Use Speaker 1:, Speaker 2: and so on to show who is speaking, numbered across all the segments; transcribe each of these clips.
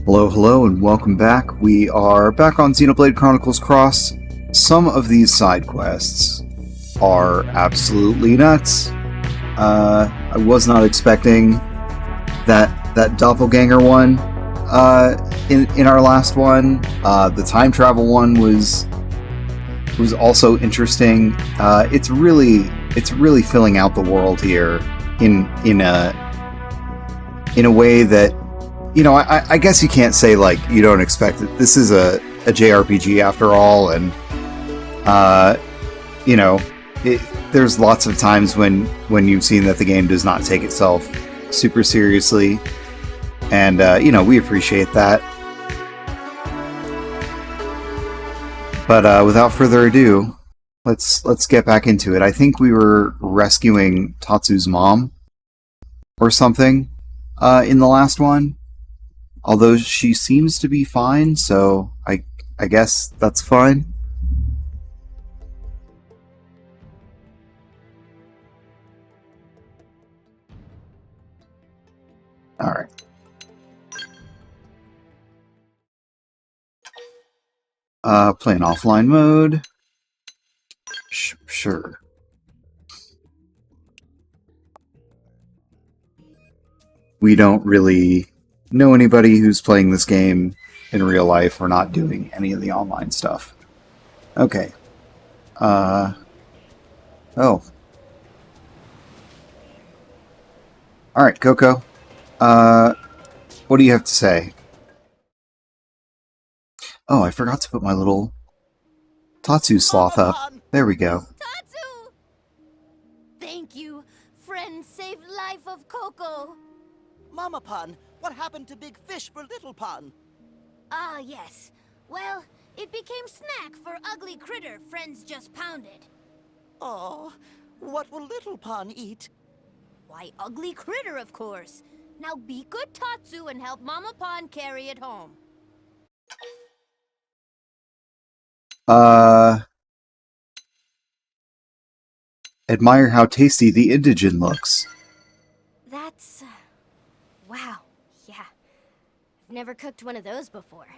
Speaker 1: Hello, hello, and welcome back. We are back on Xenoblade Chronicles Cross. Some of these side quests are absolutely nuts. I was not expecting that doppelganger one in our last one. The time travel one was also interesting. It's really filling out the world here in a way that, you know, I guess you can't say, like, you don't expect it. This is a JRPG after all, and, you know, there's lots of times when you've seen that the game does not take itself super seriously, and, you know, we appreciate that. But without further ado, let's get back into it. I think we were rescuing Tatsu's mom or something in the last one. Although she seems to be fine, so I guess that's fine. Alright. Playing offline mode. Sure. We don't really know anybody who's playing this game in real life. We're not doing any of the online stuff. Okay. Oh. Alright, Coco. What do you have to say? Oh, I forgot to put my little Tatsu sloth up. There we go.
Speaker 2: Tatsu! Thank you. Friend saved life of Coco.
Speaker 3: Mama Pan, what happened to Big Fish for Little Pan?
Speaker 2: Ah, yes. Well, it became snack for ugly critter friends just pounded.
Speaker 3: Oh, what will Little Pan eat?
Speaker 2: Why, ugly critter, of course. Now be good Tatsu and help Mama Pan carry it home.
Speaker 1: Admire how tasty the indigen looks.
Speaker 2: That's... wow, yeah. I've never cooked one of those before.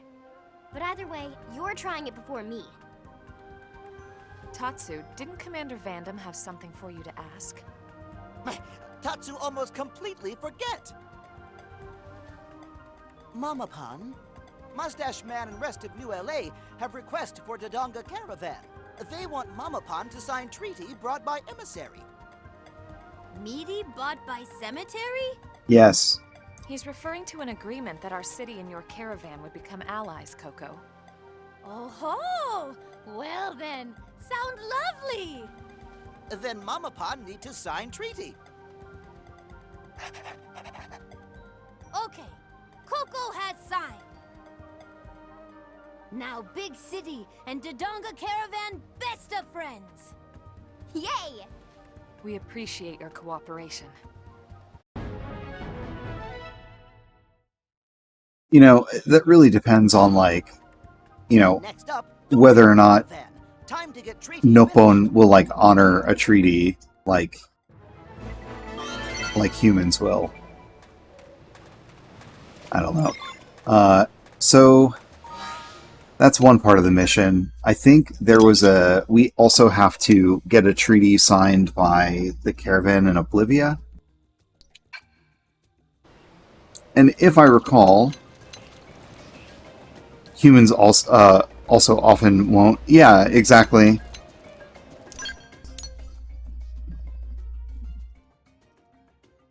Speaker 2: But either way, you're trying it before me.
Speaker 4: Tatsu, didn't Commander Vandam have something for you to ask?
Speaker 3: Tatsu almost completely forget! Mama Pan, Mustache Man and rest of New LA have request for Dodonga Caravan. They want Mama Pan to sign treaty brought by emissary.
Speaker 2: Meaty bought by cemetery?
Speaker 1: Yes.
Speaker 4: He's referring to an agreement that our city and your caravan would become allies, Coco.
Speaker 2: Oh ho! Well then, sound lovely!
Speaker 3: Then Mama Pan need to sign treaty.
Speaker 2: Okay, Coco has signed. Now Big City and Dodonga Caravan best of friends. Yay!
Speaker 4: We appreciate your cooperation.
Speaker 1: You know, that really depends on, like, you know,
Speaker 3: Next up,
Speaker 1: whether or not
Speaker 3: time to get treaty
Speaker 1: Nopon will, like, honor a treaty like humans will. I don't know. So that's one part of the mission. I think there was we also have to get a treaty signed by the caravan in Oblivia. And if I recall, humans also often won't. Yeah, exactly.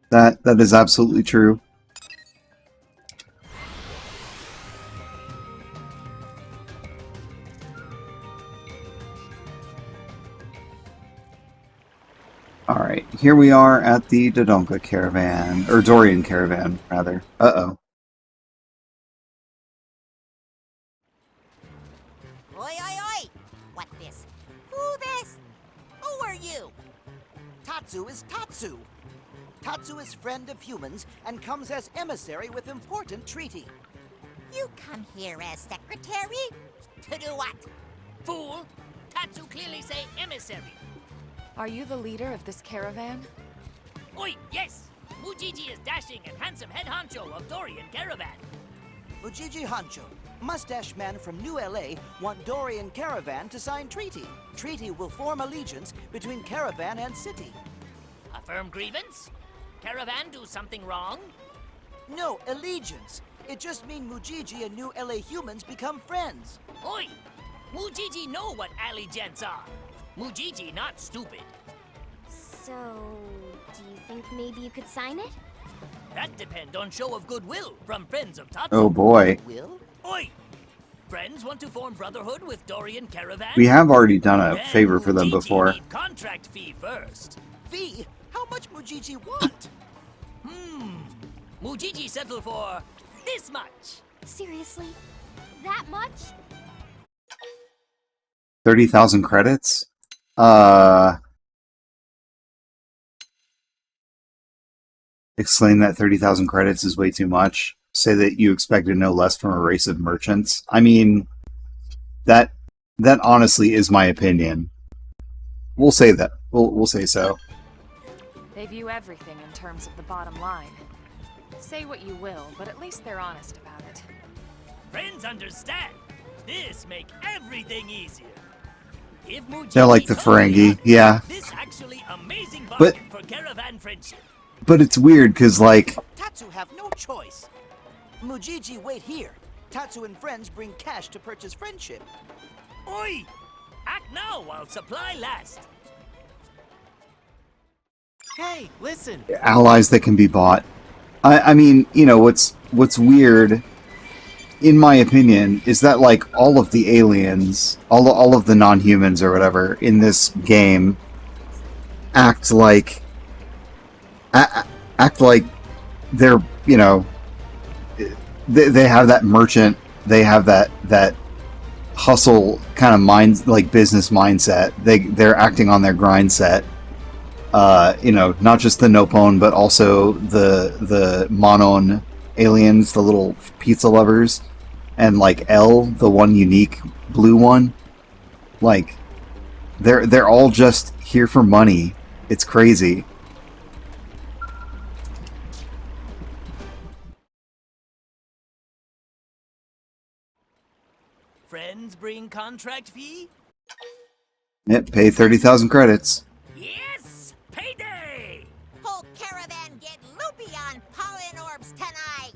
Speaker 1: That is absolutely true. Alright, here we are at the Dodonga Caravan, or Dorian Caravan, rather. Uh-oh.
Speaker 5: Oi, oi, oi! What this? Who this? Who are you?
Speaker 3: Tatsu is Tatsu. Tatsu is friend of humans and comes as emissary with important treaty.
Speaker 5: You come here as secretary? To do what?
Speaker 6: Fool! Tatsu clearly say emissary.
Speaker 4: Are you the leader of this caravan?
Speaker 6: Oi, yes! Mujiji is dashing and handsome head honcho of Dorian Caravan.
Speaker 3: Ujiji Hancho, Mustache Man from New LA want Dorian Caravan to sign treaty. Treaty will form allegiance between Caravan and city.
Speaker 6: A firm grievance? Caravan do something wrong?
Speaker 3: No, allegiance. It just means Mujiji and New LA humans become friends.
Speaker 6: Oi! Mujiji know what alley gents are. Mujiji not stupid.
Speaker 2: So, do you think maybe you could sign it?
Speaker 6: That depend on show of goodwill from friends of Tatsu.
Speaker 1: Oh boy.
Speaker 3: Will?
Speaker 6: Oi! Friends want to form brotherhood with Dorian Caravan?
Speaker 1: We have already done a
Speaker 6: Then
Speaker 1: favor for them
Speaker 6: Mujiji
Speaker 1: before.
Speaker 6: need contract fee first.
Speaker 3: Fee? How much Mujiji want?
Speaker 6: Mujiji settle for this much.
Speaker 2: Seriously? That much?
Speaker 1: 30,000 credits? Explain that 30,000 credits is way too much. Say that you expected no less from a race of merchants. I mean, that honestly is my opinion. We'll say that. We'll say so.
Speaker 4: They view everything in terms of the bottom line. Say what you will, but at least they're honest about it.
Speaker 6: Friends understand. This make everything easier. If Mujiji
Speaker 1: They're like the
Speaker 6: totally
Speaker 1: Ferengi,
Speaker 6: honest,
Speaker 1: yeah.
Speaker 6: This actually amazing
Speaker 1: But-
Speaker 6: bargain for Caravan friendship.
Speaker 1: But it's weird because, like,
Speaker 3: Tatsu have no choice. Mujiji wait here. Tatsu and friends bring cash to purchase friendship.
Speaker 6: Oi! Act now while supply lasts.
Speaker 7: Hey, listen.
Speaker 1: allies that can be bought. I mean, you know, what's weird, in my opinion, is that, like, all of the aliens, all of the non-humans or whatever in this game act like they're, you know, they have that merchant, they have that hustle kind of mind, like business mindset. They're acting on their grind set. You know, not just the Nopon, but also the Monon aliens, the little pizza lovers, and like L, the one unique blue one. Like, they're all just here for money. It's crazy.
Speaker 6: Friends bring contract fee?
Speaker 1: Yep, pay 30,000 credits.
Speaker 6: Yes! Payday!
Speaker 5: Whole caravan get loopy on pollen orbs tonight.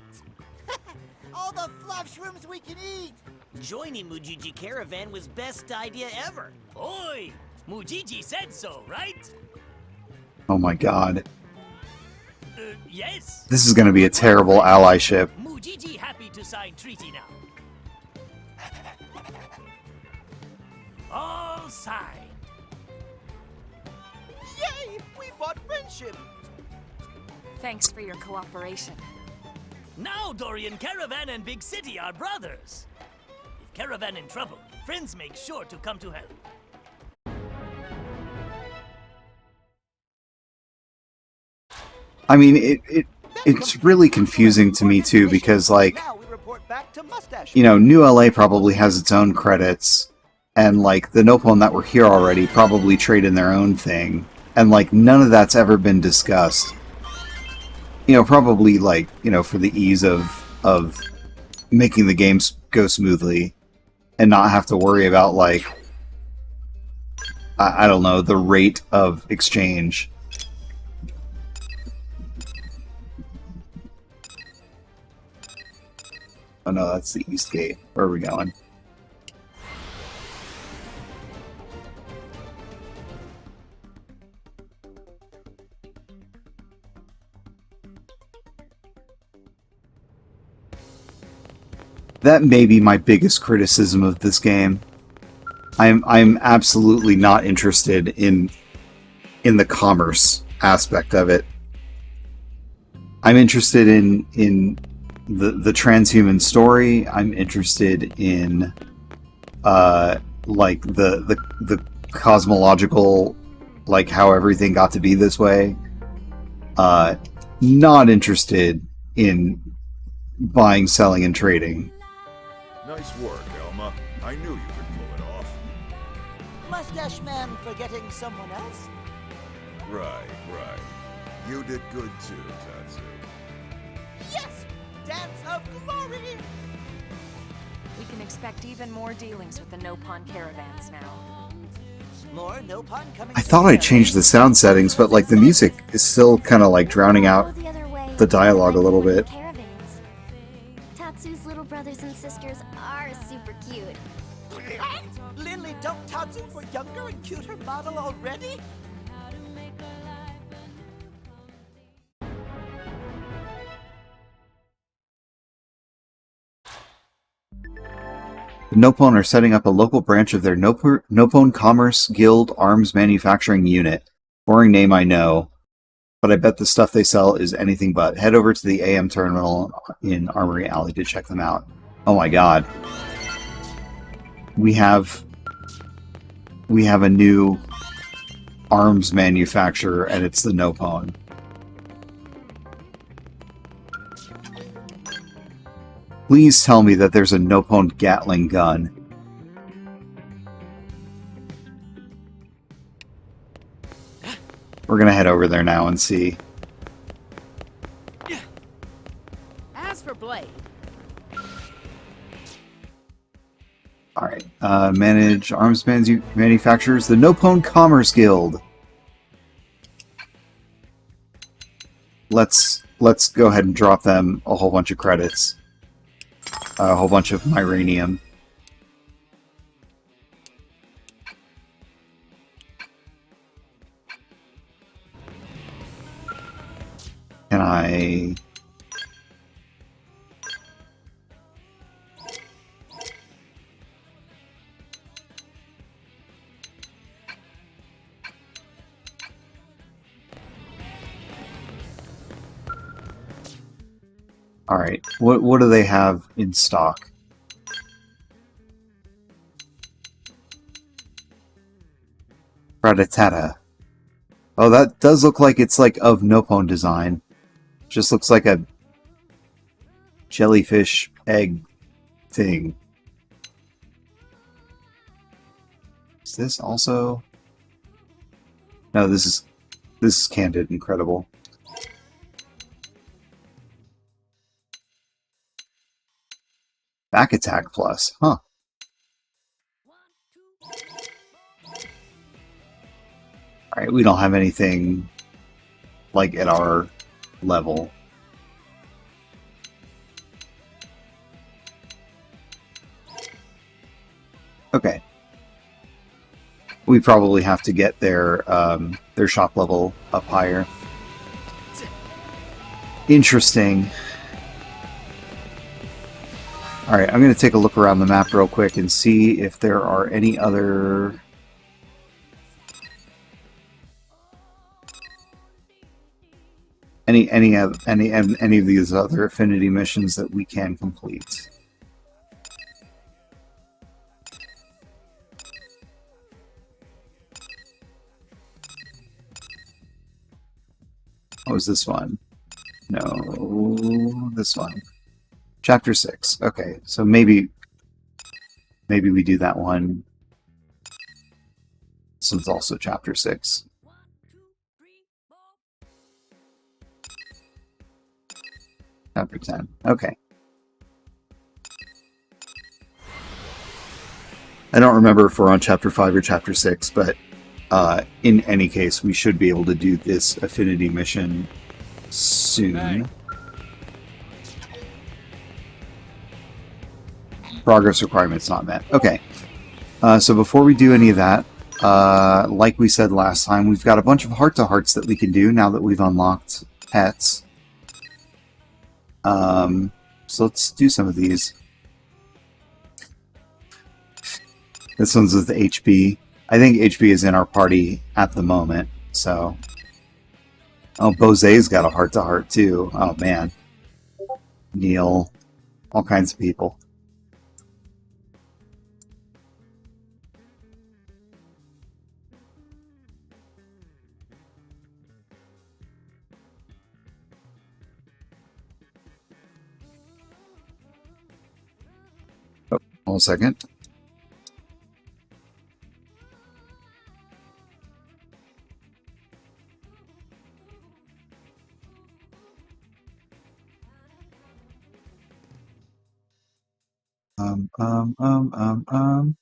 Speaker 3: All the fluff shrooms we can eat.
Speaker 7: Joining Mujiji Caravan was best idea ever.
Speaker 6: Oi! Mujiji said so, right?
Speaker 1: Oh my god.
Speaker 6: Yes.
Speaker 1: This is going to be a terrible allyship.
Speaker 6: Mujiji happy to sign treaty now. All signed.
Speaker 3: Yay! We bought friendship.
Speaker 4: Thanks for your cooperation.
Speaker 6: Now Dorian Caravan and Big City are brothers. If Caravan in trouble, friends make sure to come to help.
Speaker 1: I mean, it's really confusing to me too, because, like,
Speaker 3: Now we report back to Mustache.
Speaker 1: you know, New LA probably has its own credits, and like the Nopon that were here already probably trade in their own thing, and like none of that's ever been discussed. You know, probably like, you know, for the ease of making the games go smoothly and not have to worry about, like, I don't know, the rate of exchange. Oh no, that's the East Gate. Where are we going? That may be my biggest criticism of this game. I'm absolutely not interested in the commerce aspect of it. I'm interested in the transhuman story. I'm interested in like the cosmological, like how everything got to be this way. Not interested in buying, selling, and trading.
Speaker 8: Nice work, Elma. I knew you could pull it off.
Speaker 3: Mustache Man forgetting someone else?
Speaker 8: Right. You did good too, Tatsu.
Speaker 3: Yes! Dance of glory!
Speaker 4: We can expect even more dealings with the No-Pawn caravans now.
Speaker 3: More no pun coming.
Speaker 1: I thought I changed the sound settings, but like the music is still kind of like drowning out
Speaker 2: Go the other way.
Speaker 1: the dialogue a little bit.
Speaker 2: Caravans. Tatsu's little brothers and sisters are super cute.
Speaker 3: Lindley dumped Tatsu for younger and cuter model already?
Speaker 1: The Nopon are setting up a local branch of their Nopon Commerce Guild Arms Manufacturing Unit. Boring name, I know, but I bet the stuff they sell is anything but. Head over to the AM terminal in Armory Alley to check them out. Oh my god. We have a new arms manufacturer, and it's the Nopon. Please tell me that there's a Nopon Gatling gun. We're gonna head over there now and see.
Speaker 5: As for Blade,
Speaker 1: Alright, manage arms manufacturers, the Nopon Commerce Guild. Let's go ahead and drop them a whole bunch of credits. A whole bunch of Myranium. Can I... Alright, what do they have in stock? Rattata. Oh, that does look like it's like of Nopon design. Just looks like a jellyfish egg thing. Is this also... No, this is Candid Incredible. Back attack plus, huh? Alright, we don't have anything like at our level. Okay. We probably have to get their shop level up higher. Interesting. Alright, I'm going to take a look around the map real quick and see if there are any other... Any of these other affinity missions that we can complete. What was this one? No, this one. Chapter 6. Okay, so maybe we do that one. This one's also Chapter 6. Chapter 10. Okay. I don't remember if we're on Chapter 5 or Chapter 6, but in any case, we should be able to do this affinity mission soon.
Speaker 8: Hey.
Speaker 1: Progress requirements not met. Okay. So before we do any of that, like we said last time, we've got a bunch of heart-to-hearts that we can do now that we've unlocked pets. So let's do some of these. This one's with HP. I think HP is in our party at the moment, so... Oh, Bose's got a heart-to-heart too. Oh, man. Neil. All kinds of people. Hold a second. Um, um, um, um, um.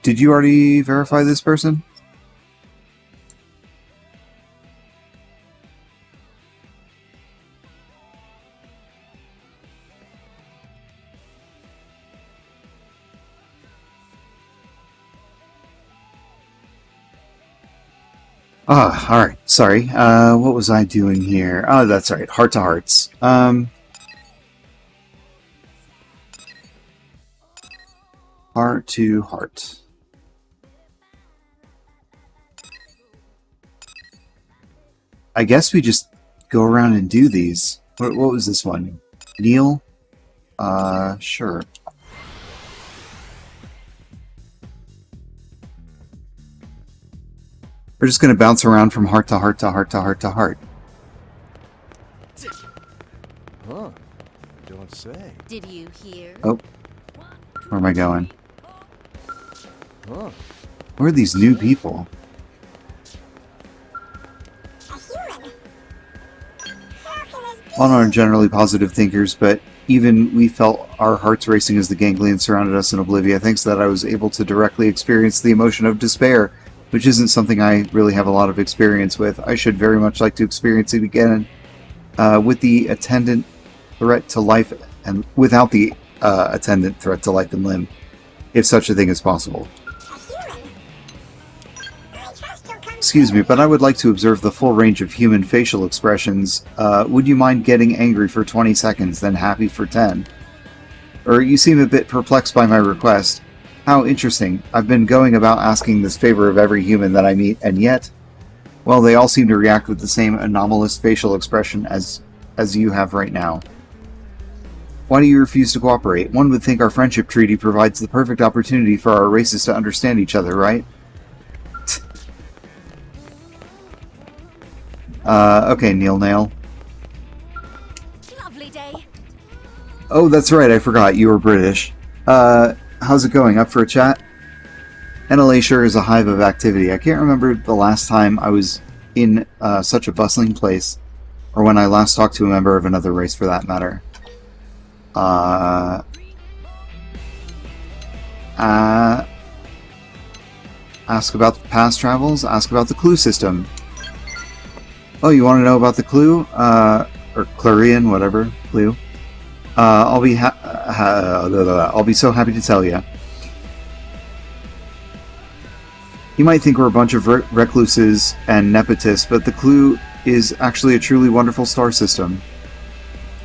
Speaker 1: Did you already verify this person? Ah, alright, sorry. What was I doing here? Oh, that's right, heart to hearts. Heart to heart. I guess we just go around and do these. What was this one? Neil? Sure. We're just gonna bounce around from heart to heart to heart to heart to heart.
Speaker 9: Huh. Don't say.
Speaker 5: Did you hear?
Speaker 1: Oh. Where am I going?
Speaker 9: Huh.
Speaker 1: Where are these new people? All are generally positive thinkers, but even we felt our hearts racing as the ganglion surrounded us in Oblivia, thanks to that I was able to directly experience the emotion of despair, which isn't something I really have a lot of experience with. I should very much like to experience it again with the attendant threat to life and without the attendant threat to life and limb, if such a thing is possible. Excuse me, but I would like to observe the full range of human facial expressions. Would you mind getting angry for 20 seconds, then happy for 10? Or you seem a bit perplexed by my request. How interesting. I've been going about asking this favor of every human that I meet, and yet, well, they all seem to react with the same anomalous facial expression as you have right now. Why do you refuse to cooperate? One would think our friendship treaty provides the perfect opportunity for our races to understand each other, right? Okay, Neil Nail.
Speaker 2: Lovely day.
Speaker 1: Oh, that's right, I forgot, you were British. How's it going? Up for a chat? NLA sure is a hive of activity. I can't remember the last time I was in such a bustling place, or when I last talked to a member of another race for that matter. Ask about the past travels, ask about the clue system. Oh, you want to know about the clue? Or Clarion, whatever, clue. I'll be so happy to tell you. You might think we're a bunch of recluses and nepotists, but the clue is actually a truly wonderful star system.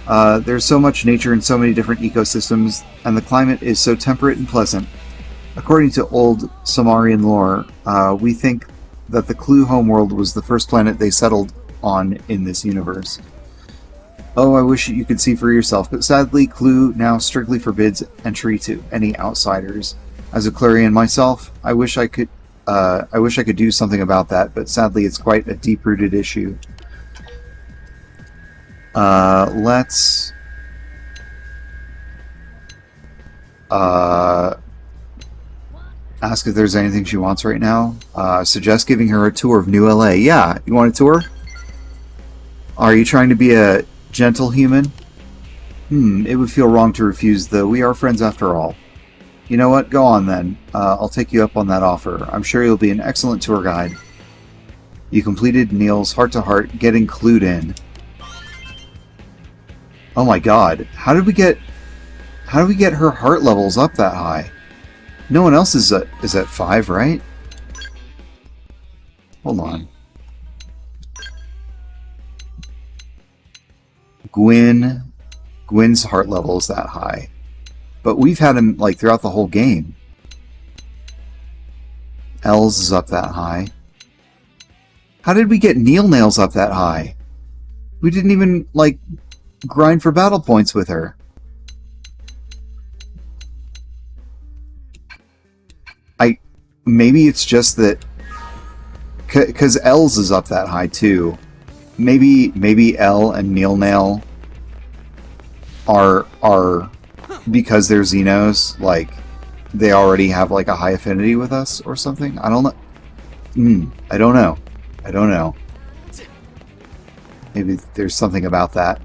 Speaker 1: There's so much nature and so many different ecosystems, and the climate is so temperate and pleasant. According to old Sumerian lore, we think that the Clue homeworld was the first planet they settled on in this universe. Oh, I wish you could see for yourself, but sadly, Clue now strictly forbids entry to any outsiders. As a Clarion myself, I wish I could do something about that, but sadly, it's quite a deep-rooted issue. Let's ask if there's anything she wants right now. Suggest giving her a tour of New LA. Yeah, you want a tour? Are you trying to be a gentle human? It would feel wrong to refuse, though. We are friends after all. You know what? Go on, then. I'll take you up on that offer. I'm sure you'll be an excellent tour guide. You completed Neil's heart-to-heart, getting clued in. Oh my god. How did we get her heart levels up that high? No one else is at 5, right? Hold on. Gwyn's heart level is that high. But we've had him, like, throughout the whole game. L's is up that high. How did we get Neil Nails up that high? We didn't even, like, grind for battle points with her. Maybe it's just that... Because L's is up that high, too. Maybe L and Neil Nail are because they're Xenos, like, they already have, like, a high affinity with us or something? I don't know. I don't know. I don't know. Maybe there's something about that.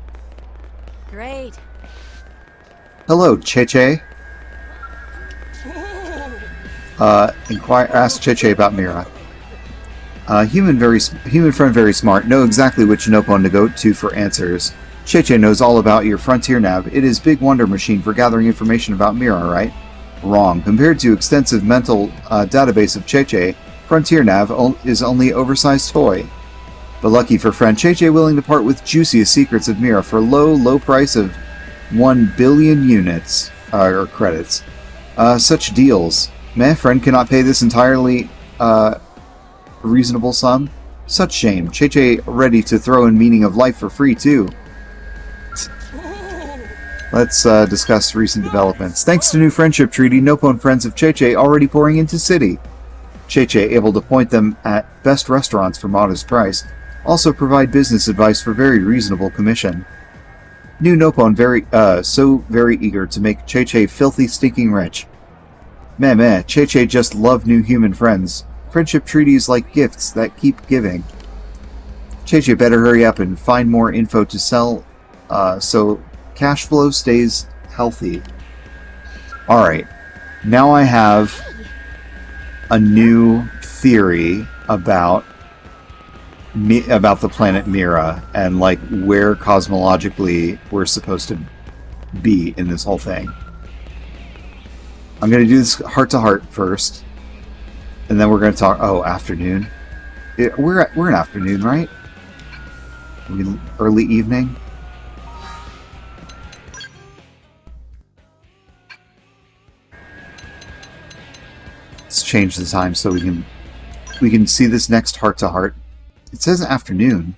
Speaker 4: Great.
Speaker 1: Hello, Cheche. Ask Cheche about Mira. Human friend very smart. Know exactly which Nopon to go to for answers. Cheche knows all about your frontier nav. It is big wonder machine for gathering information about Mira, right? Wrong. Compared to extensive mental database of Cheche, frontier nav is only oversized toy. But lucky for friend, Cheche willing to part with juiciest secrets of Mira for low price of 1 billion units or credits. Such deals. Meh, friend cannot pay this entirely reasonable sum. Such shame. Cheche ready to throw in meaning of life for free too. Let's discuss recent developments. Thanks to new friendship treaty, Nopon friends of Cheche already pouring into city. Cheche able to point them at best restaurants for modest price. Also provide business advice for very reasonable commission. New Nopon very eager to make Cheche filthy stinking rich. Meh, Cheche just love new human friends. Friendship treaties like gifts that keep giving. Cheche better hurry up and find more info to sell so cash flow stays healthy. Alright, now I have a new theory about the planet Mira and like where cosmologically we're supposed to be in this whole thing. I'm going to do this heart to heart first, and then we're going to talk. Oh, afternoon. We're in afternoon, right? Early evening. Let's change the time so we can see this next heart to heart. It says afternoon.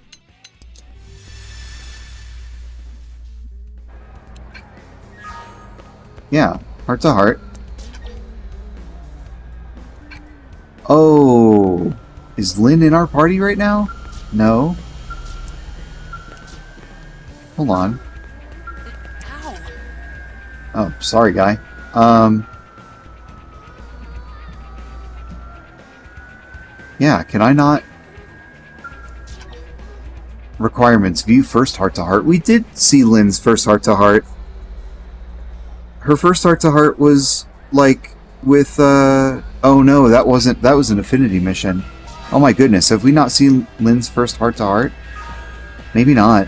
Speaker 1: Yeah, heart to heart. Oh, is Lynn in our party right now? No. Hold on.
Speaker 4: Ow.
Speaker 1: Oh, sorry, guy. Yeah, can I not? Requirements. View first heart to heart. We did see Lynn's first heart to heart. Her first heart to heart was like with oh no, that was an affinity mission. Oh my goodness, have we not seen Lynn's first heart to heart? Maybe not.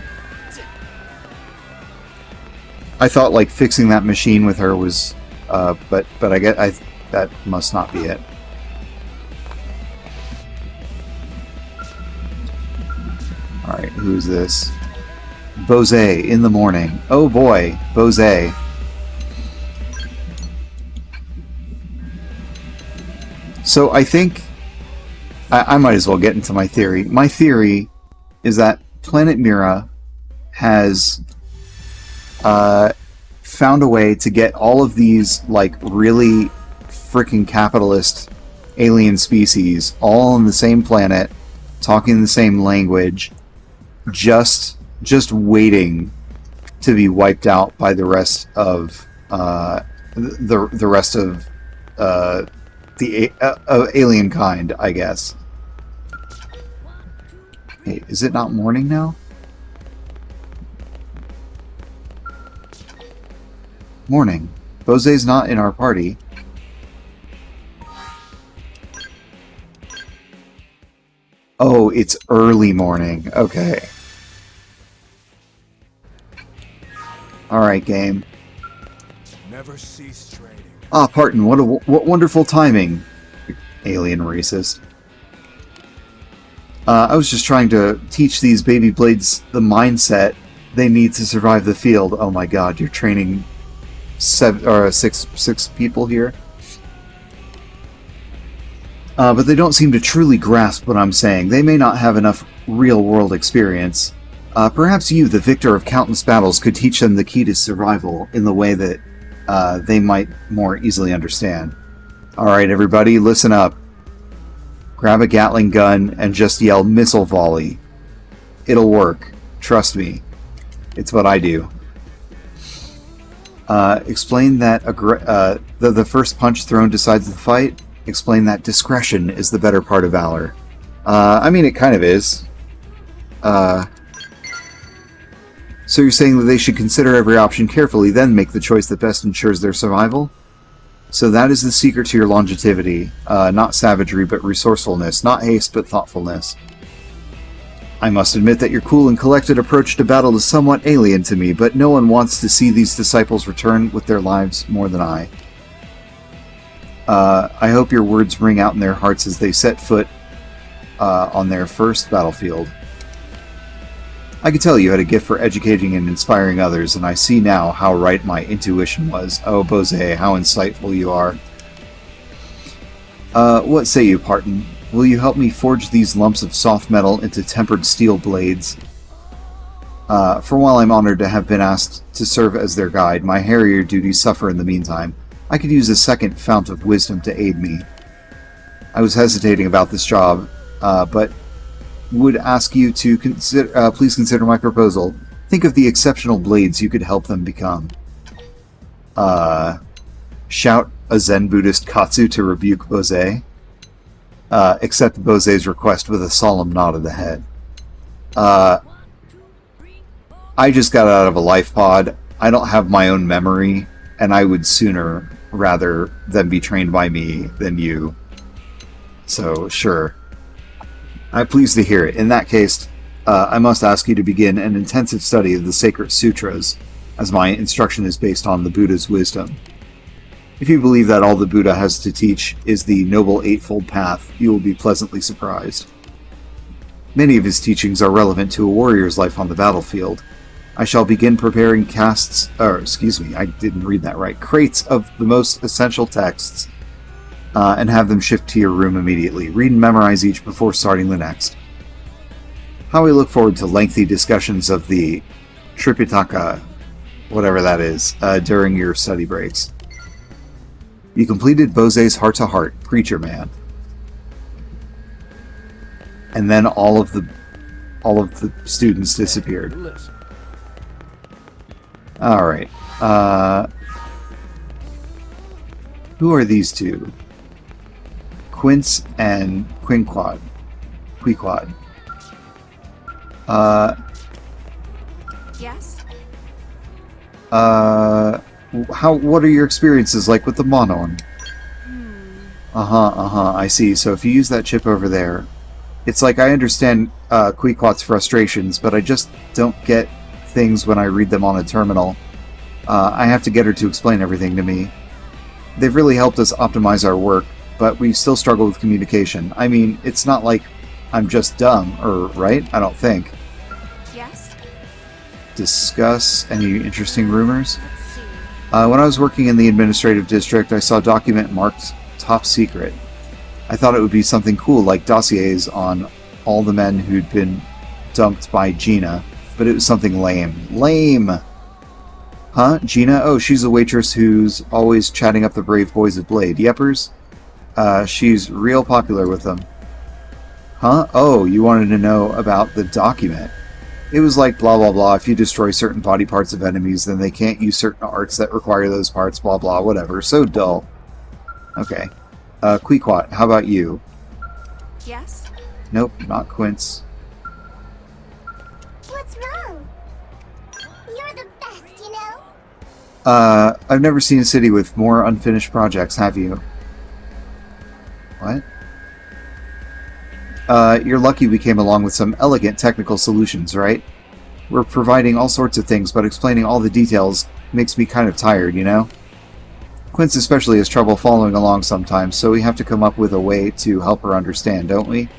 Speaker 1: I thought like fixing that machine with her was but that must not be it. Alright, who's this? Bose in the morning. Oh boy, Bose. So I think I might as well get into my theory. My theory is that Planet Mira has found a way to get all of these like really freaking capitalist alien species all on the same planet, talking the same language, just waiting to be wiped out by the rest of the rest of the alien kind, I guess. Hey, is it not morning now? Morning. Bose's not in our party. Oh, it's early morning. Okay. Alright, game.
Speaker 9: Never cease training.
Speaker 1: Ah, Parton, what wonderful timing, alien racist. I was just trying to teach these baby blades the mindset they need to survive the field. Oh my god, you're training six people here. But they don't seem to truly grasp what I'm saying. They may not have enough real-world experience. Perhaps you, the victor of countless battles, could teach them the key to survival in the way that they might more easily understand. Alright, everybody, listen up. Grab a Gatling gun and just yell missile volley. It'll work. Trust me. It's what I do. Explain that the first punch thrown decides the fight. Explain that discretion is the better part of valor. I mean, it kind of is. So you're saying that they should consider every option carefully, then make the choice that best ensures their survival? So that is the secret to your longevity. Not savagery, but resourcefulness. Not haste, but thoughtfulness. I must admit that your cool and collected approach to battle is somewhat alien to me, but no one wants to see these disciples return with their lives more than I. I hope your words ring out in their hearts as they set foot on their first battlefield. I could tell you had a gift for educating and inspiring others, and I see now how right my intuition was. Oh, Bose, how insightful you are. What say you, Parton? Will you help me forge these lumps of soft metal into tempered steel blades? For while I'm honored to have been asked to serve as their guide, my harrier duties suffer in the meantime. I could use a second fount of wisdom to aid me. I was hesitating about this job, but would ask you to please consider my proposal. Think of the exceptional blades you could help them become. Shout a Zen Buddhist Katsu to rebuke Bose. Accept Bose's request with a solemn nod of the head. I just got out of a life pod. I don't have my own memory, and I would sooner rather them be trained by me than you. So, sure. I'm pleased to hear it. In that case, I must ask you to begin an intensive study of the sacred sutras, as my instruction is based on the Buddha's wisdom. If you believe that all the Buddha has to teach is the Noble Eightfold Path, you will be pleasantly surprised. Many of his teachings are relevant to a warrior's life on the battlefield. I shall begin preparing crates of the most essential texts, and have them shipped to your room immediately. Read and memorize each before starting the next. How I look forward to lengthy discussions of the Tripitaka, whatever that is, during your study breaks. You completed Bose's heart-to-heart, Preacher Man. And then all of the students disappeared. Alright. Who are these two? Quince and Quinquad.
Speaker 4: Yes?
Speaker 1: What are your experiences like with the Monon? I see. So if you use that chip over there, it's like I understand Queequat's frustrations, but I just don't get things when I read them on a terminal. I have to get her to explain everything to me. They've really helped us optimize our work, but we still struggle with communication. I mean, it's not like I'm just dumb, right? I don't think.
Speaker 4: Yes?
Speaker 1: Discuss any interesting rumors? When I was working in the administrative district, I saw a document marked Top Secret. I thought it would be something cool, like dossiers on all the men who'd been dumped by Gina, but it was something lame. Lame! Huh? Gina? Oh, she's a waitress who's always chatting up the brave boys of Blade. Yepers? She's real popular with them. Huh? Oh, you wanted to know about the document. It was like blah blah blah, if you destroy certain body parts of enemies, then they can't use certain arts that require those parts, blah blah, whatever. So dull. Okay. Queequat, how about you?
Speaker 4: Yes?
Speaker 1: Nope, not Quince.
Speaker 2: What's wrong? You're the best, you know?
Speaker 1: I've never seen a city with more unfinished projects, have you? What? You're lucky we came along with some elegant technical solutions, right? We're providing all sorts of things, but explaining all the details makes me kind of tired, you know? Quince especially has trouble following along sometimes, so we have to come up with a way to help her understand, don't we?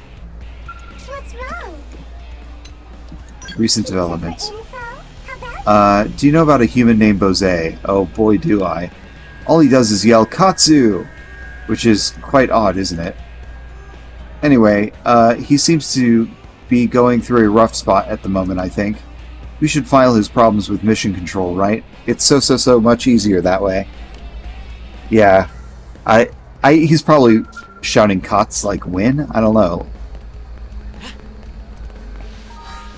Speaker 2: What's wrong?
Speaker 1: Recent developments.
Speaker 2: Info? How about
Speaker 1: Do you know about a human named Bose? Oh boy do I. All he does is yell, Katsu! Which is quite odd, isn't it? Anyway, he seems to be going through a rough spot at the moment, I think. We should file his problems with mission control, right? It's so much easier that way. Yeah. He's probably shouting Kats like when? I don't know.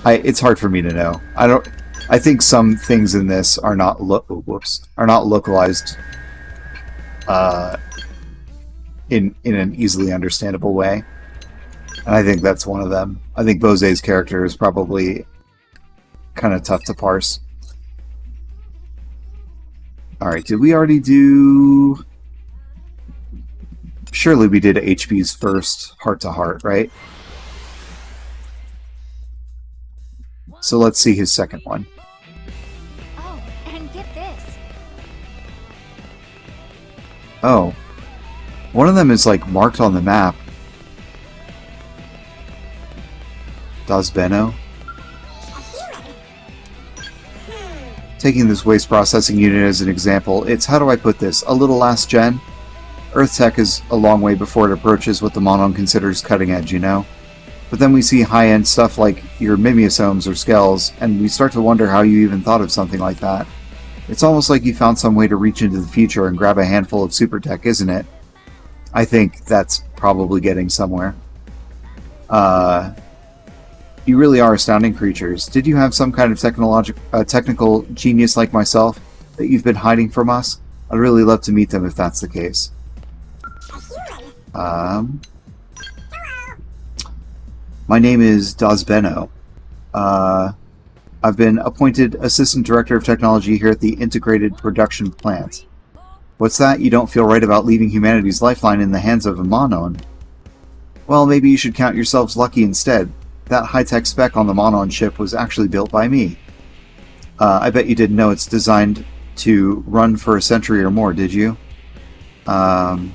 Speaker 1: It's hard for me to know. I think some things in this are not localized in an easily understandable way. And I think that's one of them. I think Bose's character is probably kind of tough to parse. Alright, did we already do... Surely we did HB's first heart-to-heart, right? So let's see his second one.
Speaker 2: Oh, and get this.
Speaker 1: Oh. One of them is, like, marked on the map. Das Benno. Taking this waste processing unit as an example, it's, how do I put this, a little last gen? Earth tech is a long way before it approaches what the Monon considers cutting edge, you know? But then we see high-end stuff like your mimeosomes or skells, and we start to wonder how you even thought of something like that. It's almost like you found some way to reach into the future and grab a handful of super tech, isn't it? I think that's probably getting somewhere. You really are astounding creatures. Did you have some kind of technical genius like myself that you've been hiding from us? I'd really love to meet them if that's the case. My name is Das Benno. I've been appointed Assistant Director of Technology here at the Integrated Production Plant. What's that? You don't feel right about leaving humanity's lifeline in the hands of a Monon? Well, maybe you should count yourselves lucky instead. That high-tech spec on the Monon ship was actually built by me. I bet you didn't know it's designed to run for a century or more, did you? And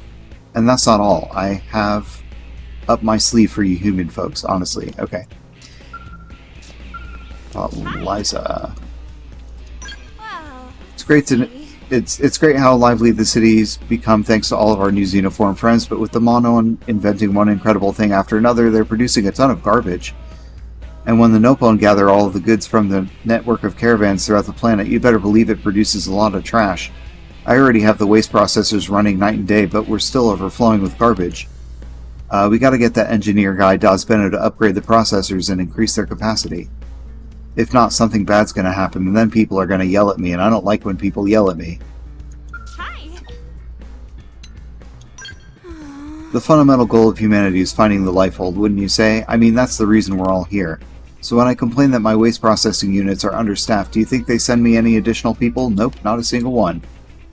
Speaker 1: that's not all. I have up my sleeve for you human folks, honestly. Okay. Liza.
Speaker 2: Wow.
Speaker 1: It's great to... It's great how lively the city's become thanks to all of our new Xenoform friends, but with the Monon inventing one incredible thing after another, they're producing a ton of garbage. And when the Nopon gather all of the goods from the network of caravans throughout the planet, you better believe it produces a lot of trash. I already have the waste processors running night and day, but we're still overflowing with garbage. We gotta get that engineer guy, Das Benno, to upgrade the processors and increase their capacity. If not, something bad's gonna happen, and then people are gonna yell at me, and I don't like when people yell at me.
Speaker 2: Hi.
Speaker 1: The fundamental goal of humanity is finding the lifehold, wouldn't you say? I mean, that's the reason we're all here. So when I complain that my waste processing units are understaffed, do you think they send me any additional people? Nope, not a single one.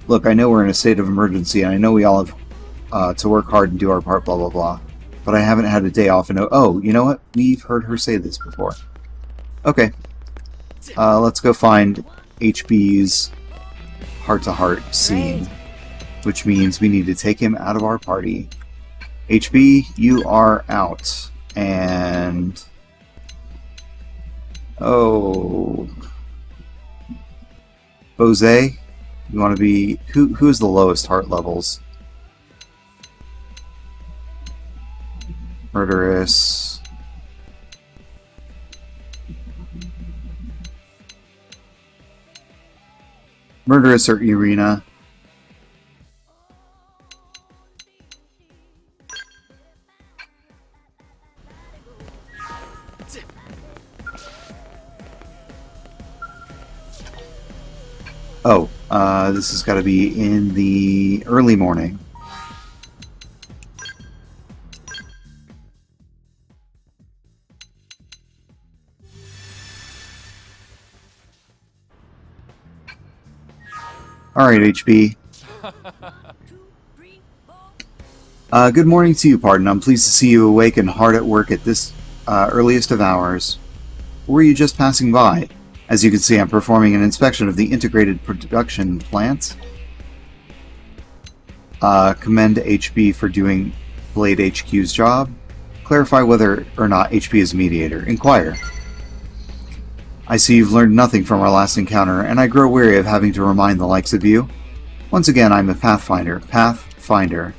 Speaker 1: Look, I know we're in a state of emergency, and I know we all have to work hard and do our part, blah blah blah. But I haven't had a day off, and oh, you know what? We've heard her say this before. Okay. Let's go find HB's heart-to-heart scene, which means we need to take him out of our party. HB, you are out. And... oh... Bose, you want to be... who's the lowest heart levels? Murderous... Murderous or Irina? Oh, this has got to be in the early morning. Alright, HB. Good morning to you, Pardon. I'm pleased to see you awake and hard at work at this earliest of hours. Were you just passing by? As you can see, I'm performing an inspection of the integrated production plant. Commend HB for doing Blade HQ's job. Clarify whether or not HB is a mediator. Inquire. I see you've learned nothing from our last encounter, and I grow weary of having to remind the likes of you. Once again, I'm a Pathfinder. Pathfinder.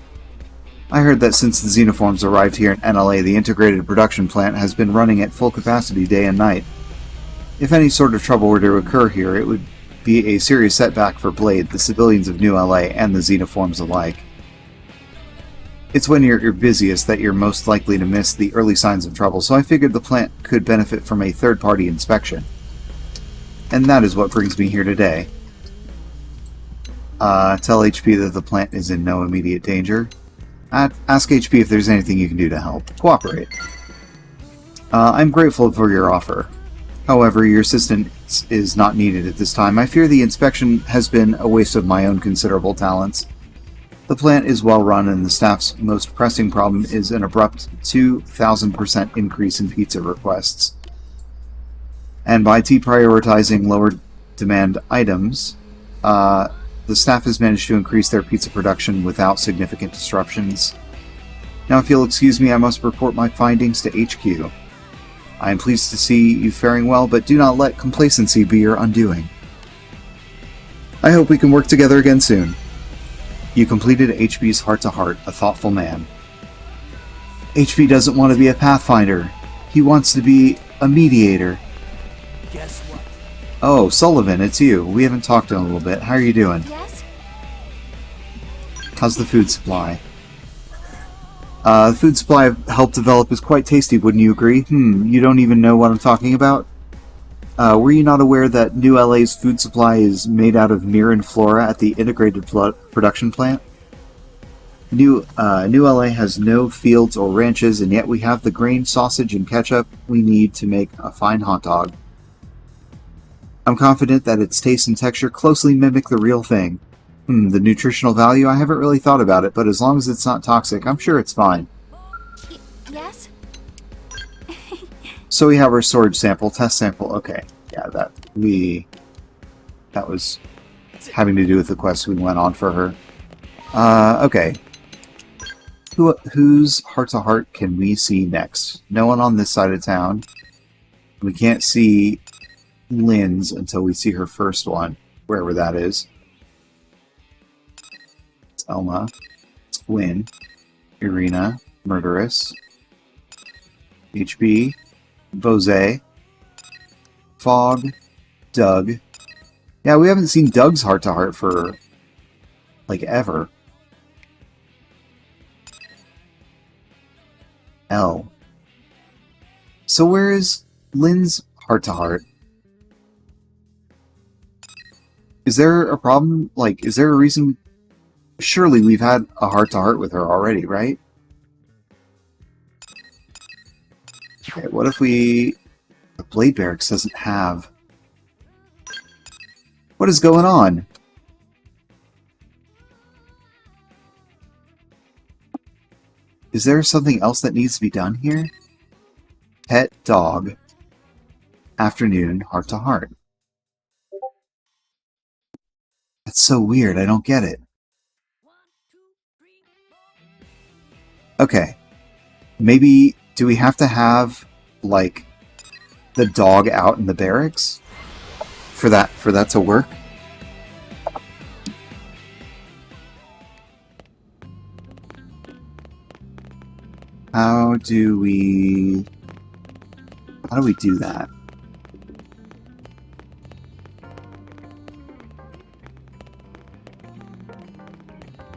Speaker 1: I heard that since the Xenoforms arrived here in NLA, the integrated production plant has been running at full capacity day and night. If any sort of trouble were to occur here, it would be a serious setback for Blade, the civilians of New LA, and the Xenoforms alike. It's when you're busiest that you're most likely to miss the early signs of trouble, so I figured the plant could benefit from a third-party inspection. And that is what brings me here today. Tell HP that the plant is in no immediate danger. Ask HP if there's anything you can do to help. Cooperate. I'm grateful for your offer. However, your assistance is not needed at this time. I fear the inspection has been a waste of my own considerable talents. The plant is well run, and the staff's most pressing problem is an abrupt 2,000% increase in pizza requests. And by deprioritizing lower demand items, the staff has managed to increase their pizza production without significant disruptions. Now, if you'll excuse me, I must report my findings to HQ. I am pleased to see you faring well, but do not let complacency be your undoing. I hope we can work together again soon. You completed HB's heart-to-heart, a thoughtful man. HB doesn't want to be a pathfinder. He wants to be a mediator.
Speaker 3: Guess what?
Speaker 1: Oh, Sullivan, it's you. We haven't talked in a little bit. How are you doing?
Speaker 2: Yes?
Speaker 1: How's the food supply? The food supply I've helped develop is quite tasty, wouldn't you agree? You don't even know what I'm talking about? Were you not aware that New LA's food supply is made out of mirin flora at the integrated production plant? New LA has no fields or ranches, and yet we have the grain, sausage, and ketchup we need to make a fine hot dog. I'm confident that its taste and texture closely mimic the real thing. The nutritional value, I haven't really thought about it, but as long as it's not toxic, I'm sure it's fine.
Speaker 2: Yes?
Speaker 1: So we have our storage sample, test sample. Okay, yeah, that was having to do with the quest we went on for her. Okay. Whose heart-to-heart can we see next? No one on this side of town. We can't see Lynn's until we see her first one, wherever that is. It's Elma. It's Gwen. Irina. Murderous. HB. Bose. Fog. Doug. Yeah, we haven't seen Doug's heart-to-heart for, like, ever. L. So where is Lynn's heart-to-heart? Is there a problem? Like, is there a reason? Surely we've had a heart-to-heart with her already, right? Okay, what if we... The Blade Barracks doesn't have... What is going on? Is there something else that needs to be done here? Pet dog. Afternoon, heart-to-heart. That's so weird, I don't get it. Okay. Maybe, do we have to have, like, the dog out in the barracks? For that to work? How do we do that?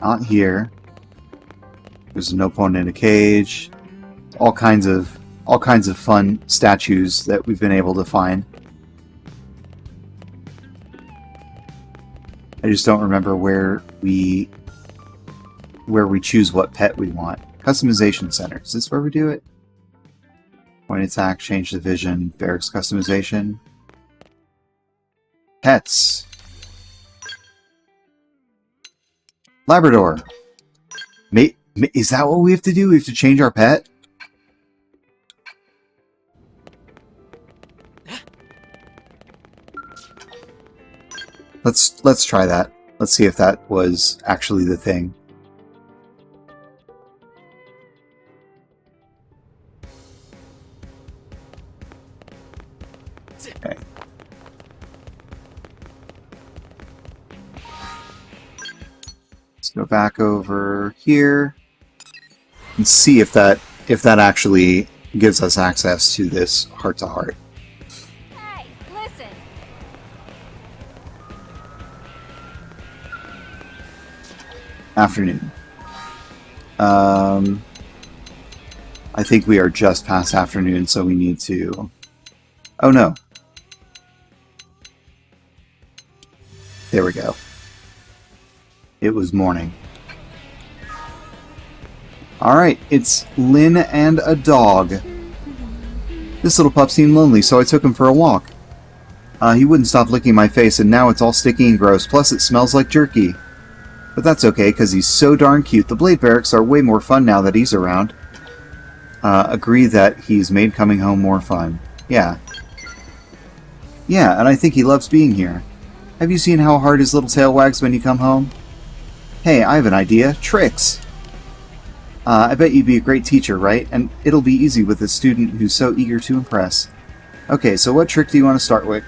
Speaker 1: Not here. There's no opponent in a cage. All kinds of fun statues that we've been able to find. I just don't remember where we choose what pet we want. Customization center. Is this where we do it? Point attack, change the vision, barracks customization. Pets. Labrador. Is that what we have to do? We have to change our pet? Let's try that. Let's see if that was actually the thing. Okay. Let's go back over here and see if that actually gives us access to this heart-to-heart.
Speaker 2: Hey, listen.
Speaker 1: Afternoon. I think we are just past afternoon, so we need to... Oh no. There we go. It was morning. Alright, it's Lynn and a dog. This little pup seemed lonely, so I took him for a walk. He wouldn't stop licking my face, and now it's all sticky and gross, plus it smells like jerky. But that's okay, because he's so darn cute. The Blade Barracks are way more fun now that he's around. Agree that he's made coming home more fun. Yeah. Yeah, and I think he loves being here. Have you seen how hard his little tail wags when you come home? Hey, I have an idea. Tricks! I bet you'd be a great teacher, right? And it'll be easy with a student who's so eager to impress. Okay, so what trick do you want to start with?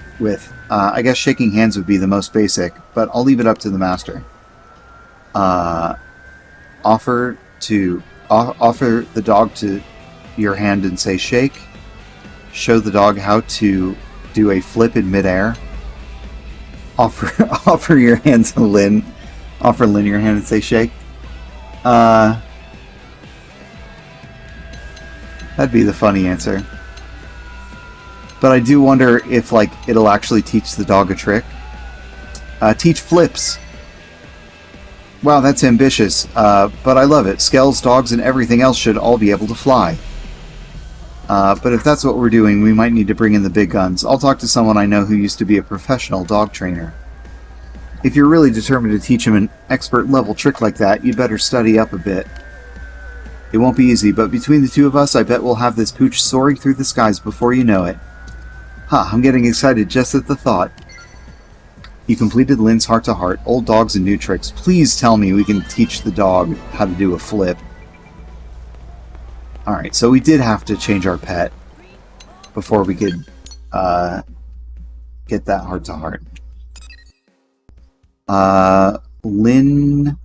Speaker 1: I guess shaking hands would be the most basic, but I'll leave it up to the master. Offer the dog to your hand and say shake. Show the dog how to do a flip in midair. Offer your hand to Lynn. Offer Lynn your hand and say shake. That'd be the funny answer. But I do wonder if, like, it'll actually teach the dog a trick. Teach flips. Wow, that's ambitious. But I love it. Skells, dogs, and everything else should all be able to fly. But if that's what we're doing, we might need to bring in the big guns. I'll talk to someone I know who used to be a professional dog trainer. If you're really determined to teach him an expert-level trick like that, you'd better study up a bit. It won't be easy, but between the two of us, I bet we'll have this pooch soaring through the skies before you know it. I'm getting excited just at the thought. You completed Lynn's heart-to-heart, old dogs and new tricks. Please tell me we can teach the dog how to do a flip. Alright, so we did have to change our pet before we could get that heart-to-heart. Lynn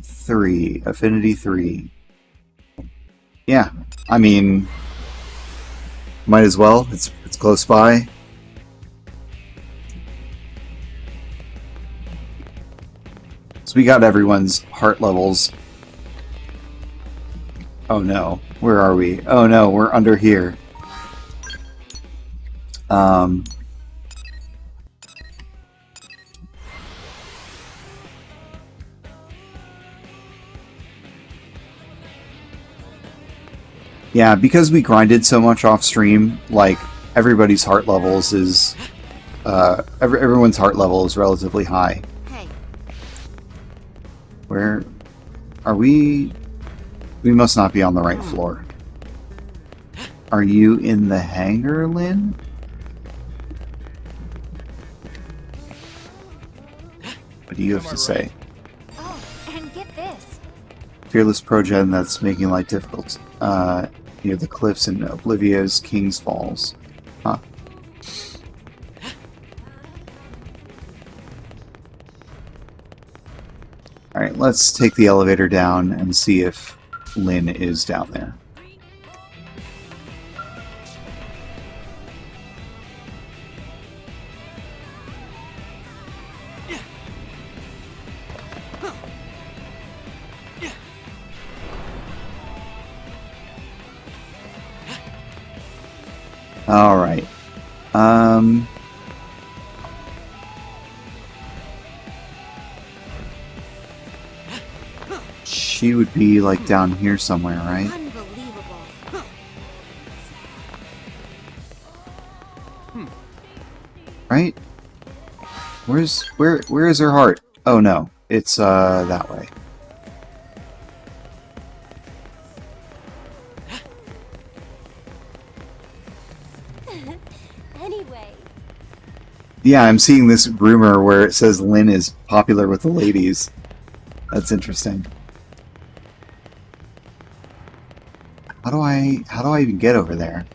Speaker 1: 3, Affinity 3. Yeah, I mean, might as well. It's close by. So we got everyone's heart levels. Oh no, where are we? Oh no, we're under here. Yeah, because we grinded so much off stream, like, everybody's heart levels is, everyone's heart level is relatively high.
Speaker 5: Hey.
Speaker 1: Where are we? We must not be on the right floor. Are you in the hangar, Lynn? What do you have to say?
Speaker 2: Oh, and get this.
Speaker 1: Fearless progen that's making life difficult. Near the cliffs in Oblivio's King's Falls. Huh. Alright, let's take the elevator down and see if Lynn is down there. Alright. She would be, like, down here somewhere, right?
Speaker 5: Unbelievable.
Speaker 1: Right? Where is her heart? Oh no, it's that way.
Speaker 2: Anyway.
Speaker 1: Yeah, I'm seeing this rumor where it says Lynn is popular with the ladies. That's interesting. How do I even get over there?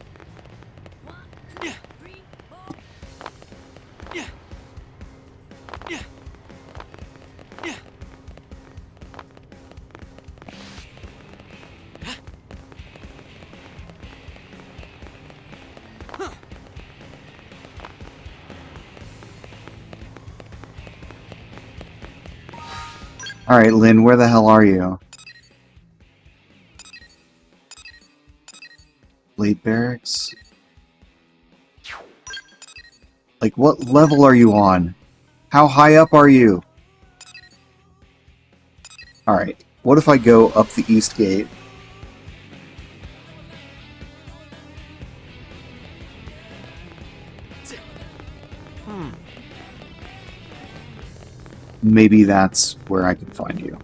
Speaker 1: Alright, Lynn, where the hell are you? Blade Barracks? Like, what level are you on? How high up are you? Alright, what if I go up the east gate? maybe that's where I can find you.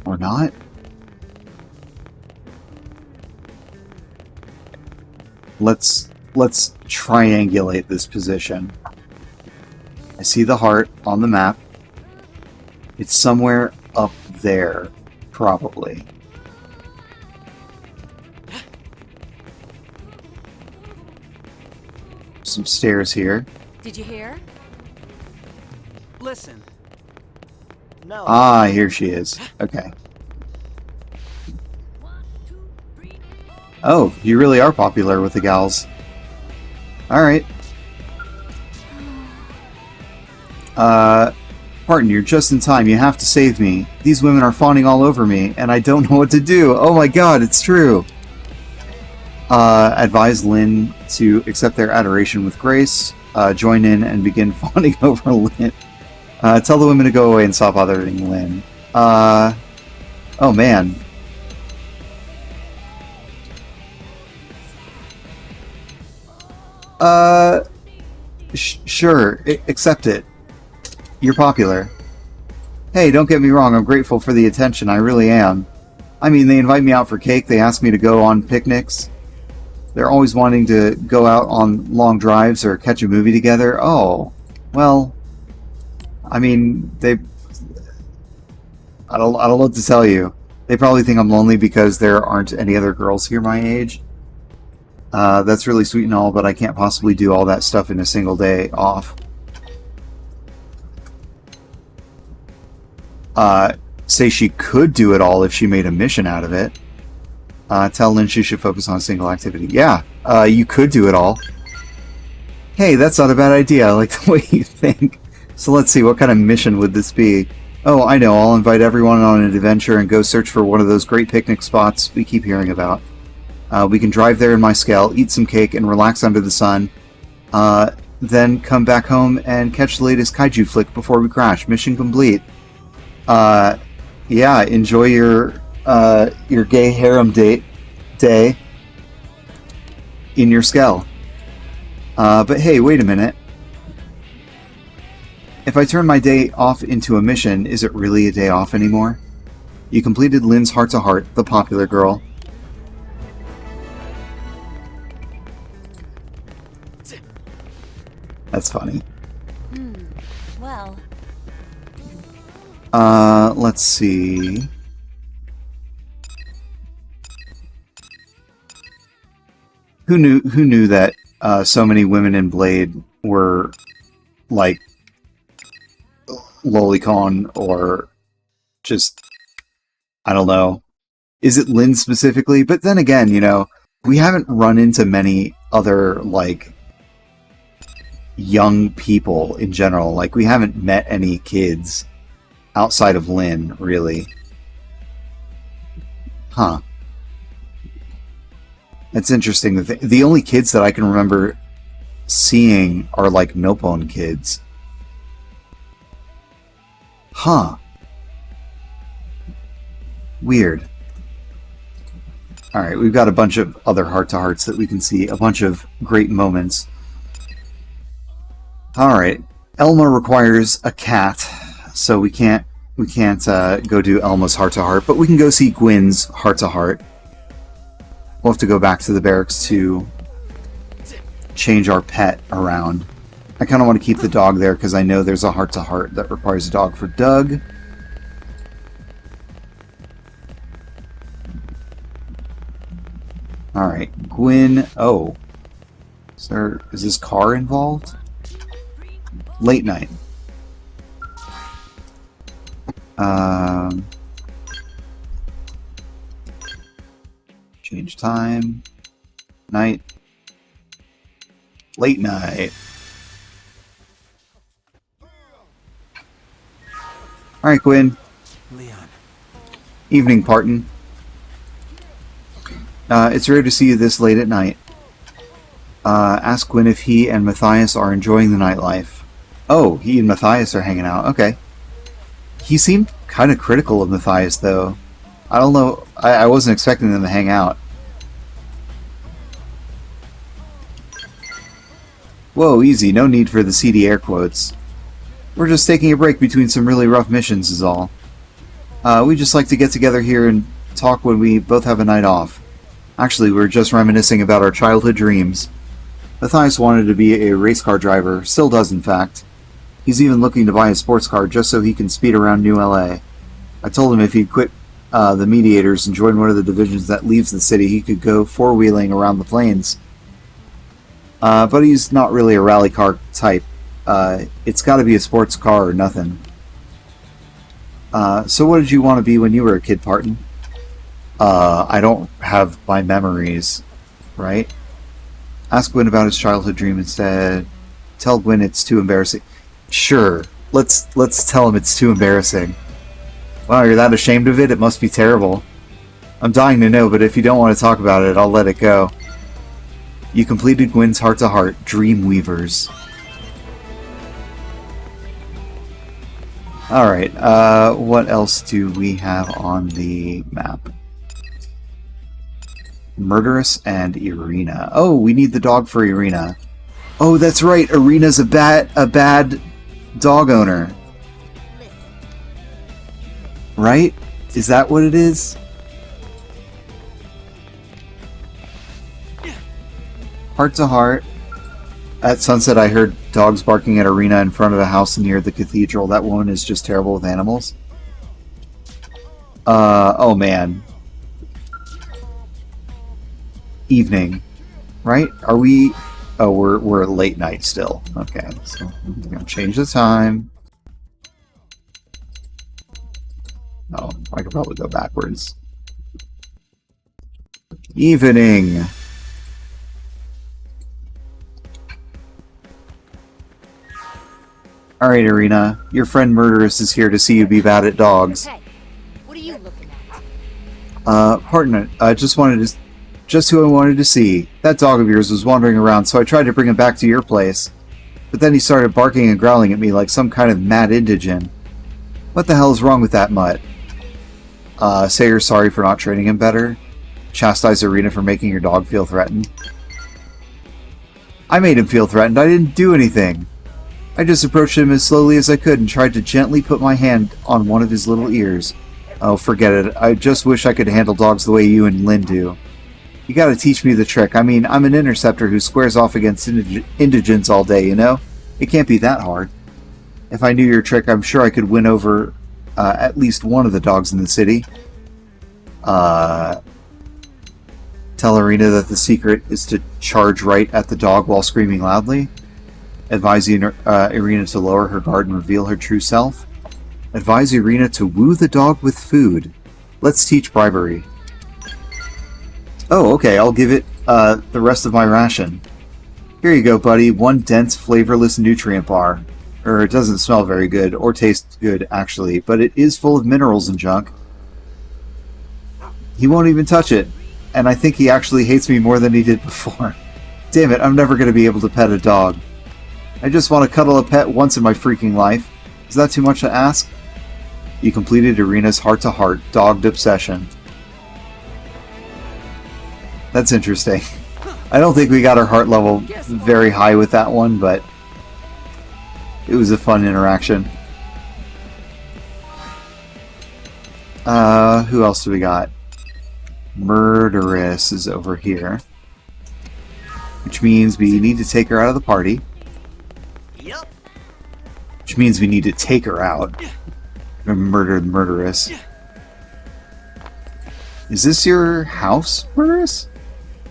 Speaker 1: Or not? Let's triangulate this position. I see the heart on the map. It's somewhere up there, probably. Some stairs here.
Speaker 4: Did you hear?
Speaker 3: Listen. No.
Speaker 1: Ah, here she is. Okay. Oh, you really are popular with the gals. Alright. Martin, you're just in time. You have to save me. These women are fawning all over me, and I don't know what to do. Oh my god, it's true. Advise Lynn to accept their adoration with grace. Join in and begin fawning over Lynn. Tell the women to go away and stop bothering Lynn. Oh man. Sure, accept it. You're popular. Hey, don't get me wrong, I'm grateful for the attention, I really am. I mean, they invite me out for cake, they ask me to go on picnics. They're always wanting to go out on long drives or catch a movie together. Oh, well, I mean, I don't know what to tell you. They probably think I'm lonely because there aren't any other girls here my age. That's really sweet and all, but I can't possibly do all that stuff in a single day off. Say she could do it all if she made a mission out of it. Tell Lynn she should focus on a single activity. Yeah, you could do it all. Hey, that's not a bad idea. I like the way you think. So let's see, what kind of mission would this be? Oh, I know, I'll invite everyone on an adventure and go search for one of those great picnic spots we keep hearing about. We can drive there in my Scale, eat some cake, and relax under the sun. Then come back home and catch the latest kaiju flick before we crash. Mission complete. Yeah, enjoy your gay harem day in your Scale. But hey, wait a minute. If I turn my day off into a mission, is it really a day off anymore? You completed Lynn's heart-to-heart, the popular girl. That's funny.
Speaker 5: Well.
Speaker 1: Let's see. Who knew that so many women in Blade were like lolicon or just, I don't know. Is it Lynn specifically? But then again, you know, we haven't run into many other like young people in general. Like, we haven't met any kids outside of Lynn, really. Huh. That's interesting. The only kids that I can remember seeing are like Milpone kids. Huh. Weird. Alright, we've got a bunch of other heart-to-hearts that we can see. A bunch of great moments. Alright. Elma requires a cat, so we can't go do Elma's heart-to-heart, but we can go see Gwyn's heart-to-heart. We'll have to go back to the barracks to change our pet around. I kind of want to keep the dog there because I know there's a heart-to-heart that requires a dog for Doug. Alright, Gwyn. Oh. Is this car involved? Late night. Change time. Night. Late night. Alright, Gwyn.
Speaker 9: Leon.
Speaker 1: Evening, Parton. It's rare to see you this late at night. Ask Gwyn if he and Matthias are enjoying the nightlife. Oh, he and Matthias are hanging out. Okay. He seemed kind of critical of Matthias, though. I don't know. I wasn't expecting them to hang out. Whoa, easy. No need for the seedy air quotes. We're just taking a break between some really rough missions is all. We just like to get together here and talk when we both have a night off. Actually, we were just reminiscing about our childhood dreams. Matthias wanted to be a race car driver, still does in fact. He's even looking to buy a sports car just so he can speed around New LA. I told him if he'd quit the Mediators and join one of the divisions that leaves the city, he could go four-wheeling around the plains. But he's not really a rally car type. It's got to be a sports car or nothing. So what did you want to be when you were a kid, Parton? I don't have my memories, right? Ask Gwyn about his childhood dream instead. Tell Gwyn it's too embarrassing. Sure, let's tell him it's too embarrassing. Wow, you're that ashamed of it? It must be terrible. I'm dying to know, but if you don't want to talk about it, I'll let it go. You completed Gwyn's heart-to-heart, Dreamweavers. Alright, what else do we have on the map? Murderous and Irina. Oh, we need the dog for Irina. Oh, that's right, Irina's a bad dog owner. Right? Is that what it is? Heart to heart. At sunset, I heard dogs barking at Irina in front of a house near the cathedral. That woman is just terrible with animals. Oh man. Evening. Right? Are we... Oh, we're late night still. Okay, so I'm gonna change the time. Oh, I could probably go backwards. Evening. Alright, Irina. Your friend Murderous is here to see you be bad at dogs.
Speaker 2: Hey, what are you looking at?
Speaker 1: Pardon, just who I wanted to see. That dog of yours was wandering around, so I tried to bring him back to your place. But then he started barking and growling at me like some kind of mad indigent. What the hell is wrong with that mutt? Say you're sorry for not training him better. Chastise Irina for making your dog feel threatened. I made him feel threatened. I didn't do anything. I just approached him as slowly as I could and tried to gently put my hand on one of his little ears. Oh, forget it. I just wish I could handle dogs the way you and Lynn do. You gotta teach me the trick. I mean, I'm an interceptor who squares off against indigents all day, you know? It can't be that hard. If I knew your trick, I'm sure I could win over at least one of the dogs in the city. Tell Irina that the secret is to charge right at the dog while screaming loudly. Advise Irina to lower her guard and reveal her true self. Advise Irina to woo the dog with food. Let's teach bribery. Oh, okay, I'll give it the rest of my ration. Here you go, buddy. One dense, flavorless nutrient bar. It doesn't smell very good, or taste good, actually, but it is full of minerals and junk. He won't even touch it, and I think he actually hates me more than he did before. Damn it, I'm never going to be able to pet a dog. I just want to cuddle a pet once in my freaking life. Is that too much to ask? You completed Irina's heart-to-heart dogged obsession. That's interesting. I don't think we got our heart level very high with that one, but it was a fun interaction. Who else do we got? Murderous is over here. Which means we need to take her out of the party.
Speaker 6: Yep.
Speaker 1: Which means we need to take her out. Murder the Murderous. Is this your house, Murderous?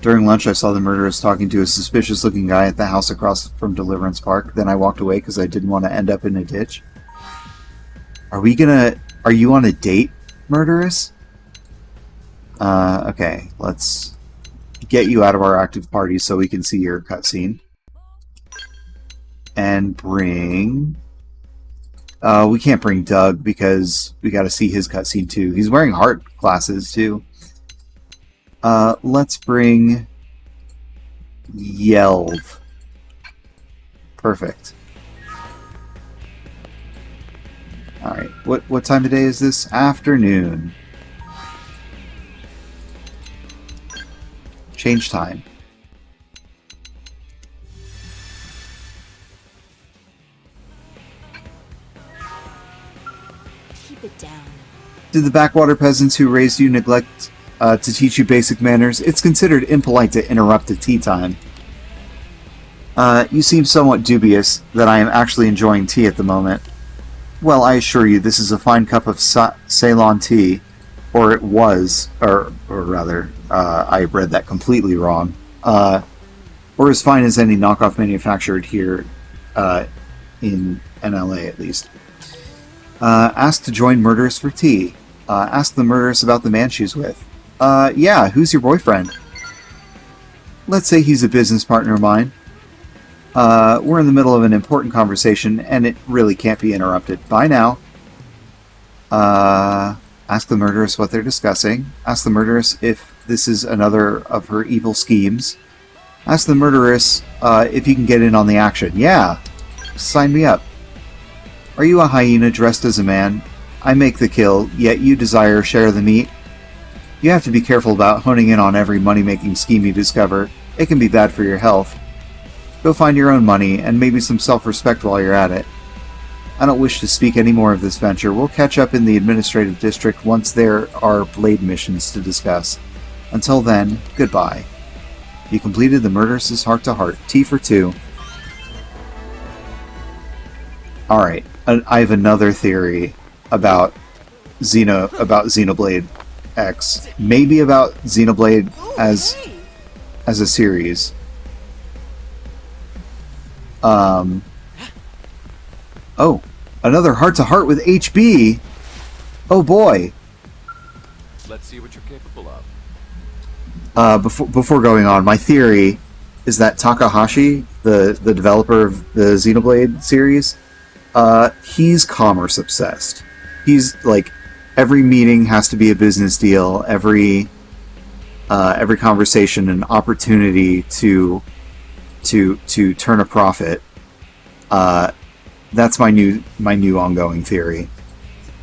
Speaker 1: During lunch, I saw the Murderous talking to a suspicious-looking guy at the house across from Deliverance Park. Then I walked away because I didn't want to end up in a ditch. Are you on a date, Murderous? Okay, let's get you out of our active party so we can see your cutscene. And bring... we can't bring Doug because we gotta see his cutscene too. He's wearing heart glasses too. Let's bring Yelv. Perfect. Alright, what time of day is this? Afternoon. Change time.
Speaker 10: keep it down.
Speaker 1: Did the backwater peasants who raised you neglect to teach you basic manners? It's considered impolite to interrupt a tea time. You seem somewhat dubious that I am actually enjoying tea at the moment. Well, I assure you, this is a fine cup of Ceylon tea, or it was, or rather, I read that completely wrong, or as fine as any knockoff manufactured here in NLA, at least. Ask to join murderers for tea. Ask the murderess about the man she's with. Yeah, who's your boyfriend? Let's say he's a business partner of mine. We're in the middle of an important conversation, and it really can't be interrupted. Bye now. Ask the murderess what they're discussing. Ask the murderess if this is another of her evil schemes. Ask the murderess if you can get in on the action. Yeah, sign me up. Are you a hyena dressed as a man? I make the kill, yet you desire share of the meat. You have to be careful about honing in on every money-making scheme you discover. It can be bad for your health. Go find your own money, and maybe some self-respect while you're at it. I don't wish to speak any more of this venture. We'll catch up in the administrative district once there are blade missions to discuss. Until then, goodbye. You completed the murderess's heart-to-heart. Tea for 2. Alright, I have another theory about Xenoblade X. Maybe about Xenoblade as a series. Oh, another heart-to-heart with HB! Oh boy!
Speaker 9: Let's see what you're capable of.
Speaker 1: Before going on, my theory is that Takahashi, the developer of the Xenoblade series, he's commerce obsessed. He's like, every meeting has to be a business deal, every conversation an opportunity to turn a profit. That's my new ongoing theory.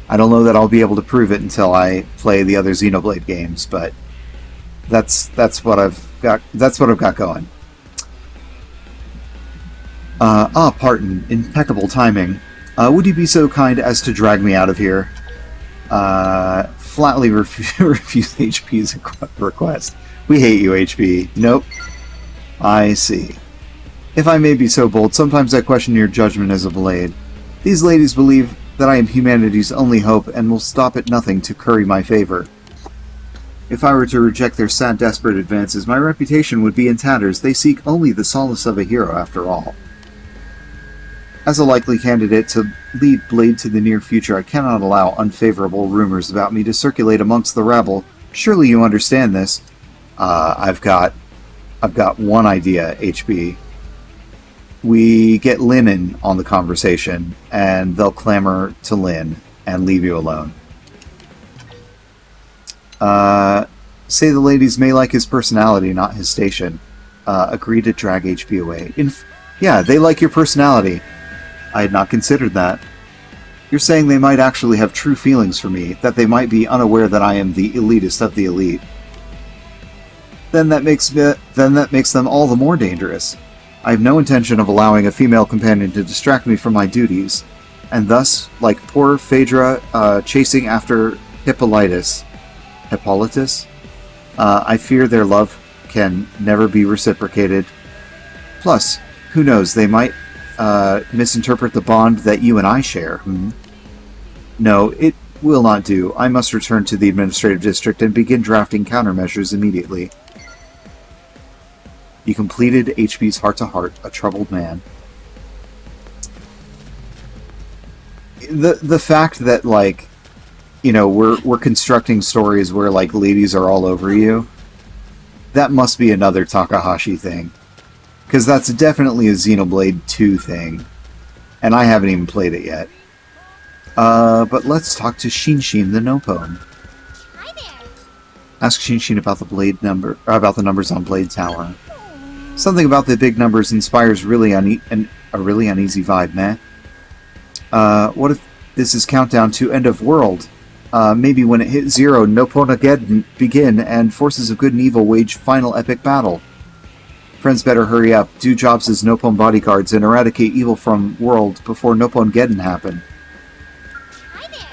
Speaker 1: I don't know that I'll be able to prove it until I play the other Xenoblade games, but that's what I've got. That's what I've got going. Parton, impeccable timing. Would you be so kind as to drag me out of here? Flatly refuse HP's request. We hate you, HP. Nope. I see. If I may be so bold, sometimes I question your judgment as a blade. These ladies believe that I am humanity's only hope and will stop at nothing to curry my favor. If I were to reject their sad, desperate advances, my reputation would be in tatters. They seek only the solace of a hero, after all. As a likely candidate to lead Blade to the near future, I cannot allow unfavorable rumors about me to circulate amongst the rabble. Surely you understand this. I've got one idea, HB. We get Lynn in on the conversation, and they'll clamor to Lynn and leave you alone. Say the ladies may like his personality, not his station. Agree to drag HB away. Yeah, they like your personality. I had not considered that. You're saying they might actually have true feelings for me, that they might be unaware that I am the elitist of the elite. Then that makes them all the more dangerous. I have no intention of allowing a female companion to distract me from my duties, and thus, like poor Phaedra chasing after Hippolytus, I fear their love can never be reciprocated. Plus, who knows, they might misinterpret the bond that you and I share. No, it will not do. I must return to the administrative district and begin drafting countermeasures immediately. You completed HB's heart-to-heart, a troubled man. The fact that, like, you know, we're constructing stories where, like, ladies are all over you, that must be another Takahashi thing. Because that's definitely a Xenoblade 2 thing. And I haven't even played it yet. But let's talk to Shinshin the Nopone.
Speaker 2: Hi there.
Speaker 1: Ask Shinshin about the numbers on Blade Tower. Something about the big numbers inspires a really uneasy vibe, man. What if this is countdown to end of world? Maybe when it hits 0, Nopponageddon begin, and forces of good and evil wage final epic battle. Friends better hurry up, do jobs as Noppon bodyguards, and eradicate evil from world before Nopponageddon happen.
Speaker 2: Hi there.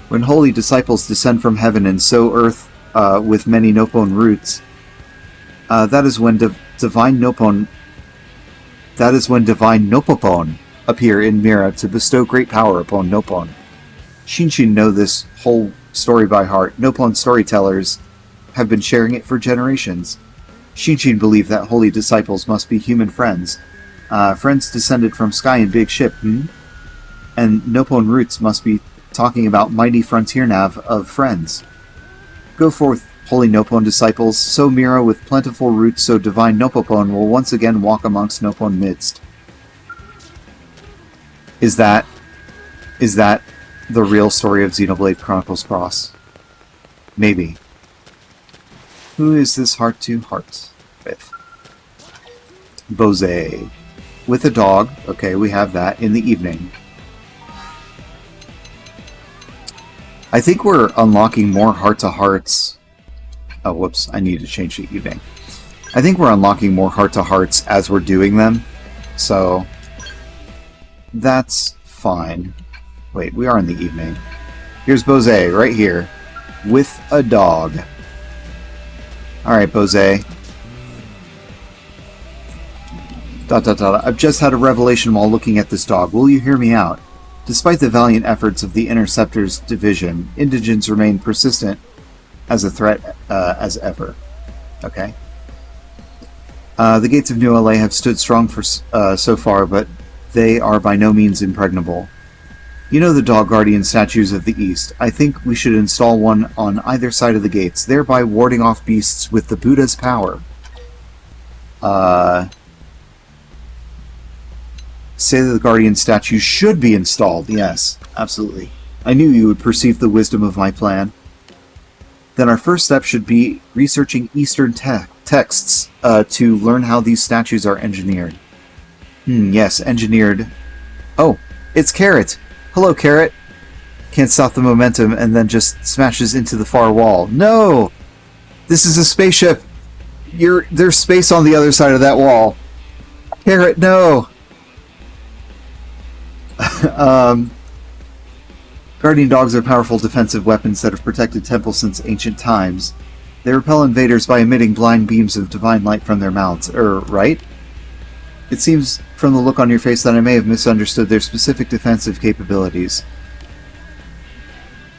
Speaker 1: When holy disciples descend from heaven and sow earth with many Nopon roots, that is when divine Nopon appear in Mira to bestow great power upon Nopon. Shinshin know this whole story by heart. Nopon storytellers have been sharing it for generations. Shinshin believe that holy disciples must be human friends. Friends descended from sky in big ship, And Nopon roots must be talking about mighty frontier nav of friends. Go forth, holy Nopon disciples, sow Mira with plentiful roots so divine Nopopon will once again walk amongst Nopon midst. Is that the real story of Xenoblade Chronicles Cross? Maybe. Who is this heart-to-heart with? Bose. With a dog. Okay, we have that in the evening. I think we're unlocking more heart-to-hearts. Oh, whoops. I need to change the evening. I think we're unlocking more heart-to-hearts as we're doing them. So, that's fine. Wait, we are in the evening. Here's Bose, right here. With a dog. Alright, Bose. I've just had a revelation while looking at this dog. Will you hear me out? Despite the valiant efforts of the Interceptors Division, indigents remain persistent as a threat as ever. Okay. The gates of New LA have stood strong for so far, but they are by no means impregnable. You know the dog guardian statues of the East. I think we should install one on either side of the gates, thereby warding off beasts with the Buddha's power. Say that the guardian statues should be installed. Yes, absolutely. I knew you would perceive the wisdom of my plan. Then our first step should be researching Eastern texts to learn how these statues are engineered. Yes, engineered. Oh, it's Carrot! Hello, Carrot! Can't stop the momentum and then just smashes into the far wall. No! This is a spaceship! There's space on the other side of that wall. Carrot, no! Guardian dogs are powerful defensive weapons that have protected temples since ancient times. They repel invaders by emitting blind beams of divine light from their mouths. Right? It seems from the look on your face that I may have misunderstood their specific defensive capabilities.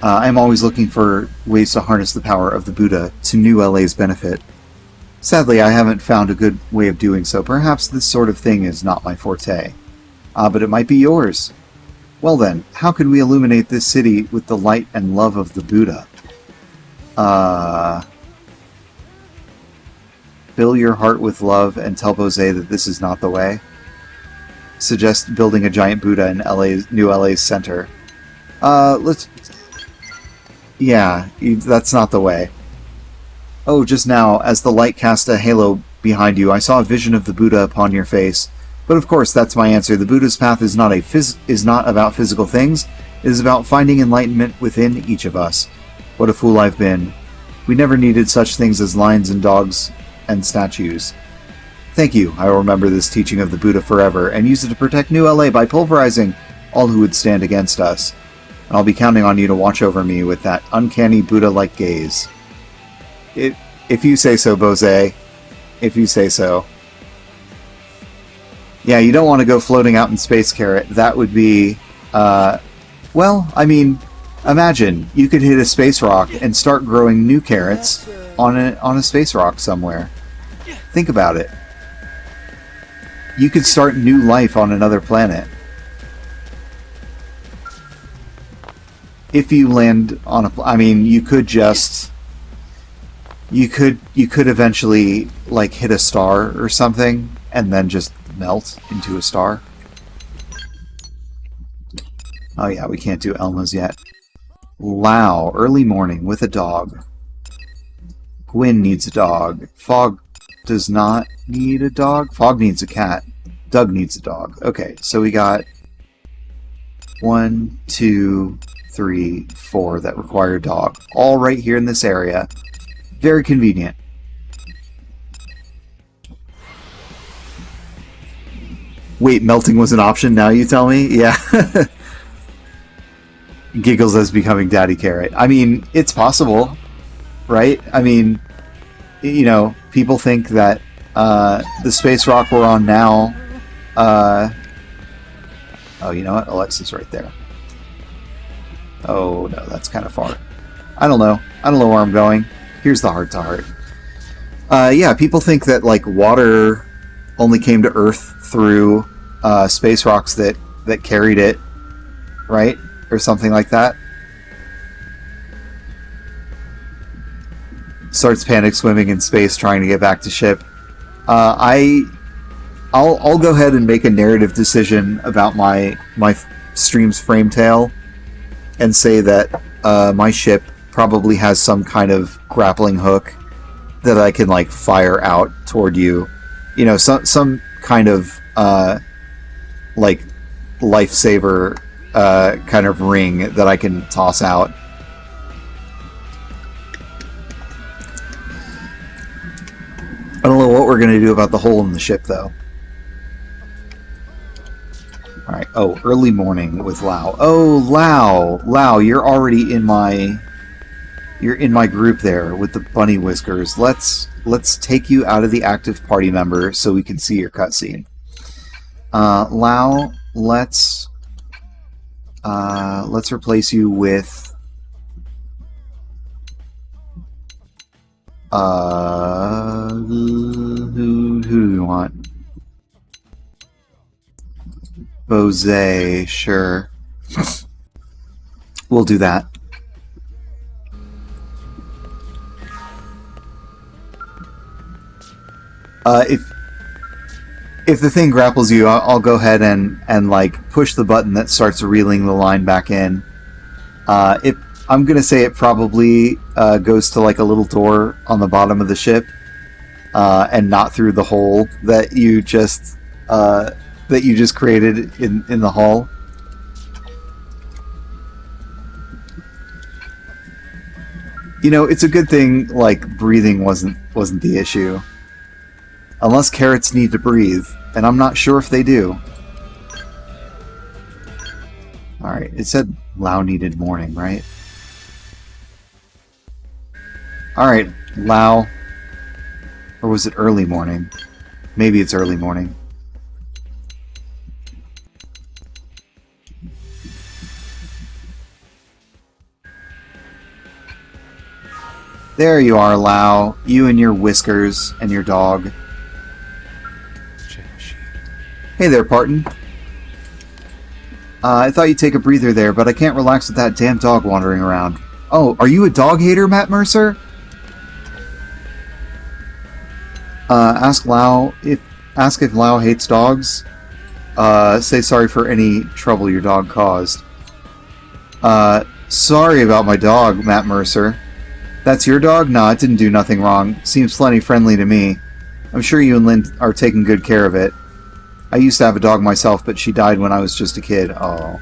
Speaker 1: I'm always looking for ways to harness the power of the Buddha to New LA's benefit. Sadly, I haven't found a good way of doing so. Perhaps this sort of thing is not my forte. But it might be yours. Well then, how could we illuminate this city with the light and love of the Buddha? Fill your heart with love and tell Bose that this is not the way. Suggest building a giant Buddha in New LA's center. Yeah, that's not the way. Oh, just now, as the light cast a halo behind you, I saw a vision of the Buddha upon your face. But of course, that's my answer. The Buddha's path is not about physical things. It is about finding enlightenment within each of us. What a fool I've been. We never needed such things as lions and dogs and statues. Thank you. I will remember this teaching of the Buddha forever and use it to protect New LA by pulverizing all who would stand against us. And I'll be counting on you to watch over me with that uncanny Buddha-like gaze. If you say so, Bose. If you say so. Yeah, you don't want to go floating out in space, Carrot. That would be, well, I mean, imagine you could hit a space rock and start growing new carrots on a space rock somewhere. Think about it. You could start new life on another planet. If you land on I mean, you could just... You could eventually, like, hit a star or something, and then just melt into a star. Oh yeah, we can't do Elma's yet. Wow, early morning with a dog. Gwyn needs a dog. Fog does not need a dog. Fog needs a cat. Doug needs a dog. Okay, so we got 1, 2, 3, 4 that require a dog. All right here in this area. Very convenient. Wait, melting was an option, now you tell me? Yeah. giggles as becoming Daddy Carrot. I mean, it's possible, right? I mean, you know, people think that the space rock we're on now. Oh, you know what? Alexa's right there. Oh no, that's kind of far. I don't know. I don't know where I'm going. Here's the heart to heart. Yeah, people think that like water only came to Earth through space rocks that carried it, right? Or something like that. Starts panic swimming in space trying to get back to ship. I'll go ahead and make a narrative decision about my stream's frame tale and say that my ship probably has some kind of grappling hook that I can like fire out toward you. You know, some kind of like lifesaver kind of ring that I can toss out. I don't know what we're going to do about the hole in the ship, though. Alright, oh, early morning with Lau. Oh, Lau, you're already in my... You're in my group there with the bunny whiskers. Let's take you out of the active party member so we can see your cutscene. Lau, let's replace you with... who do we want? Bose, sure. We'll do that. If the thing grapples you, I'll go ahead and like push the button that starts reeling the line back in. I'm gonna say it probably goes to like a little door on the bottom of the ship, and not through the hole that you just created in the hull. You know, it's a good thing like breathing wasn't the issue. Unless carrots need to breathe, and I'm not sure if they do. Alright, it said Lau needed morning, right? Alright, Lau. Or was it early morning? Maybe it's early morning. There you are, Lau. You and your whiskers and your dog. Hey there, Parton. I thought you'd take a breather there, but I can't relax with that damn dog wandering around. Oh, are you a dog hater, Matt Mercer? Ask if Lau hates dogs. Say sorry for any trouble your dog caused. Sorry about my dog, Matt Mercer. That's your dog? Nah, it didn't do nothing wrong. Seems plenty friendly to me. I'm sure you and Lynn are taking good care of it. I used to have a dog myself, but she died when I was just a kid. Oh.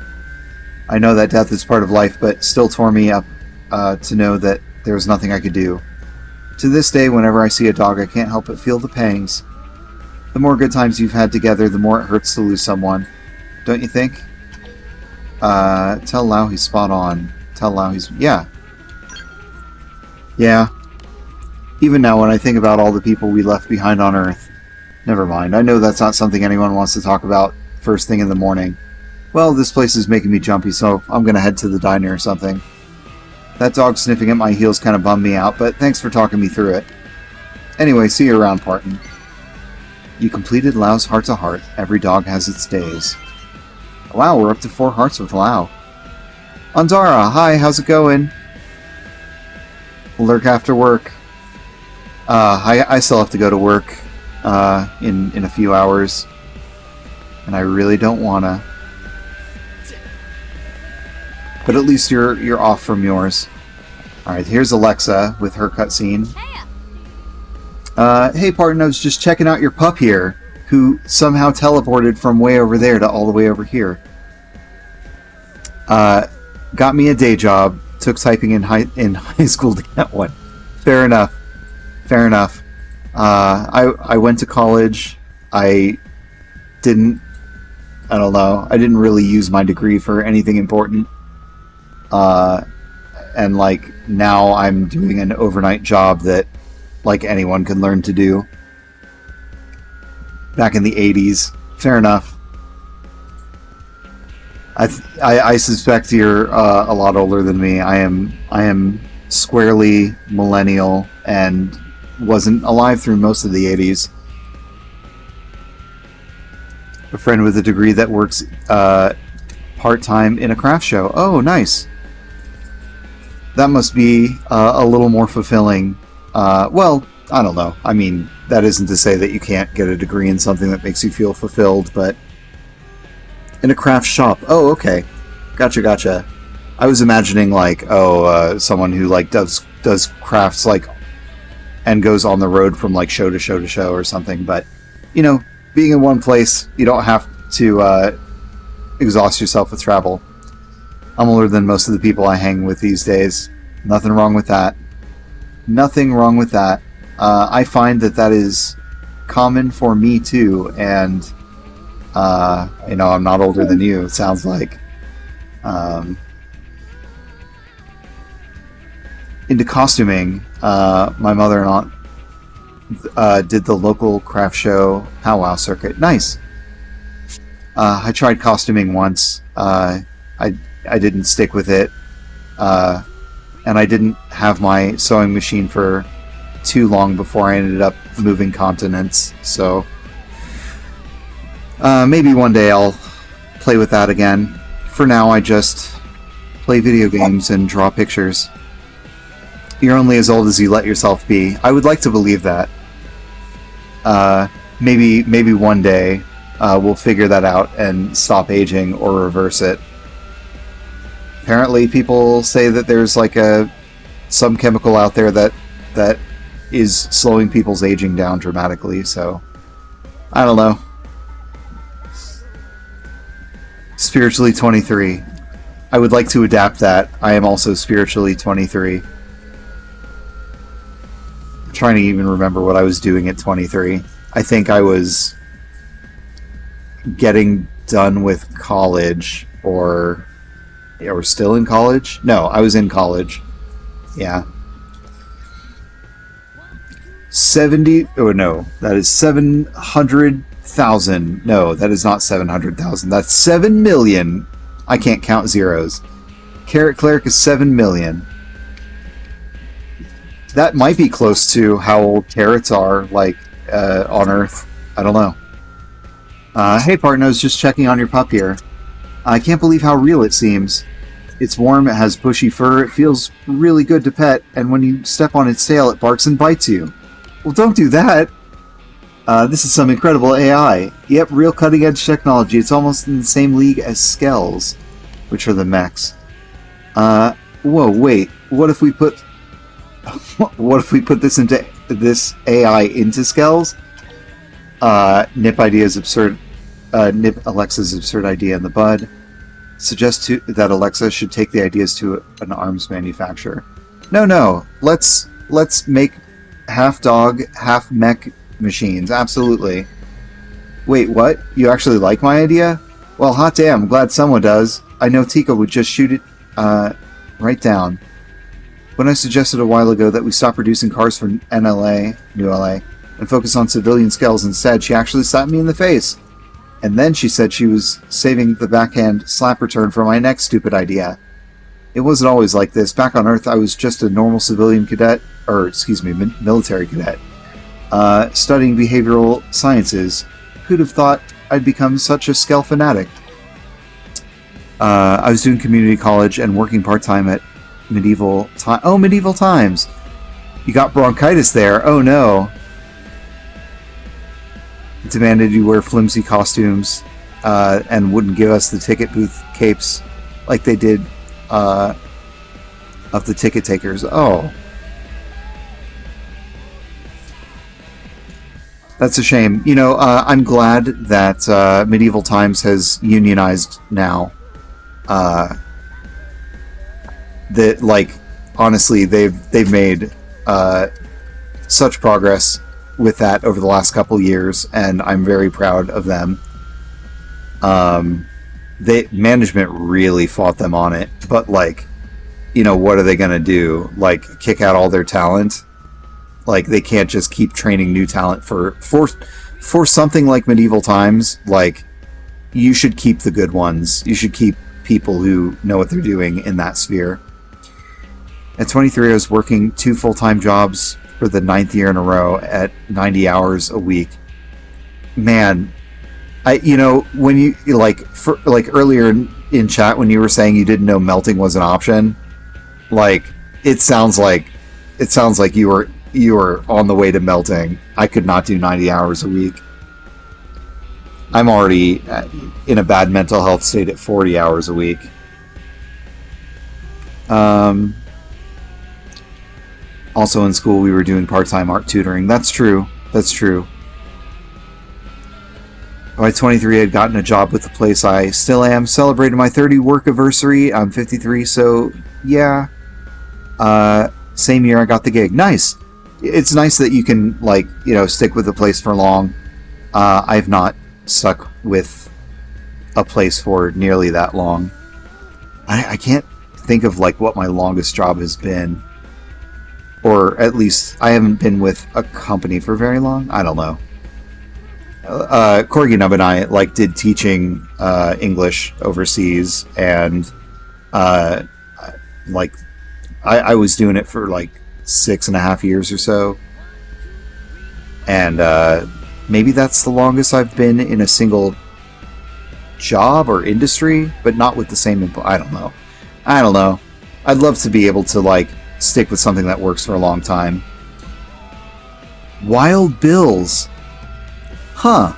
Speaker 1: I know that death is part of life, but still tore me up to know that there was nothing I could do. To this day, whenever I see a dog, I can't help but feel the pangs. The more good times you've had together, the more it hurts to lose someone. Don't you think? Tell Lau he's spot on. Tell Lau he's... Yeah. Yeah. Even now, when I think about all the people we left behind on Earth... Never mind. I know that's not something anyone wants to talk about first thing in the morning. Well, this place is making me jumpy, so I'm gonna head to the diner or something. That dog sniffing at my heels kind of bummed me out, but thanks for talking me through it. Anyway, see you around, Parton. You completed Lau's heart-to-heart. Every dog has its days. Wow, we're up to 4 hearts with Lau. Andara, hi, how's it going? Lurk after work. I still have to go to work. In a few hours, and I really don't wanna. But at least you're off from yours. All right, here's Alexa with her cutscene. Hey, Parton, I was just checking out your pup here, who somehow teleported from way over there to all the way over here. Got me a day job. Took typing in high school to get one. Fair enough. Fair enough. I went to college. I don't know. I didn't really use my degree for anything important. and like now I'm doing an overnight job that like anyone can learn to do. Back in the 80s, fair enough. I suspect you're a lot older than me. I am squarely millennial and wasn't alive through most of the 80s. A friend with a degree that works part-time in a craft show. Oh, nice. That must be a little more fulfilling. Well, I don't know. I mean, that isn't to say that you can't get a degree in something that makes you feel fulfilled, but in a craft shop. Oh, okay. Gotcha. I was imagining like, someone who like does crafts like and goes on the road from like show to show to show or something. But you know, being in one place, you don't have to exhaust yourself with travel. I'm older than most of the people I hang with these days. Nothing wrong with that. Nothing wrong with that. I find that is common for me too, and you know, I'm not older than you, it sounds like. Into costuming, my mother and aunt did the local craft show powwow circuit. Nice. I tried costuming once. I didn't stick with it, and I didn't have my sewing machine for too long before I ended up moving continents. So maybe one day I'll play with that again. For now, I just play video games and draw pictures. You're only as old as you let yourself be. I would like to believe that. Maybe one day we'll figure that out and stop aging or reverse it. Apparently, people say that there's like some chemical out there that is slowing people's aging down dramatically. So I don't know. Spiritually 23. I would like to adapt that. I am also spiritually 23. I'm trying to even remember what I was doing at 23. I think I was getting done with college or still in college? No, I was in college. Yeah. 70... Oh, no. That is 700,000. No, that is not 700,000. That's 7 million. I can't count zeros. Carrot Cleric is 7 million. That might be close to how old carrots are, like, on Earth. I don't know. Hey, partners, just checking on your pup here. I can't believe how real it seems. It's warm, it has bushy fur, it feels really good to pet, and when you step on its tail, it barks and bites you. Well, don't do that! This is some incredible AI. Yep, real cutting-edge technology. It's almost in the same league as Skells, which are the mechs. Whoa, wait. What if we put this AI into Skells? Nip Alexa's absurd idea in the bud. Suggest that Alexa should take the ideas to an arms manufacturer. No. Let's make half dog, half mech machines. Absolutely. Wait, what? You actually like my idea? Well, hot damn. I'm glad someone does. I know Tika would just shoot it right down. When I suggested a while ago that we stop producing cars for NLA, New LA, and focus on civilian scales instead, she actually slapped me in the face. And then she said she was saving the backhand slap return for my next stupid idea. It wasn't always like this. Back on Earth, I was just a normal civilian cadet, military cadet, studying behavioral sciences. Who'd have thought I'd become such a Skell fanatic? I was doing community college and working part-time at Medieval Times. You got bronchitis there. Oh no. It demanded you wear flimsy costumes and wouldn't give us the ticket booth capes like they did of the ticket takers. Oh. That's a shame. You know, I'm glad that Medieval Times has unionized now. That, like, honestly, they've made such progress with that over the last couple years, and I'm very proud of them. Management really fought them on it, but like what are they going to do? Like, kick out all their talent? Like, they can't just keep training new talent for something like Medieval Times. Like, you should keep the good ones. You should keep people who know what they're doing in that sphere. At 23, I was working 2 full-time jobs for the 9th year in a row at 90 hours a week. Man, when you earlier in chat when you were saying you didn't know melting was an option, like it sounds like you were on the way to melting. I could not do 90 hours a week. I'm already in a bad mental health state at 40 hours a week. Also in school we were doing part-time art tutoring. That's true. By 23, I had gotten a job with the place I still am. Celebrated my 30 work anniversary. I'm 53, so yeah. Same year I got the gig. Nice. It's nice that you can stick with the place for long. I've not stuck with a place for nearly that long. I can't think of what my longest job has been. Or at least I haven't been with a company for very long. I don't know. Corgi Nub and I did teaching English overseas, and I was doing it for 6.5 years or so, and maybe that's the longest I've been in a single job or industry, but not with the same I don't know. I'd love to be able to stick with something that works for a long time. Wild Bills. Huh.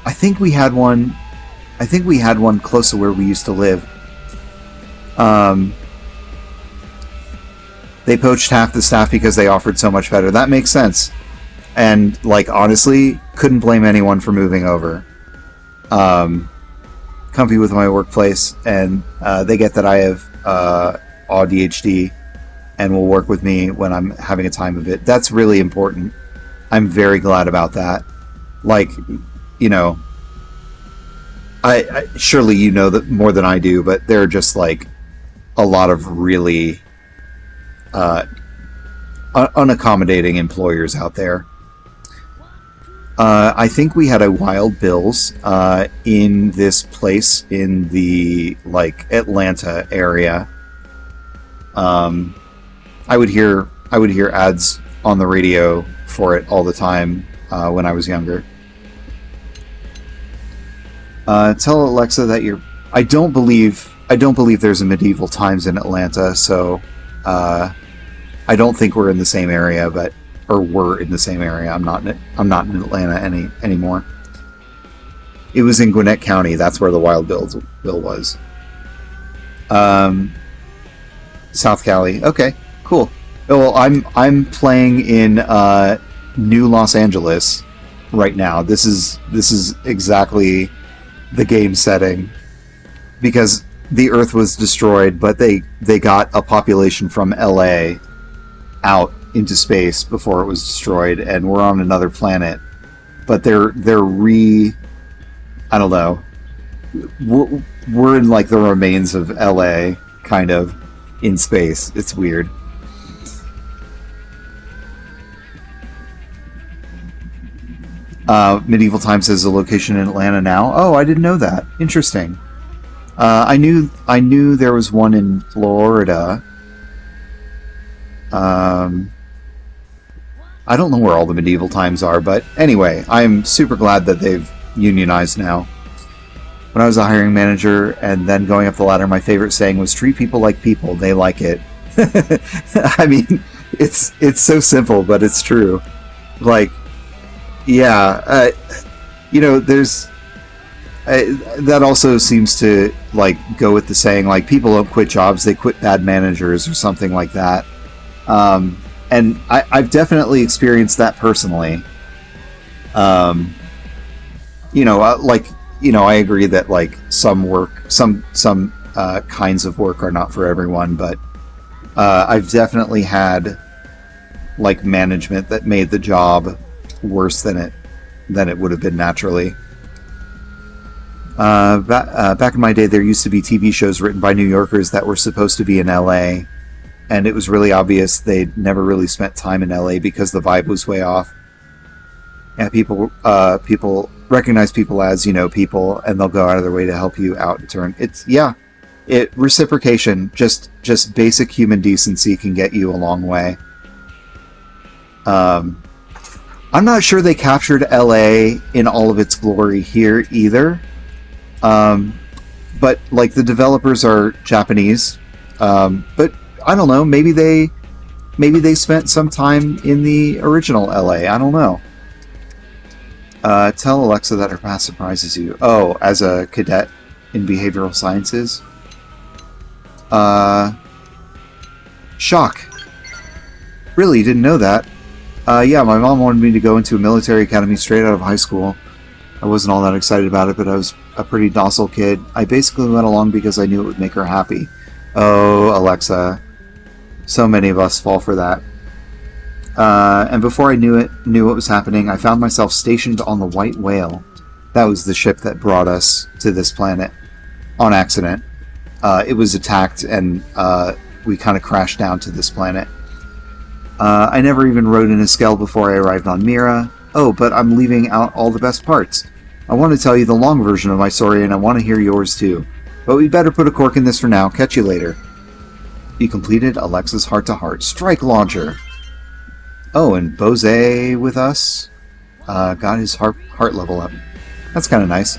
Speaker 1: I think we had one close to where we used to live. They poached half the staff because they offered so much better. That makes sense. And honestly, couldn't blame anyone for moving over. Comfy with my workplace, and they get that I have ADHD and will work with me when I'm having a time of it. That's really important. I'm very glad about that. I surely you know that more than I do, but there are just a lot of really unaccommodating employers out there. I think we had a Wild Bills in this place in the Atlanta area. I would hear ads on the radio for it all the time when I was younger. Tell Alexa that you're. I don't believe there's a Medieval Times in Atlanta, so I don't think we're in the same area, or we're in the same area. I'm not in Atlanta anymore. It was in Gwinnett County. That's where the Wild Bill was. South Cali. Okay, cool. Well, I'm playing in New Los Angeles right now. This is exactly the game setting, because the Earth was destroyed, but they got a population from LA out into space before it was destroyed, and we're on another planet. But they're I don't know. We're in the remains of LA, kind of, in space. It's weird. Medieval Times says a location in Atlanta now. Oh, I didn't know that. Interesting. I knew there was one in Florida. I don't know where all the Medieval Times are, but anyway, I'm super glad that they've unionized now. When I was a hiring manager and then going up the ladder, my favorite saying was, treat people like people, they like it. I mean, it's so simple, but it's true. Yeah, there's that also seems to go with the saying, people don't quit jobs, they quit bad managers, or something like that. And I've definitely experienced that personally. I agree that some work, some kinds of work are not for everyone, but I've definitely had management that made the job worse than it would have been naturally. Back in my day, there used to be TV shows written by New Yorkers that were supposed to be in LA, and it was really obvious they'd never really spent time in LA because the vibe was way off. Yeah, people recognize people as, people, and they'll go out of their way to help you out in turn. Reciprocation, just basic human decency can get you a long way. I'm not sure they captured LA in all of its glory here either. But like the developers are Japanese. But I don't know, maybe they spent some time in the original LA. I don't know. Tell Alexa that her past surprises you. Oh, as a cadet in behavioral sciences? Shock. Really, didn't know that. Yeah, my mom wanted me to go into a military academy straight out of high school. I wasn't all that excited about it, but I was a pretty docile kid. I basically went along because I knew it would make her happy. Oh, Alexa. So many of us fall for that. And before I knew what was happening, I found myself stationed on the White Whale. That was the ship that brought us to this planet on accident. It was attacked, and we kind of crashed down to this planet. I never even rode in a Skell before I arrived on Mira. Oh, but I'm leaving out all the best parts. I want to tell you the long version of my story, and I want to hear yours too. But we'd better put a cork in this for now. Catch you later. You completed Alexa's heart-to-heart strike launcher. Oh, and Bose with us. Got his heart level up. That's kind of nice.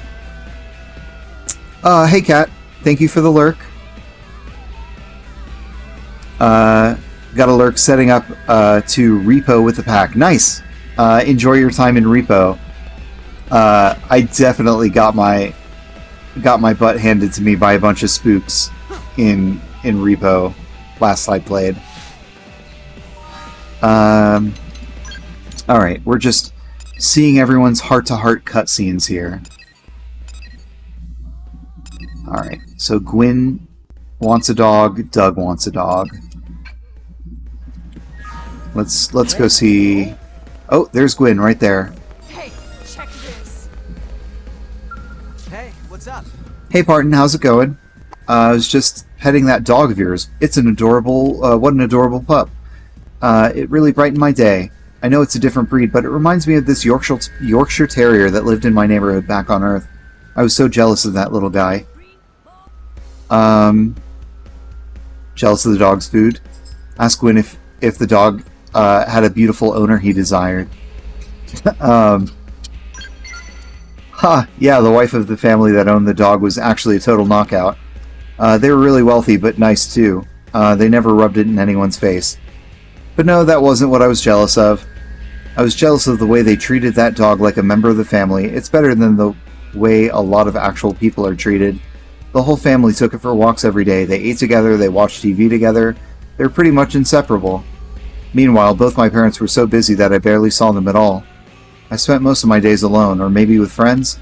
Speaker 1: Hey, Kat. Thank you for the lurk. Got a lurk setting up to repo with the pack. Nice. Enjoy your time in repo. I definitely got my butt handed to me by a bunch of spooks in repo last I played. Alright, we're just seeing everyone's heart-to-heart cutscenes here. Alright, so Gwyn wants a dog, Doug wants a dog. Let's go see... Oh, there's Gwyn right there.
Speaker 10: Hey, check this. Hey, what's up?
Speaker 1: Hey, Parton, how's it going? I was just petting that dog of yours. It's an adorable, what an adorable pup. It really brightened my day. I know it's a different breed, but it reminds me of this Yorkshire Terrier that lived in my neighborhood back on Earth. I was so jealous of that little guy. Jealous of the dog's food. Ask Gwyn if the dog had a beautiful owner he desired. Yeah, the wife of the family that owned the dog was actually a total knockout. They were really wealthy, but nice too. They never rubbed it in anyone's face. But no, that wasn't what I was jealous of. I was jealous of the way they treated that dog like a member of the family. It's better than the way a lot of actual people are treated. The whole family took it for walks every day. They ate together, they watched TV together. They were pretty much inseparable. Meanwhile, both my parents were so busy that I barely saw them at all. I spent most of my days alone, or maybe with friends.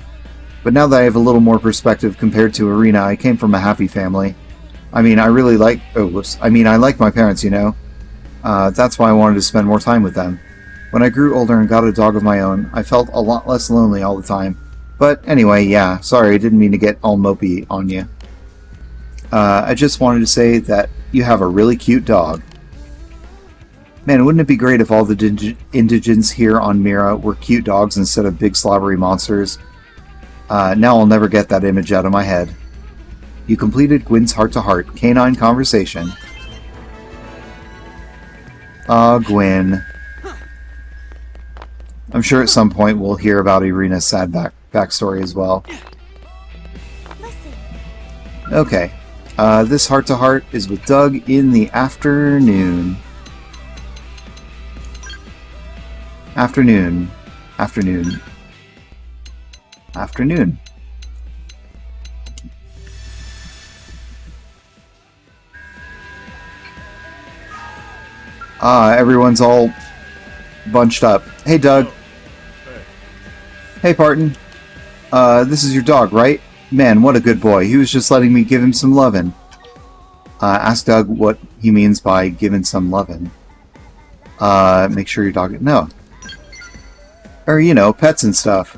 Speaker 1: But now that I have a little more perspective compared to Irina, I came from a happy family. I mean, I like my parents, you know. That's why I wanted to spend more time with them. When I grew older and got a dog of my own, I felt a lot less lonely all the time. But anyway, yeah, sorry, I didn't mean to get all mopey on you. I just wanted to say that you have a really cute dog. Man, wouldn't it be great if all the indigents here on Mira were cute dogs instead of big slobbery monsters? Now I'll never get that image out of my head. You completed Gwyn's heart-to-heart canine conversation. Aw, Gwyn. I'm sure at some point we'll hear about Irina's sad backstory as well. Okay. This heart-to-heart is with Doug in the afternoon. Afternoon. Everyone's all bunched up. Hey, Doug. Hey, Parton. This is your dog, right? Man, what a good boy. He was just letting me give him some lovin'. Ask Doug what he means by giving some lovin'. Make sure your dog... No. Or, you know, pets and stuff.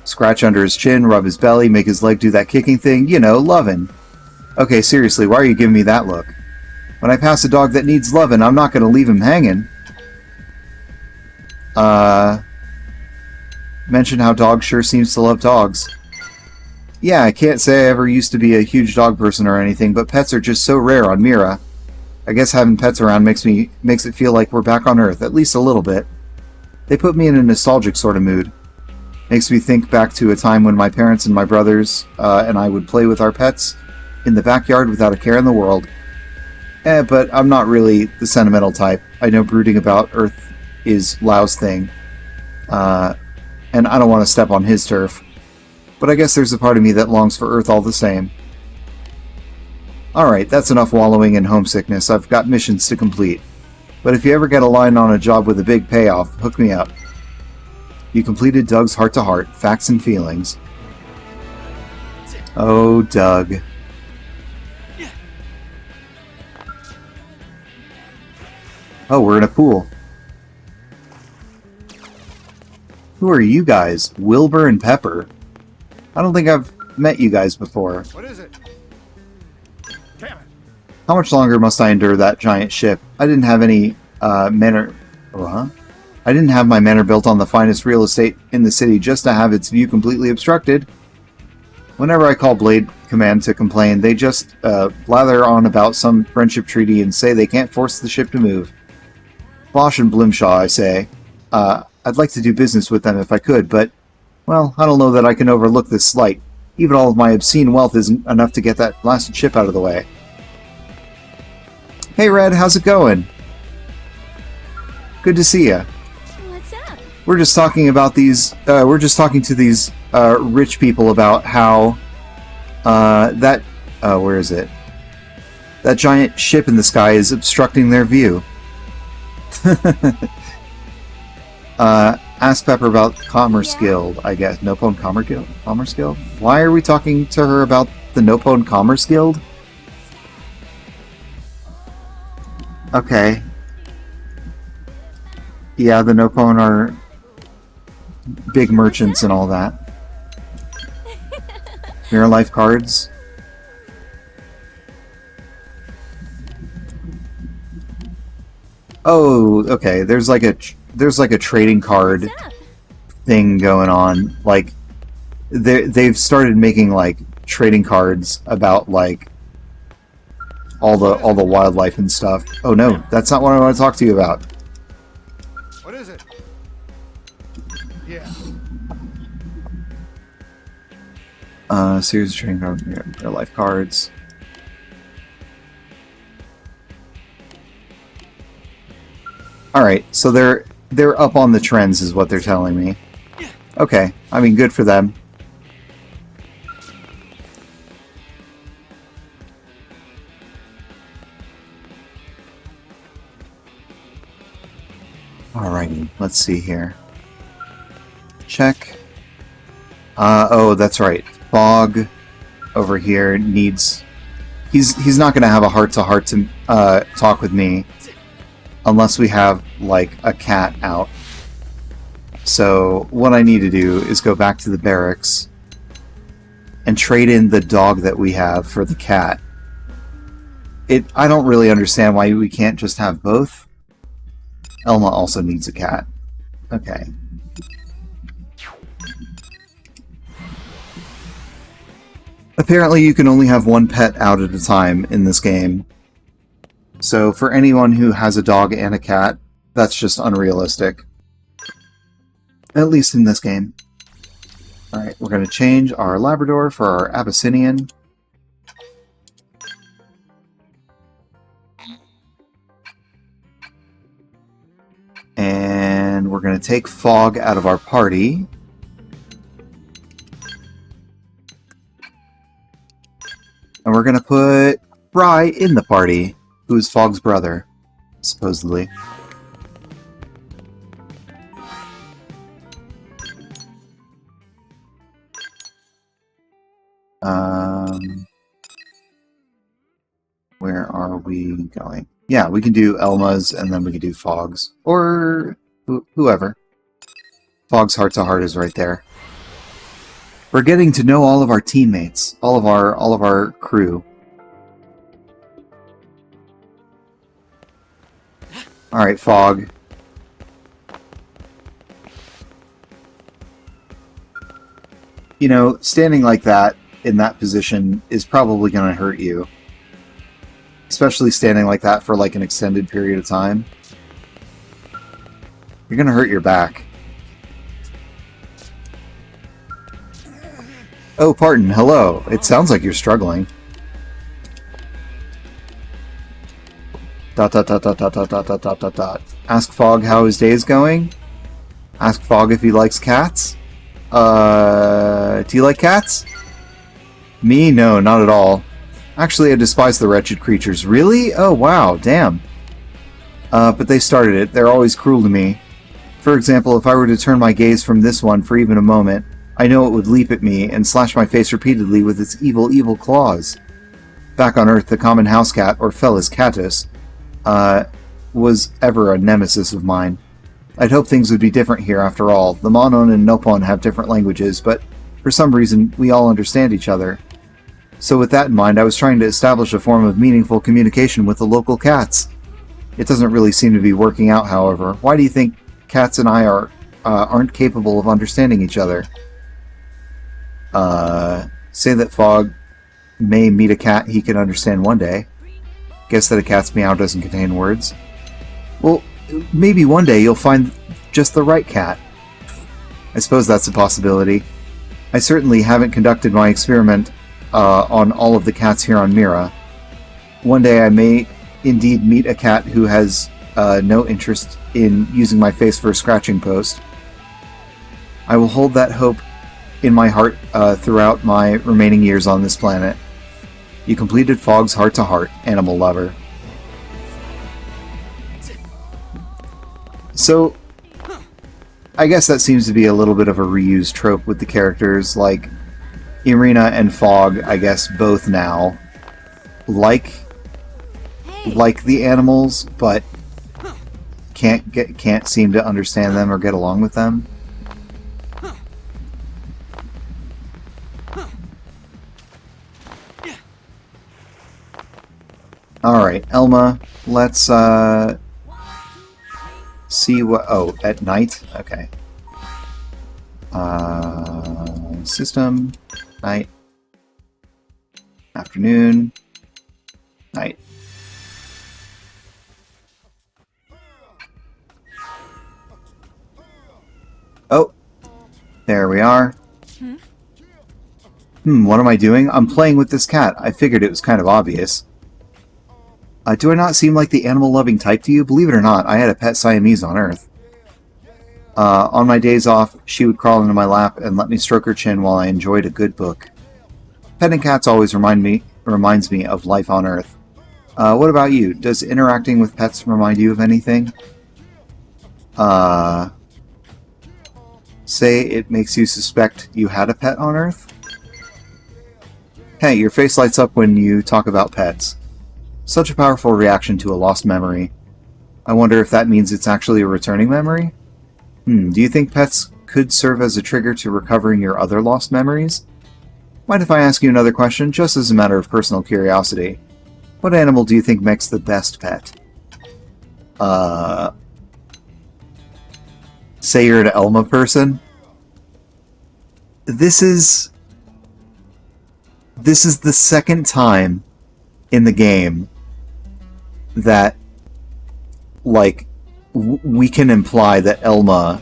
Speaker 1: Scratch under his chin, rub his belly, make his leg do that kicking thing. You know, lovin'. Okay, seriously, why are you giving me that look? When I pass a dog that needs lovin', I'm not gonna leave him hanging. Mention how dog sure seems to love dogs. Yeah, I can't say I ever used to be a huge dog person or anything, but pets are just so rare on Mira. I guess having pets around makes it feel like we're back on Earth, at least a little bit. They put me in a nostalgic sort of mood. Makes me think back to a time when my parents and my brothers and I would play with our pets in the backyard without a care in the world. But I'm not really the sentimental type. I know brooding about Earth is Lau's thing. And I don't want to step on his turf. But I guess there's a part of me that longs for Earth all the same. Alright, that's enough wallowing in homesickness. I've got missions to complete. But if you ever get a line on a job with a big payoff, hook me up. You completed Doug's heart-to-heart, facts and feelings. Oh, Doug. Oh, we're in a pool. Who are you guys? Wilbur and Pepper? I don't think I've met you guys before.
Speaker 8: What is it? Damn it.
Speaker 1: How much longer must I endure that giant ship? I didn't have any manor... Oh, huh? I didn't have my manor built on the finest real estate in the city just to have its view completely obstructed. Whenever I call Blade Command to complain, they just blather on about some friendship treaty and say they can't force the ship to move. Bosch and Blimshaw, I say. I'd like to do business with them if I could, but, well, I don't know that I can overlook this slight. Even all of my obscene wealth isn't enough to get that blasted ship out of the way. Hey, Red, how's it going? Good to see ya.
Speaker 2: What's up?
Speaker 1: We're just talking about these. We're just talking to these rich people about how where is it? That giant ship in the sky is obstructing their view. Ask Pepper about Commerce Guild, I guess. Nopone Commerce Guild? Why are we talking to her about the Nopone Commerce Guild? Okay. Yeah, the Nopone are big merchants and all that. Mirror life cards. Oh, okay. There's like a trading card thing going on. Like they've started making like trading cards about like all the wildlife and stuff. Oh no, that's not what I want to talk to you about.
Speaker 8: What is it? Yeah.
Speaker 1: Series of trading cards, real life cards. Alright, so they're up on the trends is what they're telling me. Okay, I mean, good for them. Alrighty, let's see here. Check. Oh, that's right. Fog over here needs... He's not going to have a heart-to-heart to talk with me unless we have, like, a cat out. So, what I need to do is go back to the barracks and trade in the dog that we have for the cat. I don't really understand why we can't just have both. Elma also needs a cat. Okay. Apparently you can only have one pet out at a time in this game. So for anyone who has a dog and a cat, that's just unrealistic. At least in this game. Alright, we're going to change our Labrador for our Abyssinian. And we're going to take Fog out of our party. And we're going to put Bry in the party, who is Fog's brother, supposedly. Where are we going? Yeah, we can do Elma's, and then we can do Fog's. Or whoever. Fog's heart-to-heart is right there. We're getting to know all of our teammates, all of our crew. All right, Fog. You know, standing like that in that position is probably going to hurt you. Especially standing like that for like an extended period of time. You're going to hurt your back. Oh, pardon. Hello. It sounds like you're struggling. Dot dot dot dot dot dot dot dot dot dot dot. Ask Fog how his day is going. Ask Fog if he likes cats. Do you like cats? Me? No, not at all. Actually, I despise the wretched creatures. Really? Oh, wow. Damn. But they started it. They're always cruel to me. For example, if I were to turn my gaze from this one for even a moment, I know it would leap at me and slash my face repeatedly with its evil, evil claws. Back on Earth, the common house cat, or Felis catus, was ever a nemesis of mine. I'd hoped things would be different here after all. The Monon and Nopon have different languages, but for some reason, we all understand each other. So with that in mind, I was trying to establish a form of meaningful communication with the local cats. It doesn't really seem to be working out, however. Why do you think cats and I aren't capable of understanding each other? Say that Fog may meet a cat he can understand one day. Guess that a cat's meow doesn't contain words. Well, maybe one day you'll find just the right cat. I suppose that's a possibility. I certainly haven't conducted my experiment on all of the cats here on Mira. One day I may indeed meet a cat who has no interest in using my face for a scratching post. I will hold that hope in my heart throughout my remaining years on this planet. You completed Fog's heart-to-heart, animal lover. So, I guess that seems to be a little bit of a reused trope with the characters, like Irina and Fog, I guess, both now like the animals, but can't seem to understand them or get along with them. Alright, Elma, let's see what... Oh, at night? Okay. System, night, afternoon, night. Oh, there we are. What am I doing? I'm playing with this cat. I figured it was kind of obvious. Do I not seem like the animal-loving type to you? Believe it or not, I had a pet Siamese on Earth. On my days off, she would crawl into my lap and let me stroke her chin while I enjoyed a good book. Petting cats always reminds me of life on Earth. What about you? Does interacting with pets remind you of anything? Say it makes you suspect you had a pet on Earth? Hey, your face lights up when you talk about pets. Such a powerful reaction to a lost memory. I wonder if that means it's actually a returning memory? Do you think pets could serve as a trigger to recovering your other lost memories? Mind if I ask you another question, just as a matter of personal curiosity? What animal do you think makes the best pet? Say you're an Elma person? This is the second time in the game that, like, we can imply that Elma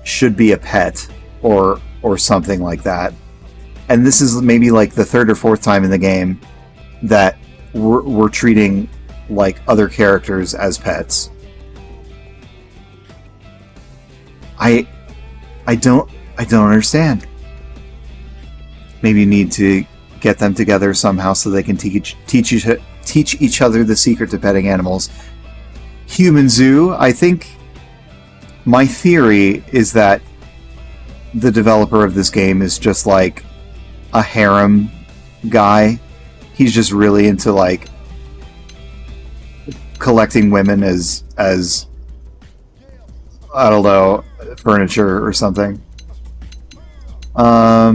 Speaker 1: should be a pet or something like that. And this is maybe like the third or fourth time in the game that we're treating like other characters as pets. I don't understand. Maybe you need to get them together somehow so they can teach each other the secret to petting animals. Human Zoo, I think my theory is that the developer of this game is just like a harem guy. He's just really into like collecting women as I don't know, furniture or something. I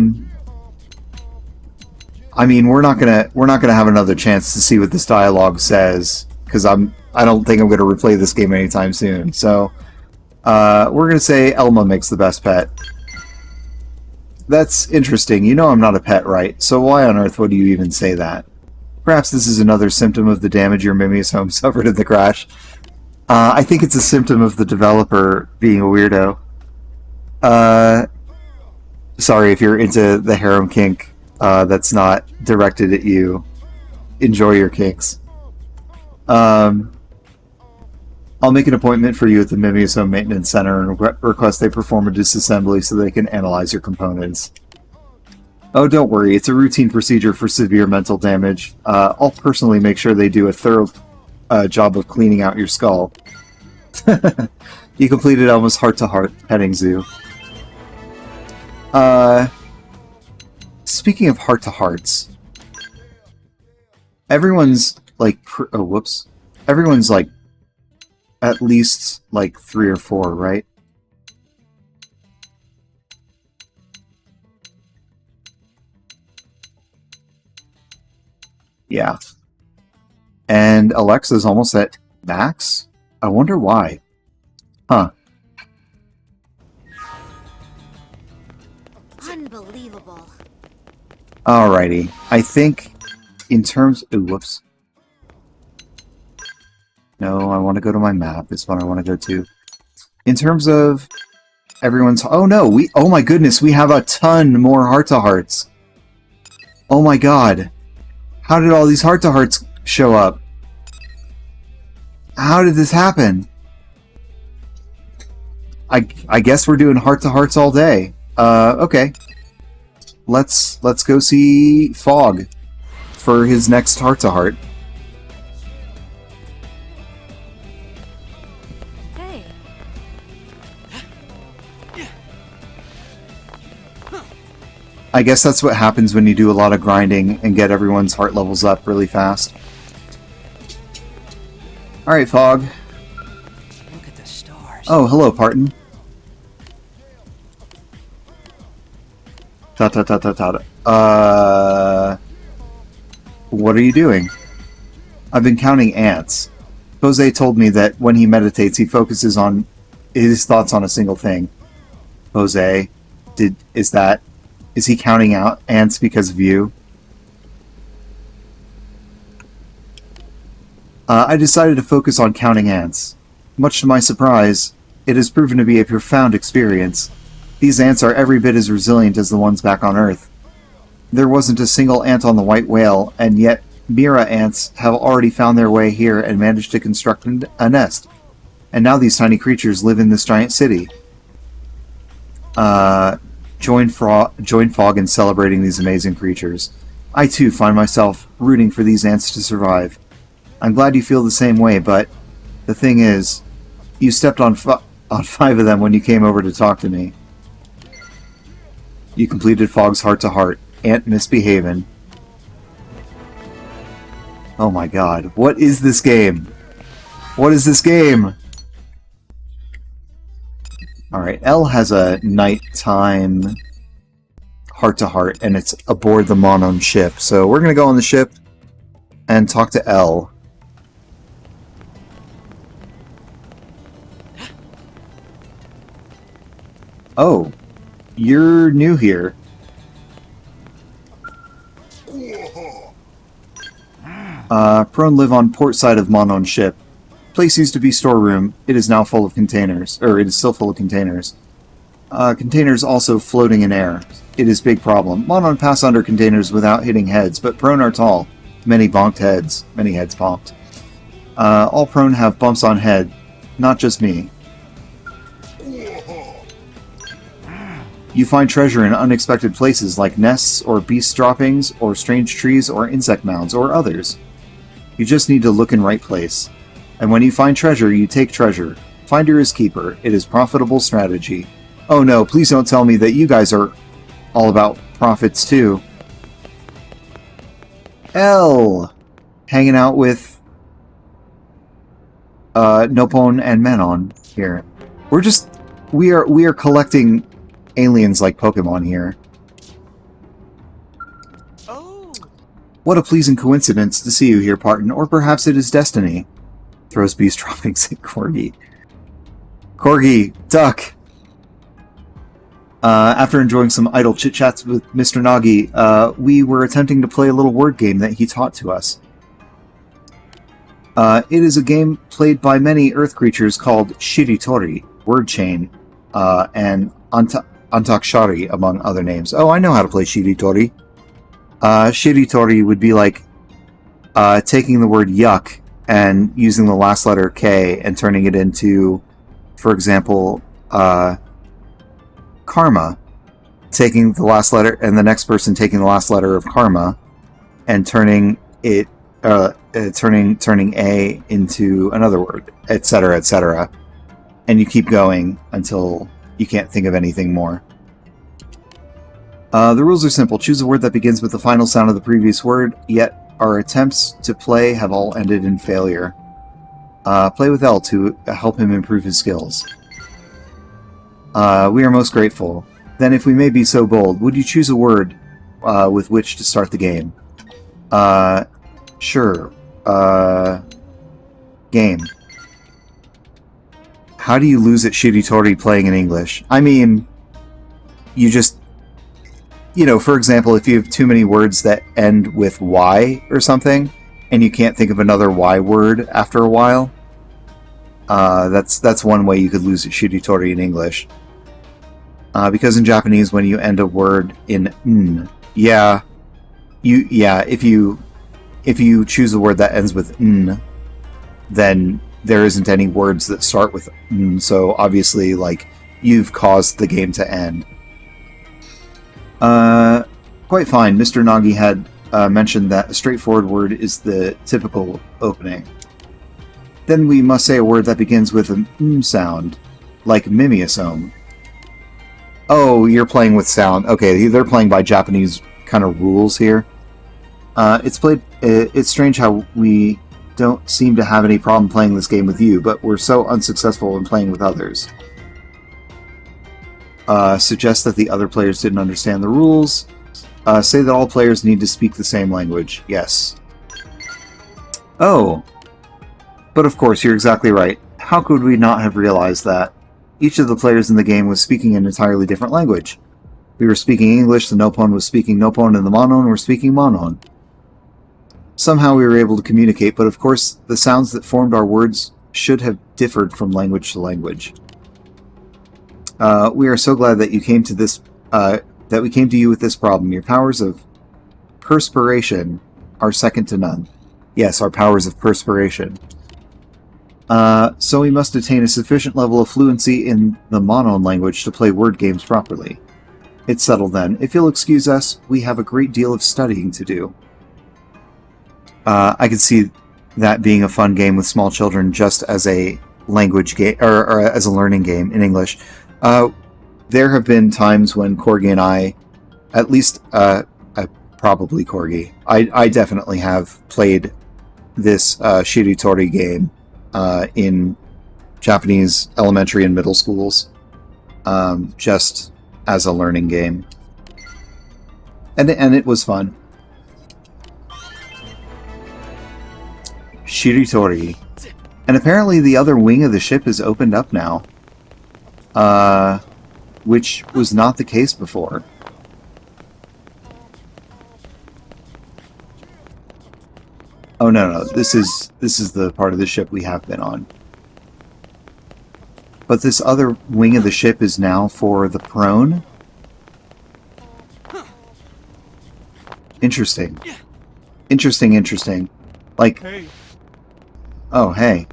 Speaker 1: mean, we're not gonna have another chance to see what this dialogue says, because I don't think I'm gonna replay this game anytime soon. So, we're gonna say Elma makes the best pet. That's interesting. You know I'm not a pet, right? So why on earth would you even say that? Perhaps this is another symptom of the damage your Mimius home suffered in the crash. I think it's a symptom of the developer being a weirdo. Sorry if you're into the harem kink. That's not directed at you. Enjoy your kinks. I'll make an appointment for you at the Mimius Home Maintenance Center and request they perform a disassembly so they can analyze your components. Oh, don't worry. It's a routine procedure for severe mental damage. I'll personally make sure they do a thorough job of cleaning out your skull. You completed Elma's heart-to-heart petting zoo. Speaking of heart-to-hearts, everyone's like... oh, whoops. Everyone's like at least like 3 or 4, right? Yeah. And Alexa's almost at max? I wonder why. Huh.
Speaker 5: Unbelievable.
Speaker 1: Alrighty. I think in terms... ooh, whoops. No, I want to go to my map. Is what I want to go to. In terms of everyone's... oh no! oh my goodness, we have a ton more heart-to-hearts. Oh my god. How did all these heart-to-hearts show up? How did this happen? I guess we're doing heart-to-hearts all day. Okay. Let's go see Fog for his next heart-to-heart.
Speaker 4: Hey.
Speaker 1: I guess that's what happens when you do a lot of grinding and get everyone's heart levels up really fast. Alright, Fog.
Speaker 3: Look at the stars.
Speaker 1: Oh, hello, Parton. What are you doing? I've been counting ants. Jose told me that when he meditates, he focuses on his thoughts on a single thing. Jose, is he counting out ants because of you? I decided to focus on counting ants. Much to my surprise, it has proven to be a profound experience. These ants are every bit as resilient as the ones back on Earth. There wasn't a single ant on the white whale, and yet Mira ants have already found their way here and managed to construct a nest. And now these tiny creatures live in this giant city. Join Fog in celebrating these amazing creatures. I too find myself rooting for these ants to survive. I'm glad you feel the same way, but the thing is, you stepped on 5 of them when you came over to talk to me. You completed Fog's heart-to-heart. Ant misbehaving. Oh my god. What is this game? What is this game? Alright, L has a nighttime heart-to-heart, and it's aboard the Monon ship. So we're gonna go on the ship and talk to L. Oh, you're new here. Prone live on port side of Monon ship. Place used to be storeroom. It is now full of containers. Or it is still full of containers. Containers also floating in air. It is big problem. Monon pass under containers without hitting heads, but prone are tall. Many bonked heads. Many heads bonked. All prone have bumps on head. Not just me. You find treasure in unexpected places like nests or beast droppings or strange trees or insect mounds or others. You just need to look in right place. And when you find treasure, you take treasure. Finder is keeper. It is profitable strategy. Oh no, please don't tell me that you guys are all about profits too. L! Hanging out with Nopon and Menon here. We are collecting aliens like Pokemon here. What a pleasing coincidence to see you here, Parton, or perhaps it is destiny. Throws beast droppings at Corgi. Corgi, duck! After enjoying some idle chit-chats with Mr. Nagi, we were attempting to play a little word game that he taught to us. It is a game played by many earth creatures called Shiritori, word chain, and Antakshari, among other names. Oh, I know how to play Shiritori. Shiritori would be like taking the word yuck and using the last letter K and turning it into, for example, karma. Taking the last letter, and the next person taking the last letter of karma and turning it, turning A into another word, etc., etc. And you keep going until you can't think of anything more. The rules are simple. Choose a word that begins with the final sound of the previous word, yet our attempts to play have all ended in failure. Play with L to help him improve his skills. We are most grateful. Then, if we may be so bold, would you choose a word with which to start the game? Sure. Game. How do you lose at Shiritori playing in English? I mean, you just... You know, for example, if you have too many words that end with Y or something, and you can't think of another Y word after a while, that's one way you could lose at Shiritori in English. Because in Japanese, when you end a word in N, if you choose a word that ends with N, then there isn't any words that start with N, so obviously, like, you've caused the game to end. Quite fine. Mr. Nagi had mentioned that a straightforward word is the typical opening. Then we must say a word that begins with an M sound, like Mimiasome. Oh, you're playing with sound. Okay, they're playing by Japanese kind of rules here. It's strange how we don't seem to have any problem playing this game with you, but we're so unsuccessful in playing with others. Suggest that the other players didn't understand the rules. Say that all players need to speak the same language. Yes. Oh. But of course, you're exactly right. How could we not have realized that? Each of the players in the game was speaking an entirely different language. We were speaking English, the Nopon was speaking Nopon, and the Monon were speaking Monon. Somehow we were able to communicate, but of course, the sounds that formed our words should have differed from language to language. We are so glad that you came to this, that we came to you with this problem. Your powers of perspiration are second to none. Yes, our powers of perspiration. So we must attain a sufficient level of fluency in the Monon language to play word games properly. It's settled then. If you'll excuse us, we have a great deal of studying to do. I could see that being a fun game with small children just as a language game, or as a learning game in English. There have been times when Corgi and I, at least, probably Corgi, I definitely have played this Shiritori game in Japanese elementary and middle schools, just as a learning game. And it was fun. Shiritori. And apparently the other wing of the ship is opened up now. Which was not the case before. Oh no, this is the part of the ship we have been on. But this other wing of the ship is now for the prone? Interesting. Interesting. Like...
Speaker 8: Hey.
Speaker 1: Oh, hey.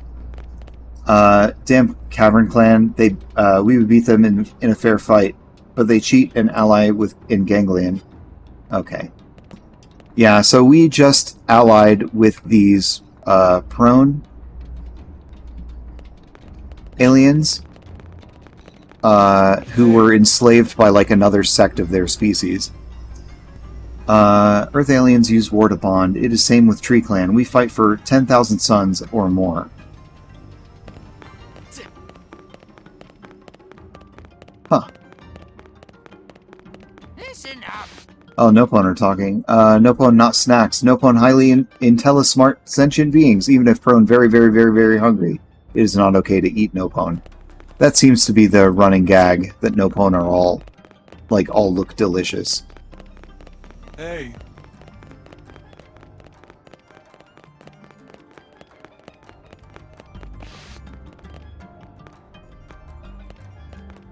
Speaker 1: Damn Cavern Clan, we would beat them in a fair fight, but they cheat and ally in Ganglion. Okay. Yeah, so we just allied with these, prone aliens, who were enslaved by, like, another sect of their species. Earth aliens use war to bond. It is same with Tree Clan. We fight for 10,000 suns or more. Huh.
Speaker 5: Listen up.
Speaker 1: Oh, Nopon are talking. Nopon not snacks. Nopon highly intellismart sentient beings, even if prone very, very, very, very hungry. It is not okay to eat Nopon. That seems to be the running gag, that Nopon are all look delicious.
Speaker 8: Hey.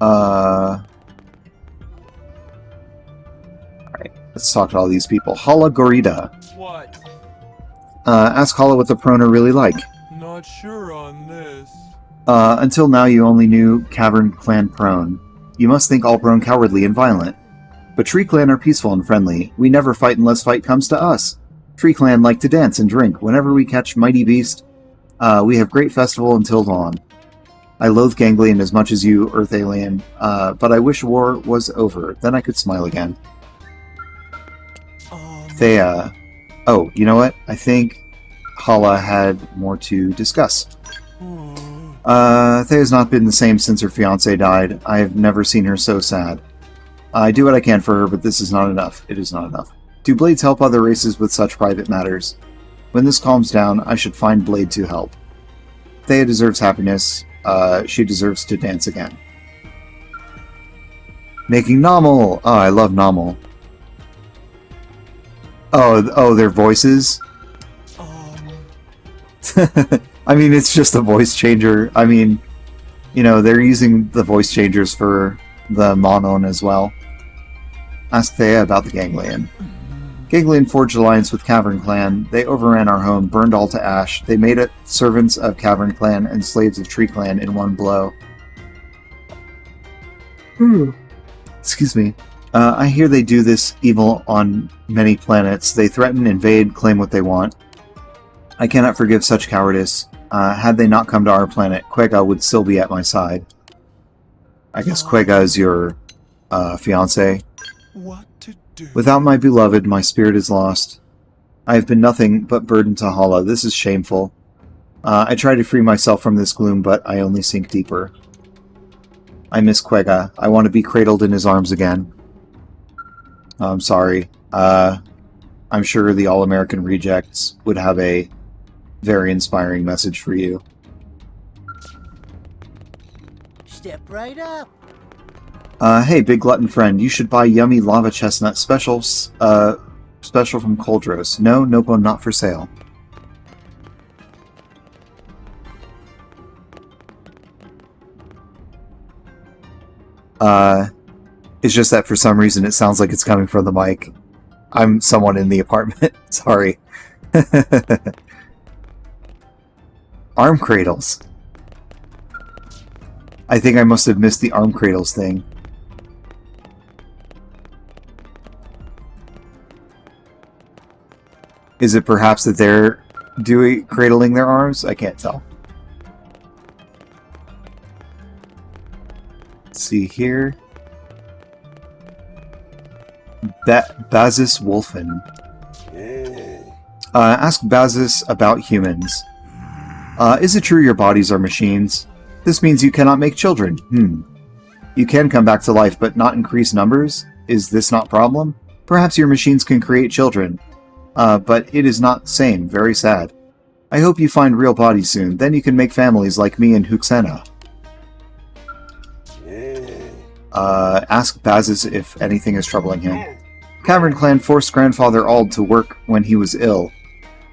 Speaker 1: Alright. Let's talk to all these people. Hala Gorita.
Speaker 8: What?
Speaker 1: Ask Hala what the prone are really like.
Speaker 8: Not sure on this.
Speaker 1: Until now you only knew Cavern Clan prone. You must think all prone cowardly and violent. But Tree Clan are peaceful and friendly. We never fight unless fight comes to us. Tree Clan like to dance and drink. Whenever we catch mighty beast, we have great festival until dawn. I loathe Ganglion as much as you, Earth Alien, but I wish war was over. Then I could smile again. Thea. Oh, you know what? I think Hala had more to discuss. Thea's not been the same since her fiancé died. I have never seen her so sad. I do what I can for her, but this is not enough. It is not enough. Do Blades help other races with such private matters? When this calms down, I should find Blade to help. Thea deserves happiness. She deserves to dance again. Making Nomal! Oh, I love Nomal. Oh, their voices? I mean, it's just a voice changer. I mean, you know, they're using the voice changers for the Monon as well. Ask Thea about the Ganglion. Ganglion forged alliance with Cavern Clan. They overran our home, burned all to ash. They made it servants of Cavern Clan and slaves of Tree Clan in one blow. Excuse me. I hear they do this evil on many planets. They threaten, invade, claim what they want. I cannot forgive such cowardice. Had they not come to our planet, Quega would still be at my side. I guess Quega is your fiancé.
Speaker 8: What to do?
Speaker 1: Without my beloved, my spirit is lost. I have been nothing but burden to Hala. This is shameful. I try to free myself from this gloom, but I only sink deeper. I miss Quega. I want to be cradled in his arms again. I'm sorry. I'm sure the All-American Rejects would have a very inspiring message for you.
Speaker 3: Step right up.
Speaker 1: Hey, Big Glutton friend, you should buy yummy lava chestnut special from Coldros. No, Nopo not for sale. It's just that for some reason it sounds like it's coming from the mic. I'm someone in the apartment. Sorry. Arm cradles. I think I must have missed the arm cradles thing. Is it perhaps that they're cradling their arms? I can't tell. Let's see here. Bazis Wolfen. Ask Bazis about humans. Is it true your bodies are machines? This means you cannot make children. You can come back to life, but not increase numbers? Is this not problem? Perhaps your machines can create children. But it is not same. Very sad. I hope you find real bodies soon. Then you can make families like me and Huxena. Ask Bazis if anything is troubling him. Cavern Clan forced Grandfather Ald to work when he was ill.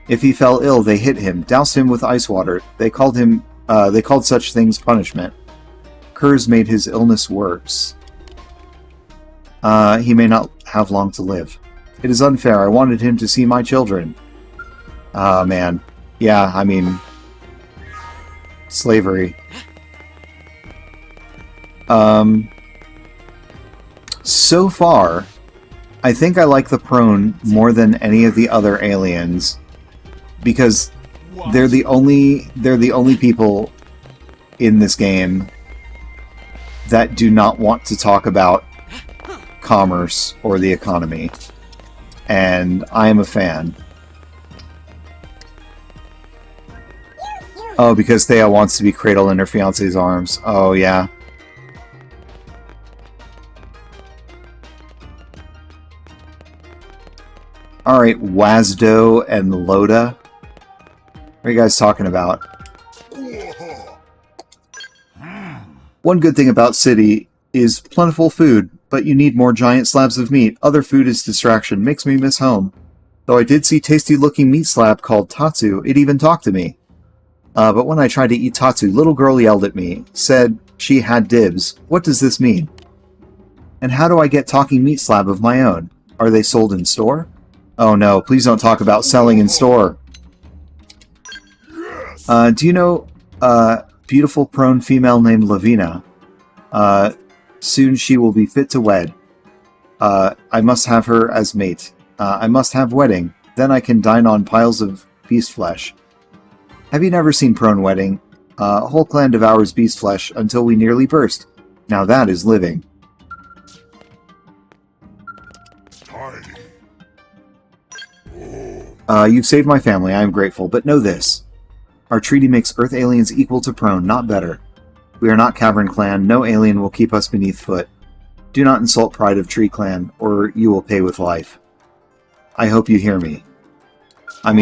Speaker 1: If he fell ill, they hit him, doused him with ice water. They called such things punishment. Kurz made his illness worse. He may not have long to live. It is unfair. I wanted him to see my children. Ah, man. Yeah, I mean... slavery. So far, I think I like the prone more than any of the other aliens. Because they're the only people in this game that do not want to talk about commerce or the economy. And I am a fan. Oh, because Thea wants to be cradled in her fiancé's arms. Oh, yeah. Alright, Wazdo and Loda. What are you guys talking about? One good thing about City is plentiful food, but you need more giant slabs of meat. Other food is distraction. Makes me miss home. Though I did see tasty-looking meat slab called Tatsu. It even talked to me. But when I tried to eat Tatsu, little girl yelled at me. Said she had dibs. What does this mean? And how do I get talking meat slab of my own? Are they sold in store? Oh no, please don't talk about selling in store. Do you know beautiful prone female named Lavina? Soon she will be fit to wed. I must have her as mate. I must have wedding. Then I can dine on piles of beast flesh. Have you never seen prone wedding? A whole clan devours beast flesh until we nearly burst. Now that is living. You've saved my family, I am grateful, but know this. Our treaty makes Earth aliens equal to prone, not better. We are not Cavern Clan, no alien will keep us beneath foot. Do not insult pride of Tree Clan, or you will pay with life. I hope you hear me. I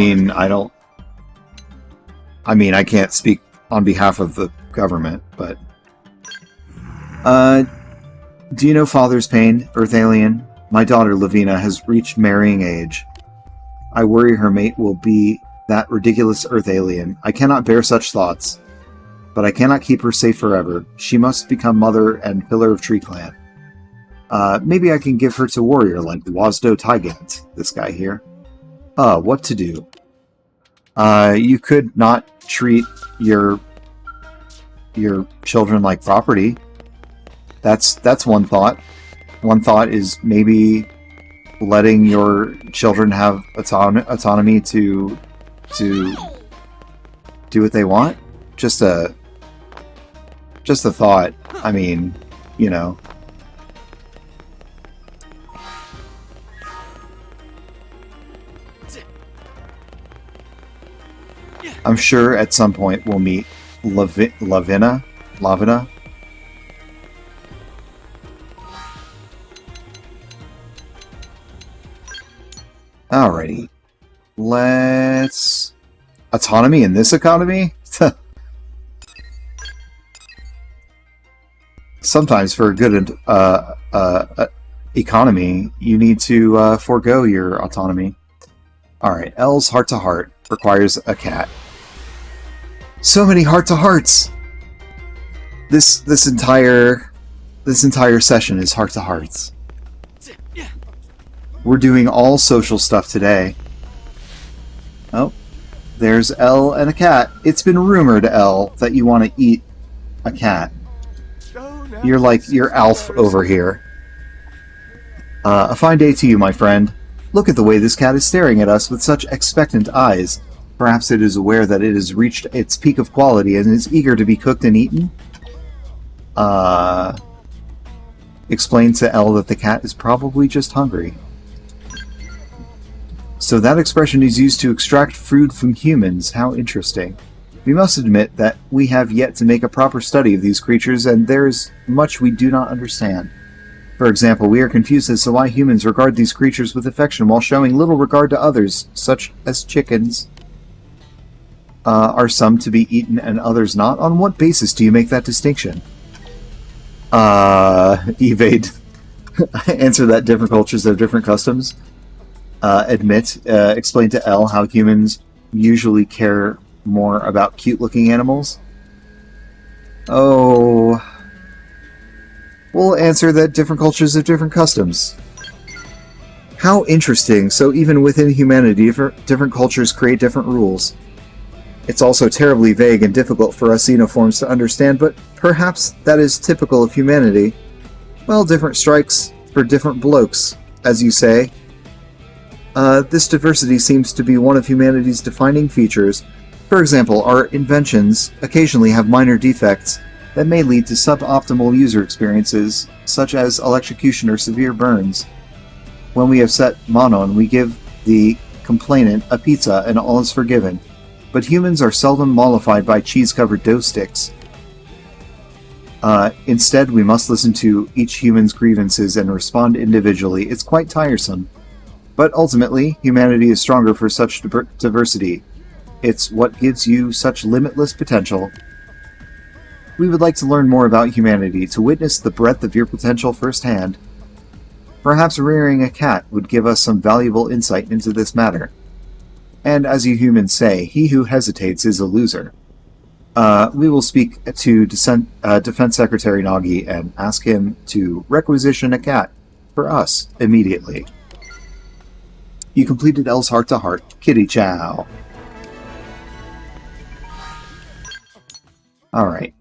Speaker 1: can't speak on behalf of the government, but... do you know Father's Pain, Earth Alien? My daughter, Lavina, has reached marrying age. I worry her mate will be that ridiculous Earth Alien. I cannot bear such thoughts. But I cannot keep her safe forever. She must become mother and pillar of Tree Clan. Maybe I can give her to warrior like Wazdo Taigant, this guy here. What to do? You could not treat your children like property. That's one thought. One thought is maybe letting your children have autonomy to do what they want. Just a thought. I mean, you know. I'm sure at some point we'll meet Lavina. Alrighty. Let's... Autonomy in this economy? Sometimes for a good economy, you need to forego your autonomy. Alright, L's heart-to-heart requires a cat. So many heart-to-hearts! This entire session is heart-to-hearts. We're doing all social stuff today. Oh, there's L and a cat. It's been rumored, L, that you want to eat a cat. You're Alf over here. A fine day to you, my friend. Look at the way this cat is staring at us with such expectant eyes. Perhaps it is aware that it has reached its peak of quality and is eager to be cooked and eaten? Explain to L that the cat is probably just hungry. So that expression is used to extract food from humans. How interesting. We must admit that we have yet to make a proper study of these creatures, and there is much we do not understand. For example, we are confused as to why humans regard these creatures with affection while showing little regard to others, such as chickens. Are some to be eaten and others not? On what basis do you make that distinction? Evade. Answer that different cultures have different customs. Explain to L how humans usually care more about cute-looking animals. Oh... We'll answer that different cultures have different customs. How interesting. So even within humanity, different cultures create different rules. It's also terribly vague and difficult for us xenoforms to understand, but perhaps that is typical of humanity. Well, different strikes for different blokes, as you say. This diversity seems to be one of humanity's defining features. For example, our inventions occasionally have minor defects that may lead to suboptimal user experiences, such as electrocution or severe burns. When we have set Monon, we give the complainant a pizza and all is forgiven. But humans are seldom mollified by cheese-covered dough sticks. Instead, we must listen to each human's grievances and respond individually. It's quite tiresome. But ultimately, humanity is stronger for such diversity. It's what gives you such limitless potential. We would like to learn more about humanity, to witness the breadth of your potential firsthand. Perhaps rearing a cat would give us some valuable insight into this matter. And as you humans say, he who hesitates is a loser. We will speak to Defense Secretary Nagi and ask him to requisition a cat for us immediately. You completed L's heart-to-heart. Kitty chow. Alright.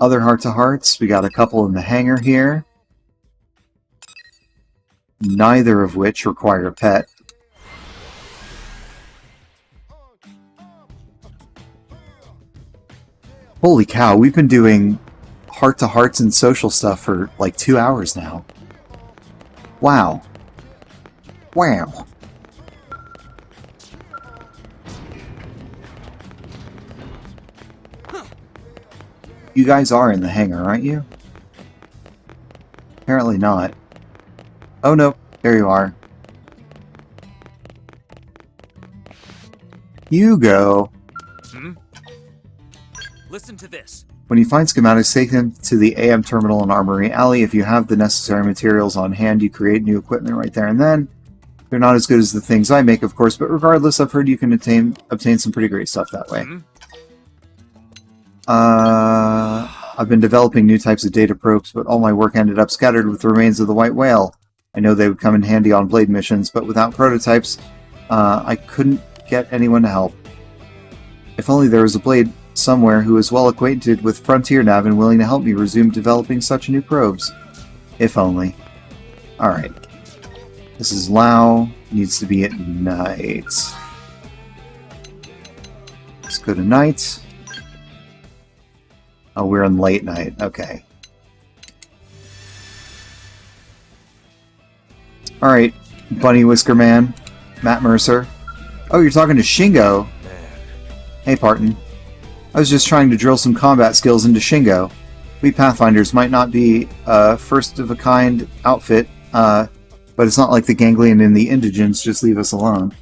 Speaker 1: Other heart-to-hearts. We got a couple in the hangar here. Neither of which require a pet. Holy cow, we've been doing heart-to-hearts and social stuff for like 2 hours now. Wow. Wow. You guys are in the hangar, aren't you? Apparently not. Oh no, there you are. Hugo!
Speaker 9: Listen to this.
Speaker 1: When you find schematics, take them to the AM terminal in Armory Alley. If you have the necessary materials on hand, you create new equipment right there and then. They're not as good as the things I make, of course, but regardless, I've heard you can obtain some pretty great stuff that way. I've been developing new types of data probes, but all my work ended up scattered with the remains of the white whale. I know they would come in handy on blade missions, but without prototypes, I couldn't get anyone to help. If only there was a blade somewhere who is well acquainted with Frontier Nav and willing to help me resume developing such new probes. If only. Alright. This is Lao. Needs to be at night. Let's go to night. Oh, we're in late night. Okay. Alright, Bunny Whisker Man. Matt Mercer. Oh, you're talking to Shingo. Hey, Parton. I was just trying to drill some combat skills into Shingo. We Pathfinders might not be a first-of-a-kind outfit, but it's not like the Ganglion and the Indigents just leave us alone.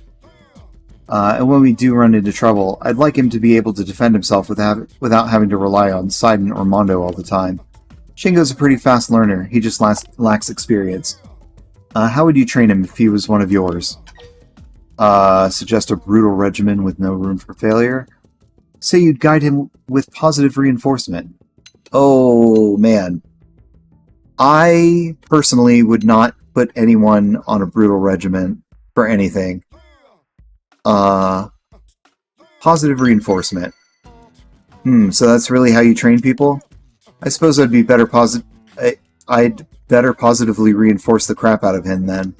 Speaker 1: And when we do run into trouble, I'd like him to be able to defend himself without having to rely on Sidon or Mondo all the time. Shingo's a pretty fast learner, he just lacks experience. How would you train him if he was one of yours? Suggest a brutal regimen with no room for failure? Say you'd guide him with positive reinforcement. Oh, man. I personally would not put anyone on a brutal regimen for anything. Positive reinforcement. So that's really how you train people? I suppose I'd better positively reinforce the crap out of him then.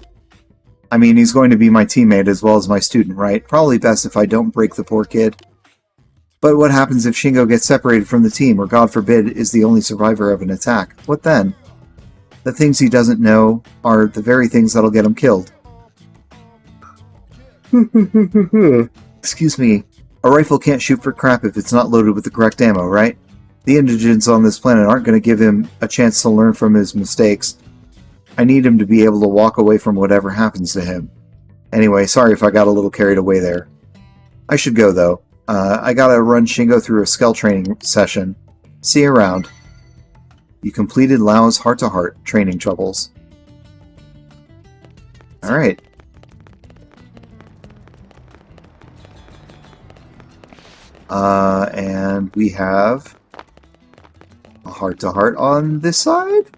Speaker 1: I mean, he's going to be my teammate as well as my student, right? Probably best if I don't break the poor kid. But what happens if Shingo gets separated from the team, or God forbid, is the only survivor of an attack? What then? The things he doesn't know are the very things that'll get him killed. Excuse me. A rifle can't shoot for crap if it's not loaded with the correct ammo, right? The indigents on this planet aren't going to give him a chance to learn from his mistakes. I need him to be able to walk away from whatever happens to him. Anyway, sorry if I got a little carried away there. I should go, though. I gotta run Shingo through a skull training session. See you around. You completed Lao's heart-to-heart training troubles. Alright. And we have a heart-to-heart on this side?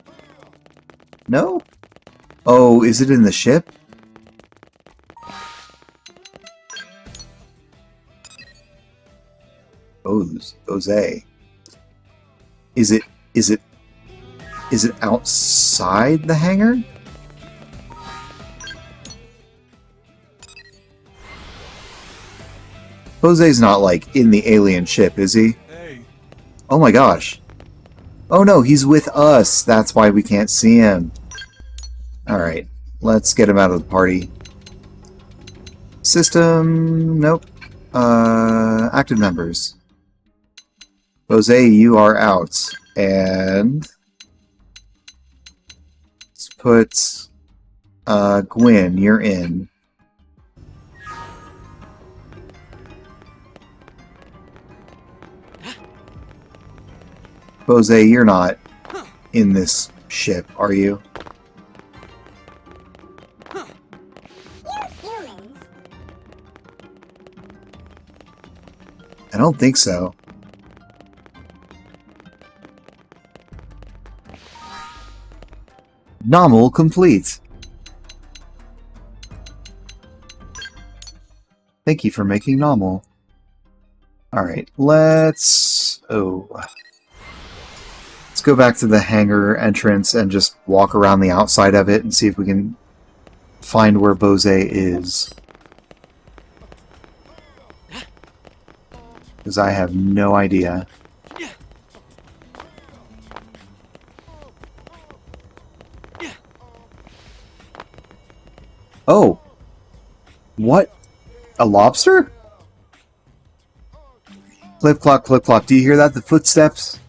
Speaker 1: No? Oh, is it in the ship? Jose. Is it outside the hangar? Jose's not, like, in the alien ship, is he?
Speaker 8: Hey.
Speaker 1: Oh my gosh. Oh no, he's with us. That's why we can't see him. Alright, let's get him out of the party. System... nope. Active members. Jose, you are out. And... let's put... Gwyn, you're in. Bose, you're not in this ship, are you?
Speaker 2: You humans.
Speaker 1: I don't think so. Nominal complete. Thank you for making nominal. Alright, let's go back to the hangar entrance and just walk around the outside of it and see if we can find where Bose is. Because I have no idea. Oh! What? A lobster? Clip-clop, clip-clop. Do you hear that? The footsteps?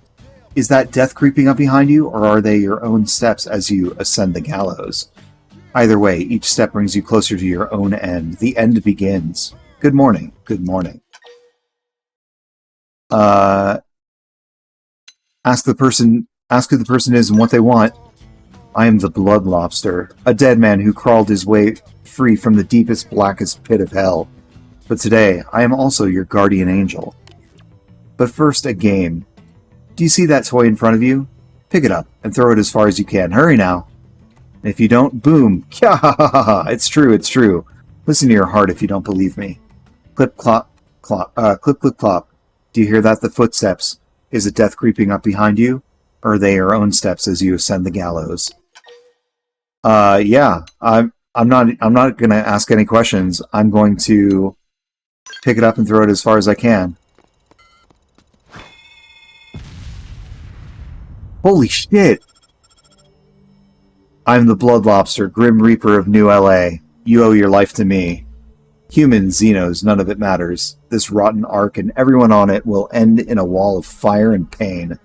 Speaker 1: Is that death creeping up behind you, or are they your own steps as you ascend the gallows? Either way, each step brings you closer to your own end. The end begins. Good morning. Good morning. Ask who the person is and what they want. I am the Blood Lobster, a dead man who crawled his way free from the deepest, blackest pit of hell. But today, I am also your guardian angel. But first, a game. Do you see that toy in front of you? Pick it up and throw it as far as you can. Hurry now. And if you don't, boom. It's true, it's true. Listen to your heart if you don't believe me. Clip, clop, clop, clip, clip, clop. Do you hear that? The footsteps. Is it death creeping up behind you? Or are they your own steps as you ascend the gallows? Yeah. I'm not gonna ask any questions. I'm going to pick it up and throw it as far as I can. Holy shit! I'm the Blood Lobster, Grim Reaper of New LA. You owe your life to me. Humans, Xenos, none of it matters. This rotten ark and everyone on it will end in a wall of fire and pain.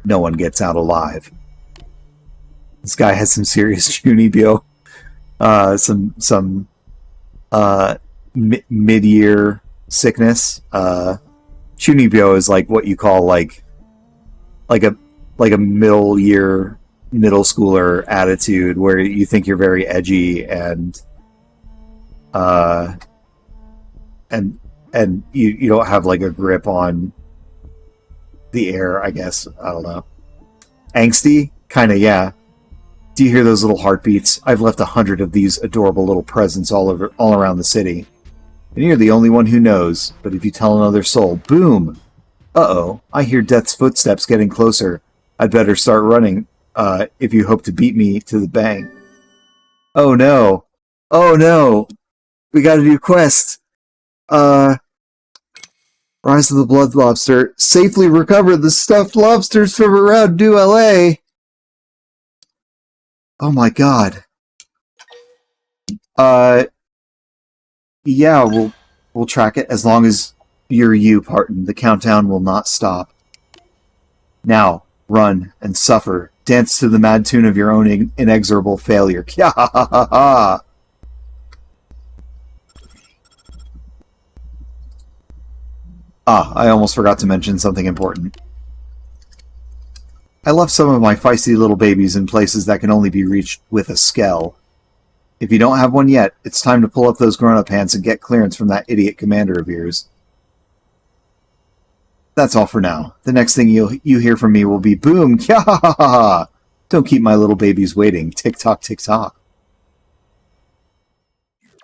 Speaker 1: No one gets out alive. This guy has some serious Chunibyo. Mid-year sickness. Chunibyo is like what you call like a middle schooler attitude where you think you're very edgy and you don't have like a grip on the air, I guess. I don't know. Angsty? Kinda, yeah. Do you hear those little heartbeats? I've left 100 of these adorable little presents all around the city. And you're the only one who knows. But if you tell another soul, boom! Uh-oh, I hear Death's footsteps getting closer. I'd better start running, if you hope to beat me to the bang. Oh no! Oh no! We got a new quest! Rise of the Blood Lobster. Safely recover the stuffed lobsters from around New LA! Oh my god. Yeah, we'll track it as long as you're you, Parton. The countdown will not stop. Now, run and suffer. Dance to the mad tune of your own inexorable failure. Kya ha ha ha ha! Ah, I almost forgot to mention something important. I left some of my feisty little babies in places that can only be reached with a skell. If you don't have one yet, it's time to pull up those grown-up pants and get clearance from that idiot commander of yours. That's all for now. The next thing you hear from me will be boom, kya ha ha ha! Don't keep my little babies waiting. Tick tock, tick tock.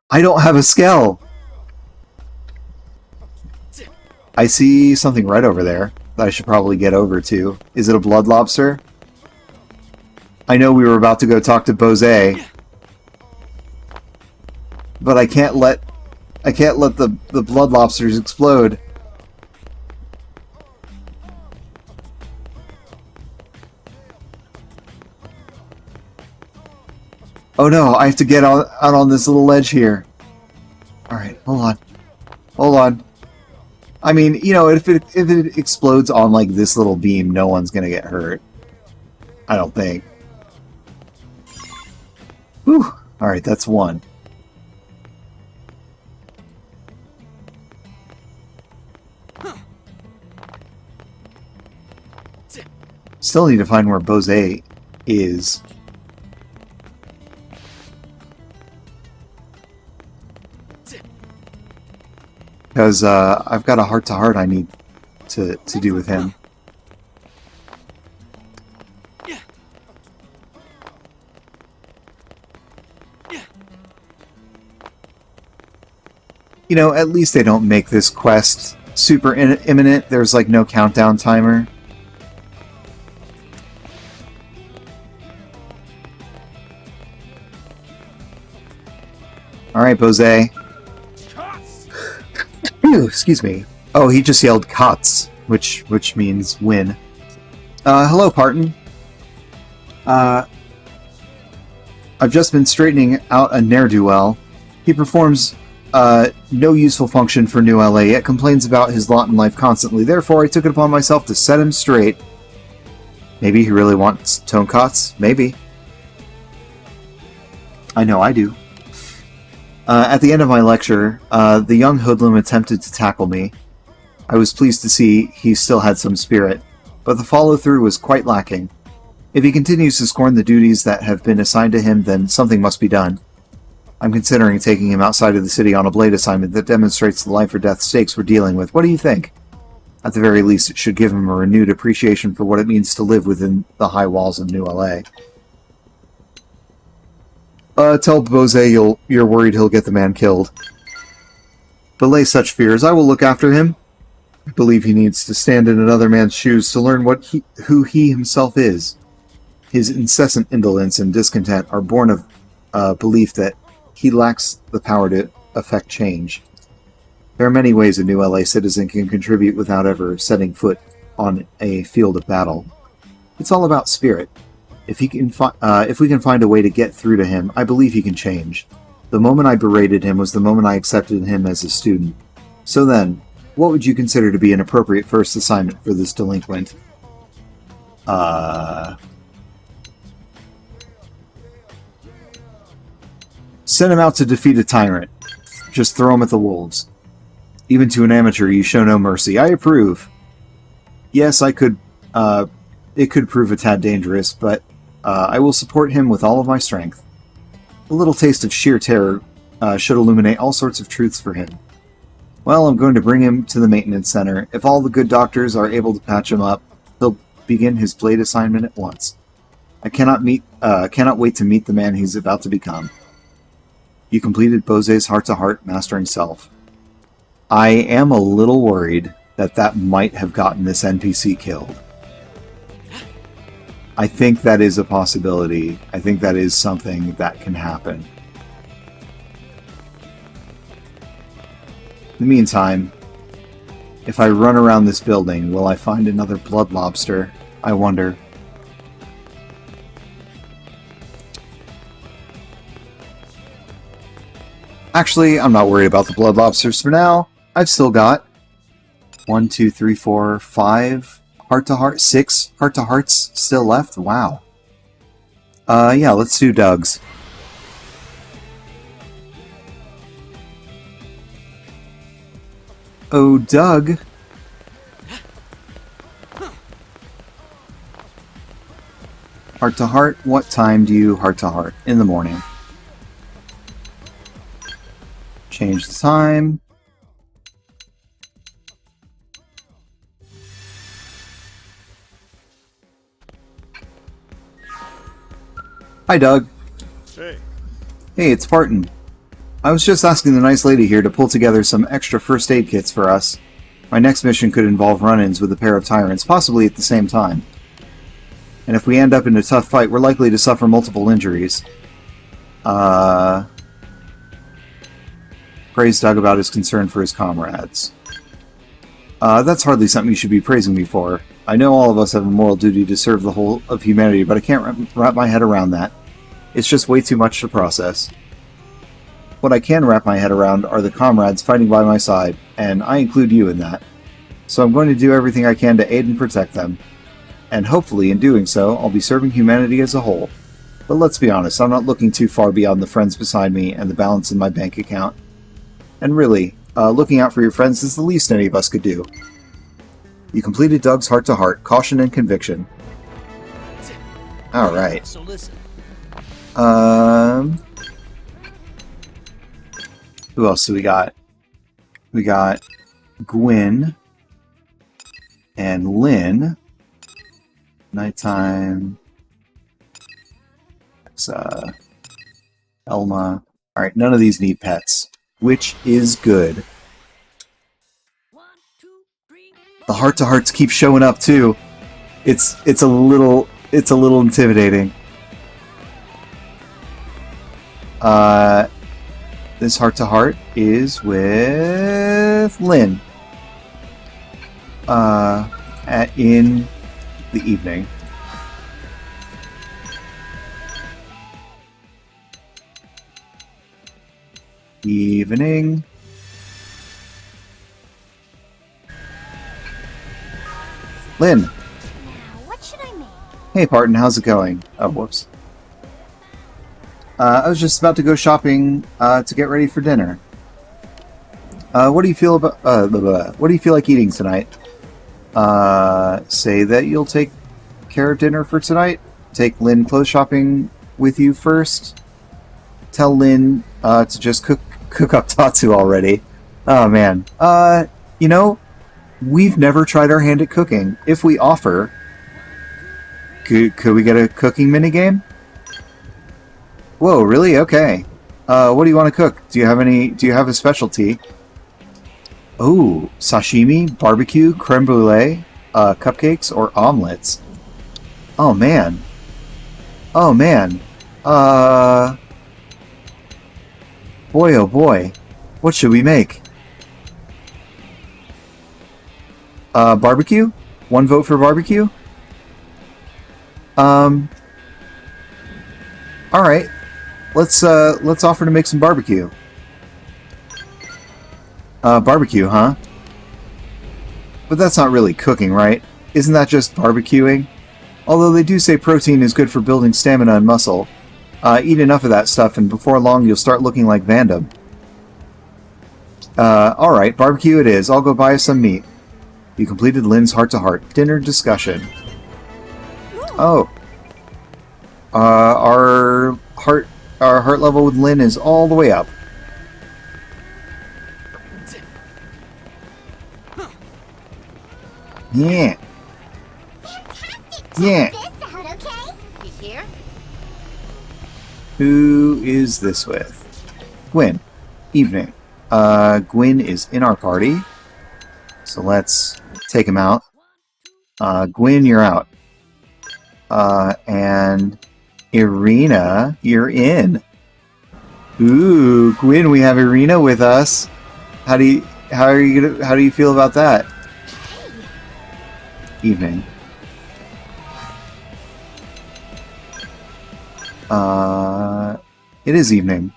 Speaker 1: I don't have a skell! I see something right over there that I should probably get over to. Is it a Blood Lobster? I know we were about to go talk to Bose, but I can't let the Blood Lobsters explode. Oh no, I have to get out on this little ledge here. Alright, hold on. Hold on. I mean, you know, if it explodes on like this little beam, no one's gonna get hurt. I don't think. Whew. Alright, that's one. Still need to find where Bose is. Because I've got a heart-to-heart I need to do with him. You know, at least they don't make this quest super imminent. There's like no countdown timer. Alright, Bose. Excuse me. Oh, he just yelled "Cots," which means win. Hello, Parton. I've just been straightening out a ne'er-do-well. He performs no useful function for New LA, yet complains about his lot in life constantly. Therefore, I took it upon myself to set him straight. Maybe he really wants tone cots? Maybe. I know I do. At the end of my lecture, the young hoodlum attempted to tackle me. I was pleased to see he still had some spirit, but the follow-through was quite lacking. If he continues to scorn the duties that have been assigned to him, then something must be done. I'm considering taking him outside of the city on a blade assignment that demonstrates the life-or-death stakes we're dealing with. What do you think? At the very least, it should give him a renewed appreciation for what it means to live within the high walls of New LA. Tell Bose you're worried he'll get the man killed. Belay such fears. I will look after him. I believe he needs to stand in another man's shoes to learn who he himself is. His incessant indolence and discontent are born of belief that he lacks the power to effect change. There are many ways a New LA citizen can contribute without ever setting foot on a field of battle. It's all about spirit. If we can find a way to get through to him, I believe he can change. The moment I berated him was the moment I accepted him as a student. So then, what would you consider to be an appropriate first assignment for this delinquent? Send him out to defeat a tyrant. Just throw him at the wolves. Even to an amateur, you show no mercy. I approve. Yes, it could prove a tad dangerous, but I will support him with all of my strength. A little taste of sheer terror should illuminate all sorts of truths for him. Well, I'm going to bring him to the maintenance center. If all the good doctors are able to patch him up, he'll begin his blade assignment at once. I cannot wait to meet the man he's about to become. You completed Bose's heart-to-heart mastering self. I am a little worried that might have gotten this NPC killed. I think that is a possibility. I think that is something that can happen. In the meantime, if I run around this building, will I find another blood lobster? I wonder. Actually, I'm not worried about the blood lobsters for now. I've still got 1, 2, 3, 4, 5 heart-to-heart, 6 heart-to-hearts still left. Wow. Yeah, let's do Doug's. Oh, Doug. Heart-to-heart, what time do you heart-to-heart? In the morning. Change the time. Hi, Doug.
Speaker 8: Hey.
Speaker 1: Hey, it's Parton. I was just asking the nice lady here to pull together some extra first aid kits for us. My next mission could involve run-ins with a pair of tyrants, possibly at the same time. And if we end up in a tough fight, we're likely to suffer multiple injuries. Praise Doug about his concern for his comrades. That's hardly something you should be praising me for. I know all of us have a moral duty to serve the whole of humanity, but I can't wrap my head around that. It's just way too much to process. What I can wrap my head around are the comrades fighting by my side, and I include you in that. So I'm going to do everything I can to aid and protect them. And hopefully, in doing so, I'll be serving humanity as a whole. But let's be honest, I'm not looking too far beyond the friends beside me and the balance in my bank account. And really, looking out for your friends is the least any of us could do. You completed Doug's heart-to-heart, caution and conviction. Alright.
Speaker 6: So listen.
Speaker 1: Who else do we got? We got Gwyn and Lynn. Nighttime. It's, Elma. Alright, none of these need pets, which is good. The heart-to-hearts keep showing up too. It's a little intimidating. This heart-to-heart is with Lynn. In the evening. Evening. Lynn.
Speaker 2: Now, what should I make?
Speaker 1: Hey, Parton, how's it going? Oh, whoops. I was just about to go shopping to get ready for dinner. What do you feel about? What do you feel like eating tonight? Say that you'll take care of dinner for tonight. Take Lynn clothes shopping with you first. Tell Lynn to just cook up Tatsu already. Oh man. You know, we've never tried our hand at cooking. If we offer, could we get a cooking minigame? Whoa, really? Okay. What do you want to cook? Do you have a specialty? Oh, sashimi, barbecue, creme brulee, cupcakes, or omelets? Oh man. Oh man. Boy oh boy. What should we make? Barbecue? One vote for barbecue? Alright. Let's offer to make some barbecue. Barbecue, huh? But that's not really cooking, right? Isn't that just barbecuing? Although they do say protein is good for building stamina and muscle. Eat enough of that stuff and before long you'll start looking like Vandam. Alright, barbecue it is. I'll go buy us some meat. You completed Lynn's heart-to-heart. Dinner discussion. Oh. Our heart level with Lynn is all the way up. Yeah. Yeah.
Speaker 5: You hear?
Speaker 1: Who is this with? Gwyn. Evening. Gwyn is in our party. So let's take him out. Gwyn, you're out. And Irina, you're in. Ooh, Gwyn, we have Irina with us. How do you feel about that? Evening. It is evening.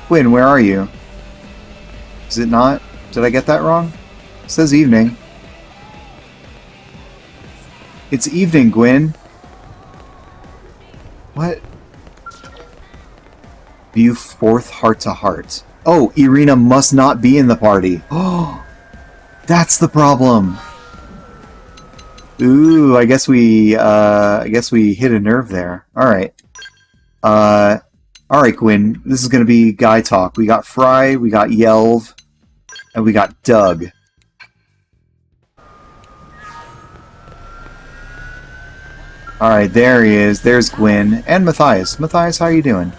Speaker 1: Gwyn, where are you? Is it not? Did I get that wrong? It says evening. It's evening, Gwyn. What? View fourth heart-to-heart. Oh, Irina must not be in the party. Oh, that's the problem. Ooh, I guess we hit a nerve there. Alright. Alright, Gwyn. This is gonna be guy talk. We got Fry, we got Yelv, and we got Doug. Alright, there he is. There's Gwyn. And Matthias. Matthias, how are you doing?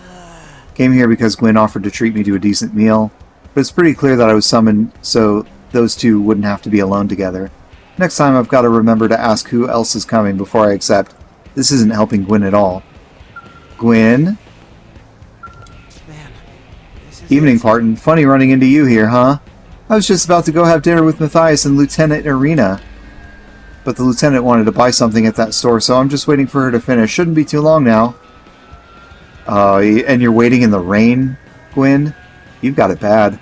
Speaker 1: Came here because Gwyn offered to treat me to a decent meal, but it's pretty clear that I was summoned so those two wouldn't have to be alone together. Next time I've got to remember to ask who else is coming before I accept. This isn't helping Gwyn at all. Gwyn?
Speaker 3: Man,
Speaker 1: Evening, Parton. Funny running into you here, huh? I was just about to go have dinner with Matthias and Lieutenant Irina. But the lieutenant wanted to buy something at that store, so I'm just waiting for her to finish. Shouldn't be too long now. And you're waiting in the rain, Gwyn? You've got it bad.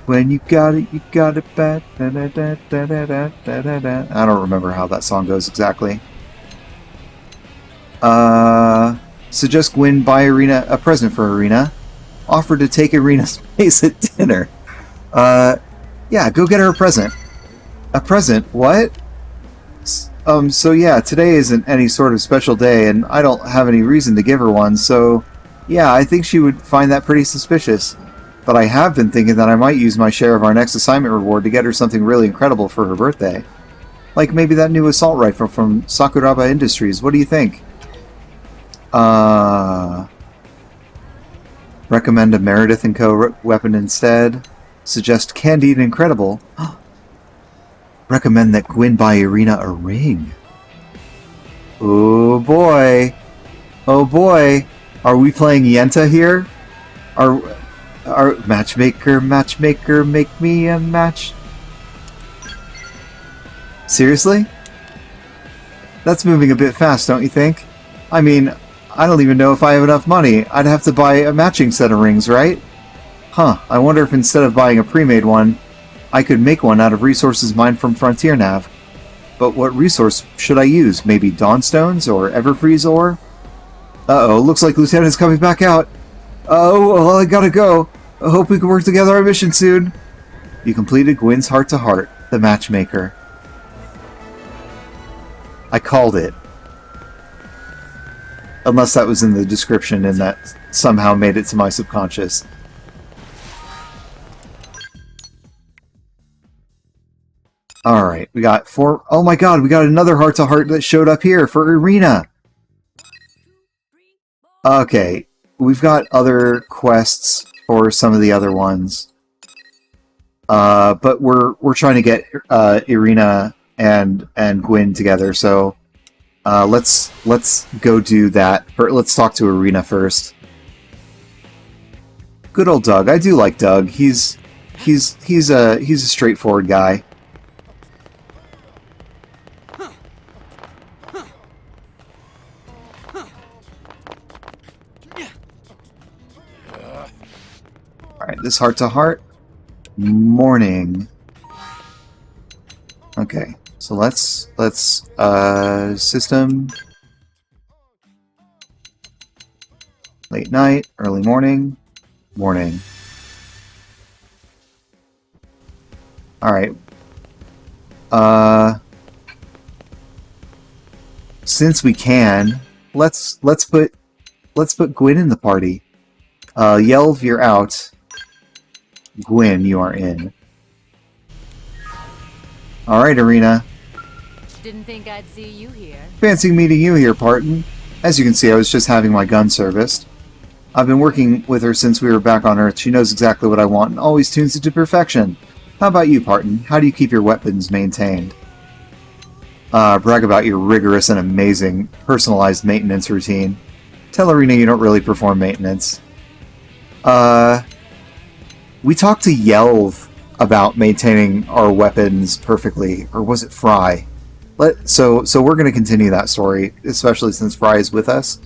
Speaker 1: When you got it bad. Da, da, da, da, da, da, da, da. I don't remember how that song goes exactly. Suggest Gwyn buy Irina a present for Irina. Offer to take Irina's place at dinner. Yeah, go get her a present. A present? What? So yeah, today isn't any sort of special day, and I don't have any reason to give her one, so yeah, I think she would find that pretty suspicious. But I have been thinking that I might use my share of our next assignment reward to get her something really incredible for her birthday. Like maybe that new assault rifle from Sakuraba Industries. What do you think? Recommend a Meredith & Co. weapon instead. Suggest Candide Incredible. Recommend that Gwyn buy Irina a ring. Oh boy. Oh boy. Are we playing Yenta here? Our matchmaker, make me a match. Seriously? That's moving a bit fast, don't you think? I mean, I don't even know if I have enough money. I'd have to buy a matching set of rings, right? Huh, I wonder if instead of buying a pre-made one, I could make one out of resources mined from Frontier Nav. But what resource should I use? Maybe Dawnstones or Everfreeze ore? Uh-oh, looks like Lieutenant's coming back out. Oh, well, I gotta go. I hope we can work together on our mission soon. You completed Gwyn's Heart-to-Heart, the matchmaker. I called it. Unless that was in the description and that somehow made it to my subconscious. Alright, we got 4... Oh my god, we got another heart-to-heart that showed up here for Irina! Okay, we've got other quests for some of the other ones. But we're trying to get Irina and Gwyn together, so let's go do that. Or let's talk to Irina first. Good old Doug. I do like Doug. He's a straightforward guy. Alright, this heart-to-heart. Morning. Okay, so let's system. Late night, early morning, morning. Alright. Since we can, let's put Gwyn in the party. Yelv, you're out. Gwyn, you are in. Alright, Irina.
Speaker 10: Didn't think I'd see you here.
Speaker 1: Fancy meeting you here, Parton. As you can see, I was just having my gun serviced. I've been working with her since we were back on Earth. She knows exactly what I want and always tunes it to perfection. How about you, Parton? How do you keep your weapons maintained? Brag about your rigorous and amazing personalized maintenance routine. Tell Irina you don't really perform maintenance. We talked to Yelv about maintaining our weapons perfectly, or was it Fry? So we're going to continue that story, especially since Fry is with us.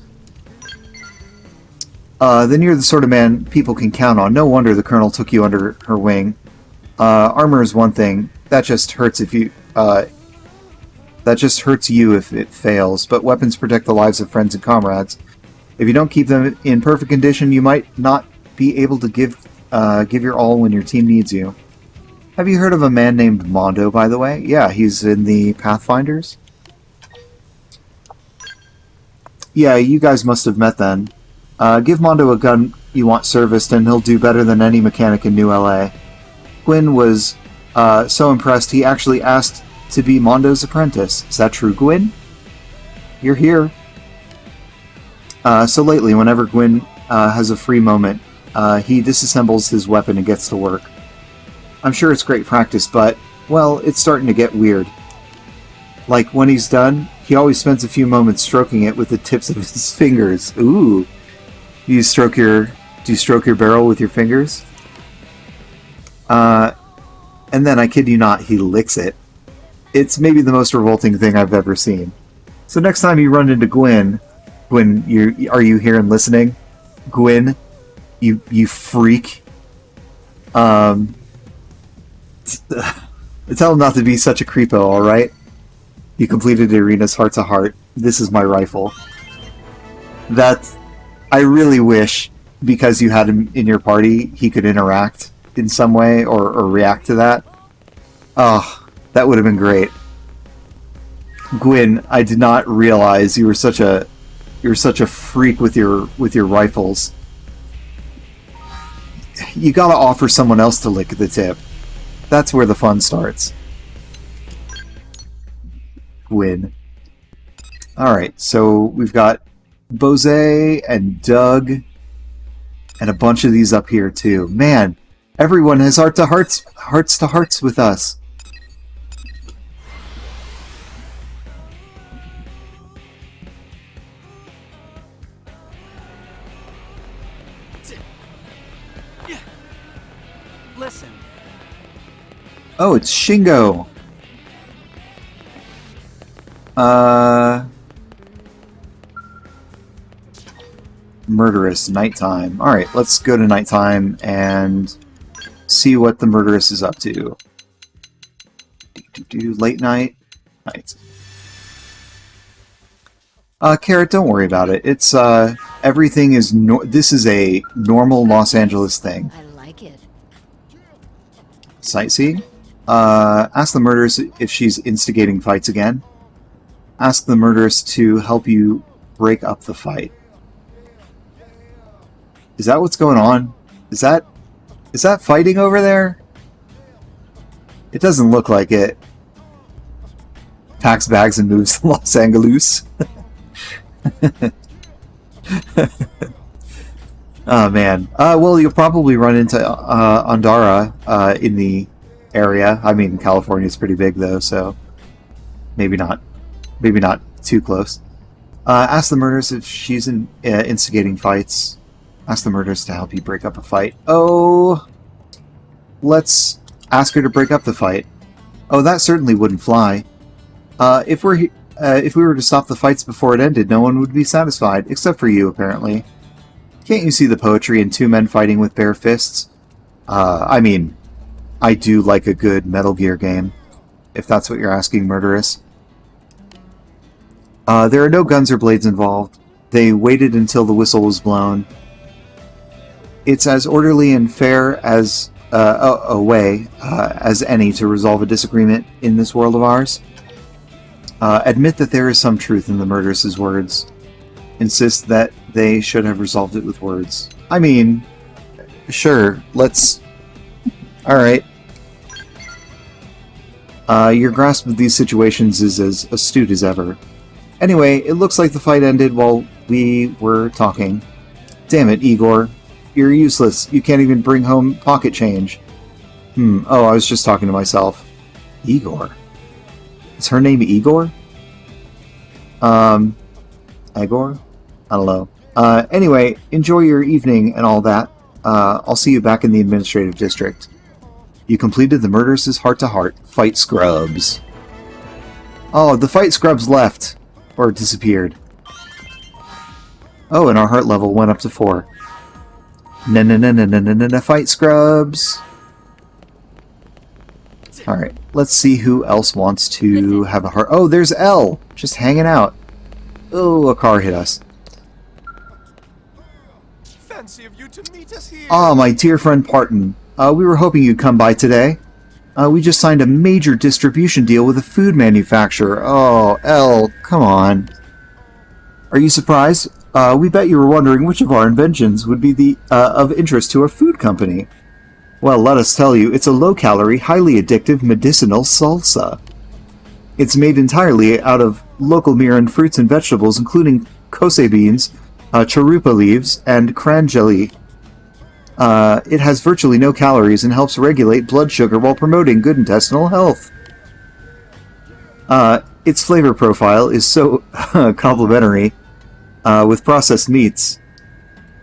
Speaker 1: Then you're the sort of man people can count on. No wonder the Colonel took you under her wing. Armor is one thing. That just hurts if you... that just hurts you if it fails, but weapons protect the lives of friends and comrades. If you don't keep them in perfect condition, you might not be able to give your all when your team needs you. Have you heard of a man named Mondo, by the way? Yeah, he's in the Pathfinders. Yeah, you guys must have met then. Give Mondo a gun you want serviced, and he'll do better than any mechanic in New LA. Gwyn was so impressed he actually asked to be Mondo's apprentice. Is that true, Gwyn? You're here. So lately, whenever Gwyn has a free moment, he disassembles his weapon and gets to work. I'm sure it's great practice, but, well, it's starting to get weird. Like, when he's done, he always spends a few moments stroking it with the tips of his fingers. Ooh. Do you stroke your barrel with your fingers? And then, I kid you not, he licks it. It's maybe the most revolting thing I've ever seen. So next time you run into Gwyn, are you here and listening? Gwyn, you freak. Tell him not to be such a creepo, alright? You completed Irina's heart-to-heart. This is my rifle. That I really wish, because you had him in your party, he could interact in some way or react to that. Oh, that would have been great. Gwyn, I did not realize you were such a freak with your rifles. You gotta offer someone else to lick the tip. That's where the fun starts. Gwyn. Alright, so we've got Bose and Doug and a bunch of these up here too. Man, everyone has hearts to hearts with us.
Speaker 3: Listen.
Speaker 1: Oh, it's Shingo. Murderous, nighttime. Alright, let's go to nighttime and see what the murderess is up to. Late night. Night. Carrot, don't worry about it. It's, everything is this is a normal Los Angeles thing.
Speaker 10: I like it.
Speaker 1: Sightsee. Ask the murderess if she's instigating fights again. Ask the murderess to help you break up the fight. Is that what's going on? Is that fighting over there? It doesn't look like it. Packs bags and moves to Los Angeles. Oh man. Well, you'll probably run into Andara in the area. I mean, California's pretty big though, so maybe not too close. Ask the murderess if she's instigating fights. Ask the murderess to help you break up a fight. Oh, let's ask her to break up the fight. Oh, that certainly wouldn't fly. If we were to stop the fights before it ended, no one would be satisfied, except for you, apparently. Can't you see the poetry in two men fighting with bare fists? I mean, I do like a good Metal Gear game, if that's what you're asking, murderess. There are no guns or blades involved. They waited until the whistle was blown. It's as orderly and fair as a way as any to resolve a disagreement in this world of ours. Admit that there is some truth in the murderess's words. Insist that they should have resolved it with words. I mean, sure, let's... Alright. Your grasp of these situations is as astute as ever. Anyway, it looks like the fight ended while we were talking. Damn it, Igor. You're useless. You can't even bring home pocket change. Oh, I was just talking to myself. Igor? Is her name Igor? Igor? I don't know. Anyway, enjoy your evening and all that. I'll see you back in the administrative district. You completed the murderess's heart-to-heart. Fight scrubs. Oh, the fight scrubs left. Or disappeared. Oh, and our heart level went up to 4. Na fight scrubs. Alright, let's see who else wants to have a heart. Oh, there's Elle, just hanging out. Oh, a car hit us.
Speaker 9: Fancy of you to meet us here.
Speaker 1: Ah, my dear friend Parton. We were hoping you'd come by today. We just signed a major distribution deal with a food manufacturer. Oh, Elle, come on. Are you surprised? We bet you were wondering which of our inventions would be of interest to a food company. Well, let us tell you, it's a low-calorie, highly addictive medicinal salsa. It's made entirely out of local Miran fruits and vegetables, including kose beans, charupa leaves, and cran jelly. It has virtually no calories and helps regulate blood sugar while promoting good intestinal health. Its flavor profile is so complimentary with processed meats.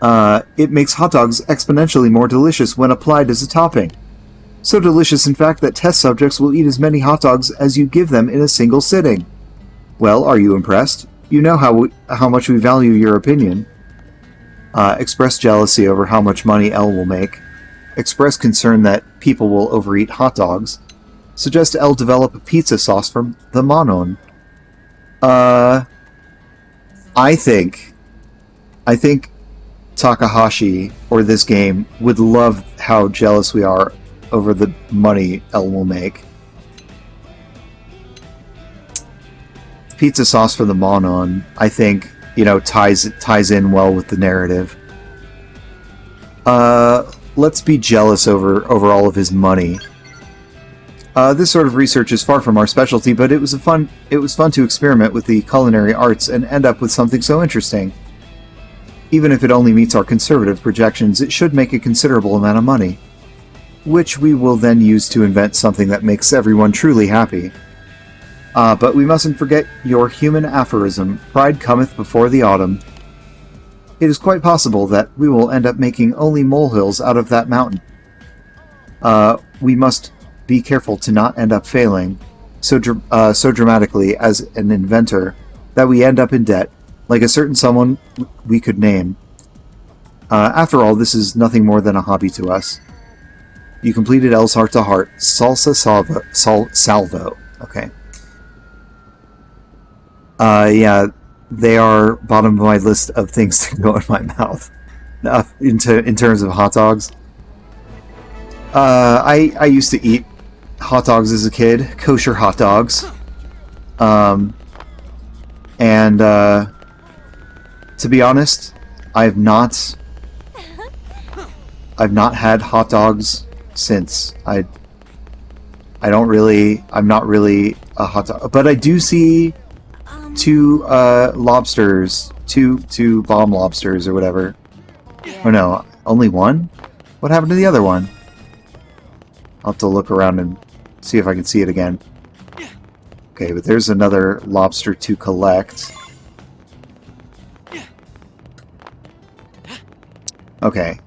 Speaker 1: It makes hot dogs exponentially more delicious when applied as a topping. So delicious, in fact, that test subjects will eat as many hot dogs as you give them in a single sitting. Well, are you impressed? You know how much we value your opinion. Express jealousy over how much money Elle will make. Express concern that people will overeat hot dogs. Suggest Elle develop a pizza sauce from the Manon. I think I think Takahashi, or this game, would love how jealous we are over the money El will make. Pizza sauce for the Monon, I think, ties in well with the narrative. Let's be jealous over all of his money. This sort of research is far from our specialty, but it was fun to experiment with the culinary arts and end up with something so interesting. Even if it only meets our conservative projections, it should make a considerable amount of money, which we will then use to invent something that makes everyone truly happy. But we mustn't forget your human aphorism, pride cometh before the autumn. It is quite possible that we will end up making only molehills out of that mountain. We must be careful to not end up failing so dramatically as an inventor that we end up in debt, like a certain someone we could name. After all, this is nothing more than a hobby to us. You completed L's Heart to Heart. Salsa salvo. Okay. Yeah, they are bottom of my list of things to go in my mouth. In terms of hot dogs. I used to eat hot dogs as a kid. Kosher hot dogs. And to be honest, I've not had hot dogs since. I'm not really a hot dog, but I do see two lobsters, two bomb lobsters or whatever. Oh no, only one? What happened to the other one? I'll have to look around and see if I can see it again. Okay, but there's another lobster to collect. Okay.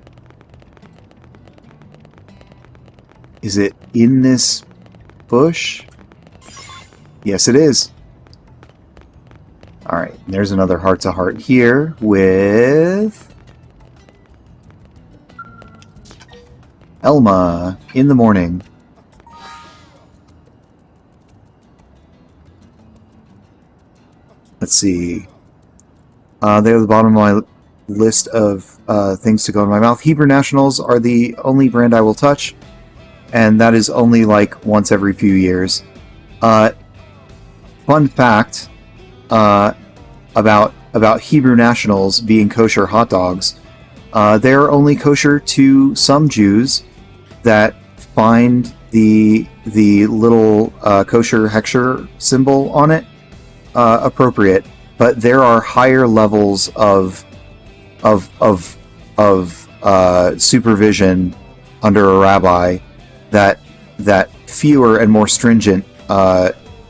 Speaker 1: Is it in this bush? Yes, it is. Alright, there's another heart-to-heart here with Elma in the morning. Let's see. They're at the bottom of my list of things to go in my mouth. Hebrew Nationals are the only brand I will touch, and that is only like once every few years. Fun fact about Hebrew Nationals being kosher hot dogs. They're only kosher to some Jews that find the little kosher hechsher symbol on it appropriate, but there are higher levels of supervision under a rabbi that fewer and more stringent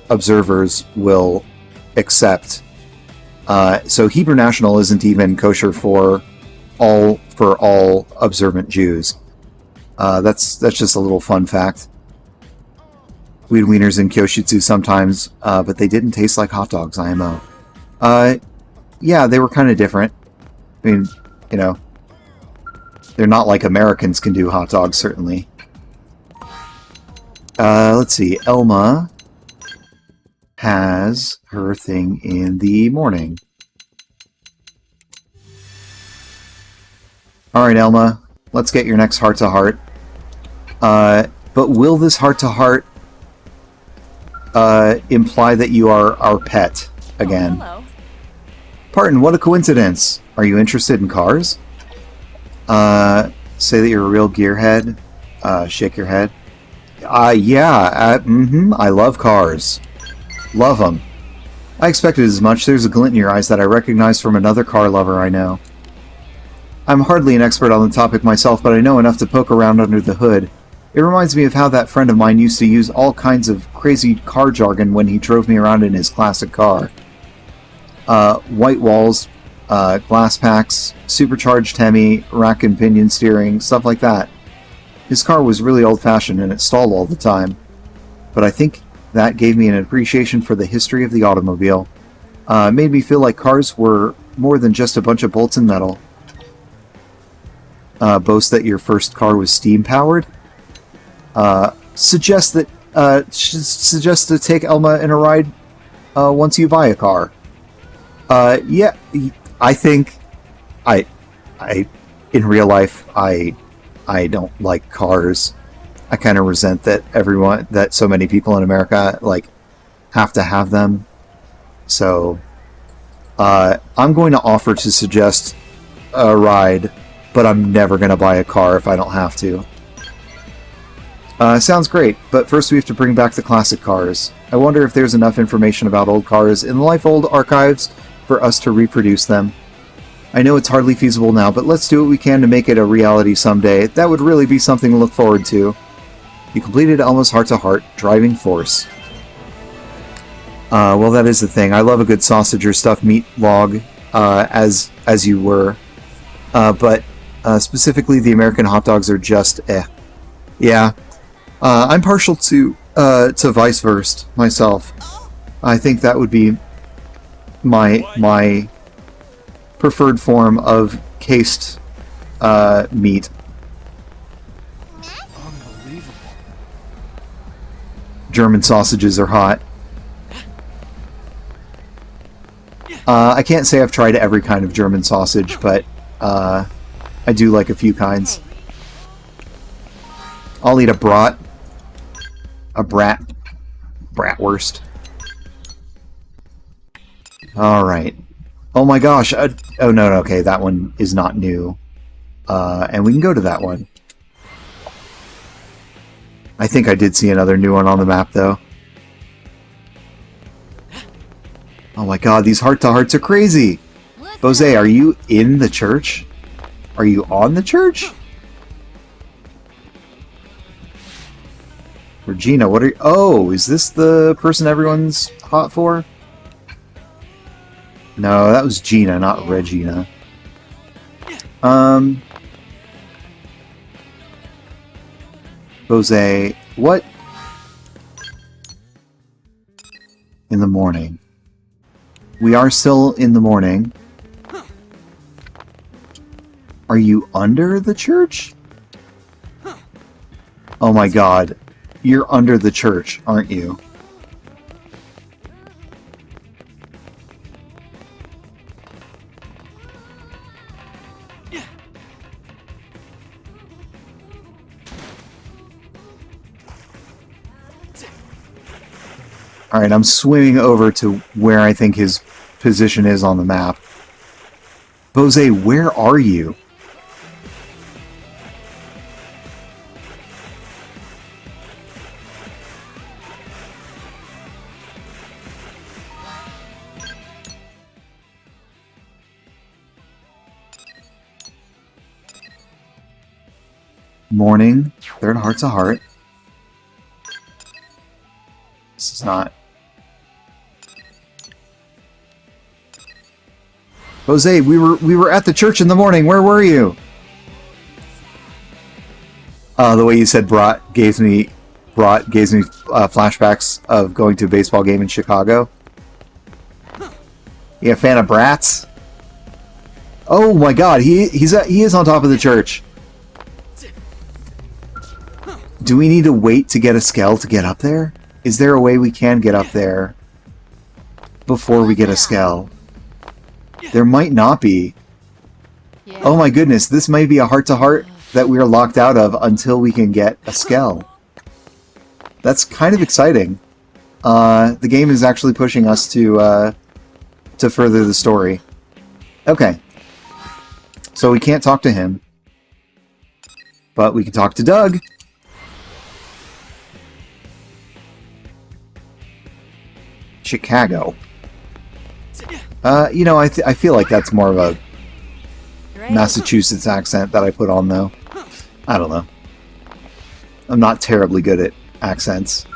Speaker 1: observers will accept. So Hebrew National isn't even kosher for all observant Jews. That's just a little fun fact. We had wieners in Kyoshitsu sometimes, but they didn't taste like hot dogs, IMO. Yeah, they were kind of different. I mean, they're not like Americans can do hot dogs, certainly. Let's see. Elma has her thing in the morning. Alright, Elma. Let's get your next heart-to-heart. But will this heart-to-heart imply that you are our pet again?
Speaker 4: Oh, hello.
Speaker 1: Pardon, what a coincidence. Are you interested in cars? Say that you're a real gearhead. Shake your head. Yeah, I love cars. Love them. I expected as much. There's a glint in your eyes that I recognize from another car lover I know. I'm hardly an expert on the topic myself, but I know enough to poke around under the hood. It reminds me of how that friend of mine used to use all kinds of crazy car jargon when he drove me around in his classic car. White walls, glass packs, supercharged Hemi, rack and pinion steering, stuff like that. His car was really old-fashioned and it stalled all the time. But I think that gave me an appreciation for the history of the automobile. Made me feel like cars were more than just a bunch of bolts and metal. Boast that your first car was steam-powered? Suggest to take Elma in a ride once you buy a car. Yeah, I think I, in real life, I don't like cars. I kind of resent that so many people in America like have to have them. So, I'm going to offer to suggest a ride, but I'm never going to buy a car if I don't have to. Sounds great, but first we have to bring back the classic cars. I wonder if there's enough information about old cars in the Life-Old archives for us to reproduce them. I know it's hardly feasible now, but let's do what we can to make it a reality someday. That would really be something to look forward to. You completed Elma's heart-to-heart driving force. Well, that is the thing. I love a good sausage or stuffed meat log, as you were. But specifically, the American hot dogs are just eh. Yeah. I'm partial to vice versa myself. I think that would be my preferred form of cased meat.
Speaker 9: Unbelievable.
Speaker 1: German sausages are hot. I can't say I've tried every kind of German sausage, but I do like a few kinds. I'll eat a brat. A bratwurst. Alright. Oh my gosh. Oh no, okay, that one is not new. And we can go to that one. I think I did see another new one on the map, though. Oh my god, these heart-to-hearts are crazy! Bose, are you in the church? Are you on the church? Regina, what are you... Oh, is this the person everyone's hot for? No, that was Gina, not Regina. Bose, what? In the morning. We are still in the morning. Are you under the church? Oh my god. You're under the church, aren't you? Alright, I'm swimming over to where I think his position is on the map. Bose, where are you? Morning, third heart's a heart. This is not... Jose, we were at the church in the morning. Where were you? The way you said brat gives me flashbacks of going to a baseball game in Chicago. You a fan of brats? Oh my god, he is on top of the church. Do we need to wait to get a skell to get up there? Is there a way we can get up there before we get a skell? There might not be.
Speaker 10: Yeah.
Speaker 1: Oh my goodness, this might be a heart-to-heart that we are locked out of until we can get a skell. That's kind of exciting. The game is actually pushing us to further the story. Okay. So we can't talk to him. But we can talk to Doug. Chicago. You know, I feel like that's more of a Massachusetts accent that I put on, though. I don't know. I'm not terribly good at accents.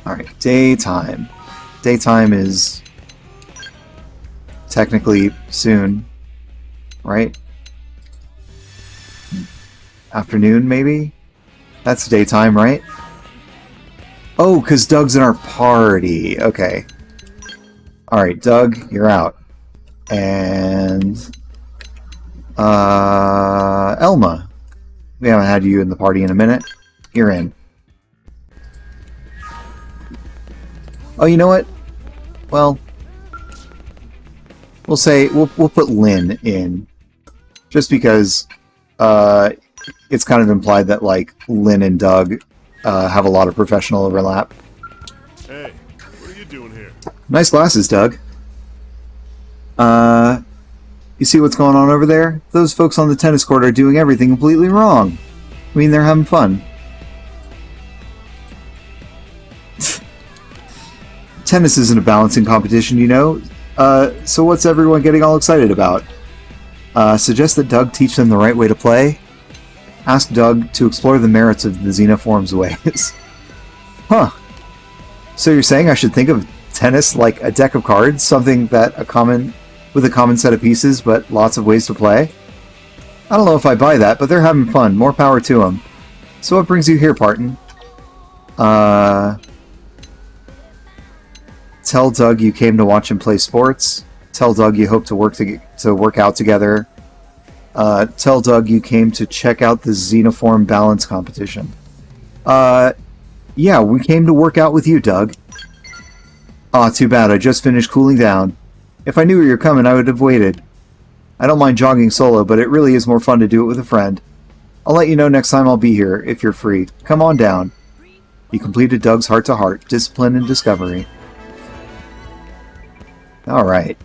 Speaker 1: Alright, daytime. Daytime is technically soon, right? Afternoon, maybe? That's daytime, right? Oh, because Doug's in our party. Okay. Alright, Doug, you're out. And... Elma. We haven't had you in the party in a minute. You're in. Oh, you know what? Well... We'll say we'll put Lynn in, just because it's kind of implied that like Lynn and Doug have a lot of professional overlap.
Speaker 8: Hey, what are you doing here?
Speaker 1: Nice glasses, Doug. You see what's going on over there? Those folks on the tennis court are doing everything completely wrong. I mean, they're having fun. Tennis isn't a balancing competition, you know. So what's everyone getting all excited about? Suggest that Doug teach them the right way to play? Ask Doug to explore the merits of the Xenoform's ways. Huh. So you're saying I should think of tennis like a deck of cards? Something that with a common set of pieces, but lots of ways to play? I don't know if I buy that, but they're having fun. More power to them. So what brings you here, Parton? Tell Doug you came to watch him play sports. Tell Doug you hope to work out together. Tell Doug you came to check out the Xenoform balance competition. Yeah, we came to work out with you, Doug. Aw, too bad. I just finished cooling down. If I knew you were coming, I would have waited. I don't mind jogging solo, but it really is more fun to do it with a friend. I'll let you know next time I'll be here, if you're free. Come on down. He completed Doug's heart-to-heart, discipline and discovery. Alright.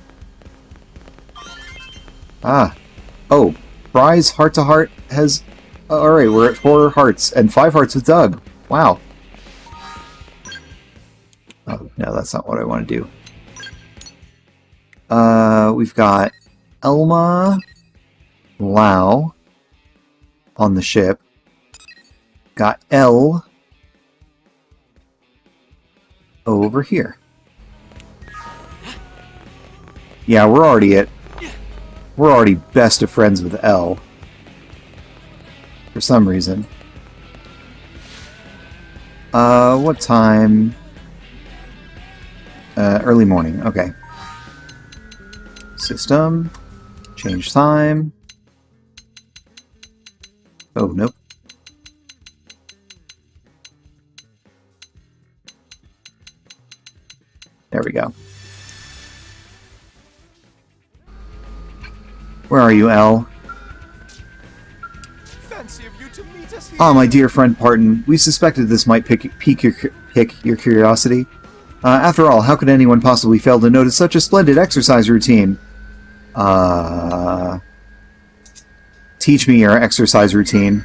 Speaker 1: Oh, Fry's heart-to-heart has... Alright, we're at 4 hearts, and 5 hearts with Doug. Wow. Oh, no, that's not what I want to do. We've got Elma, Lau on the ship. Got L over here. Yeah, we're already best of friends with L. For some reason. What time? Early morning, okay. System. Change time. Oh, nope. There we go. Where are you, L?
Speaker 9: Fancy of you to meet us here.
Speaker 1: Ah, my dear friend Parton, we suspected this might pique your curiosity. After all, how could anyone possibly fail to notice such a splendid exercise routine? Teach me your exercise routine.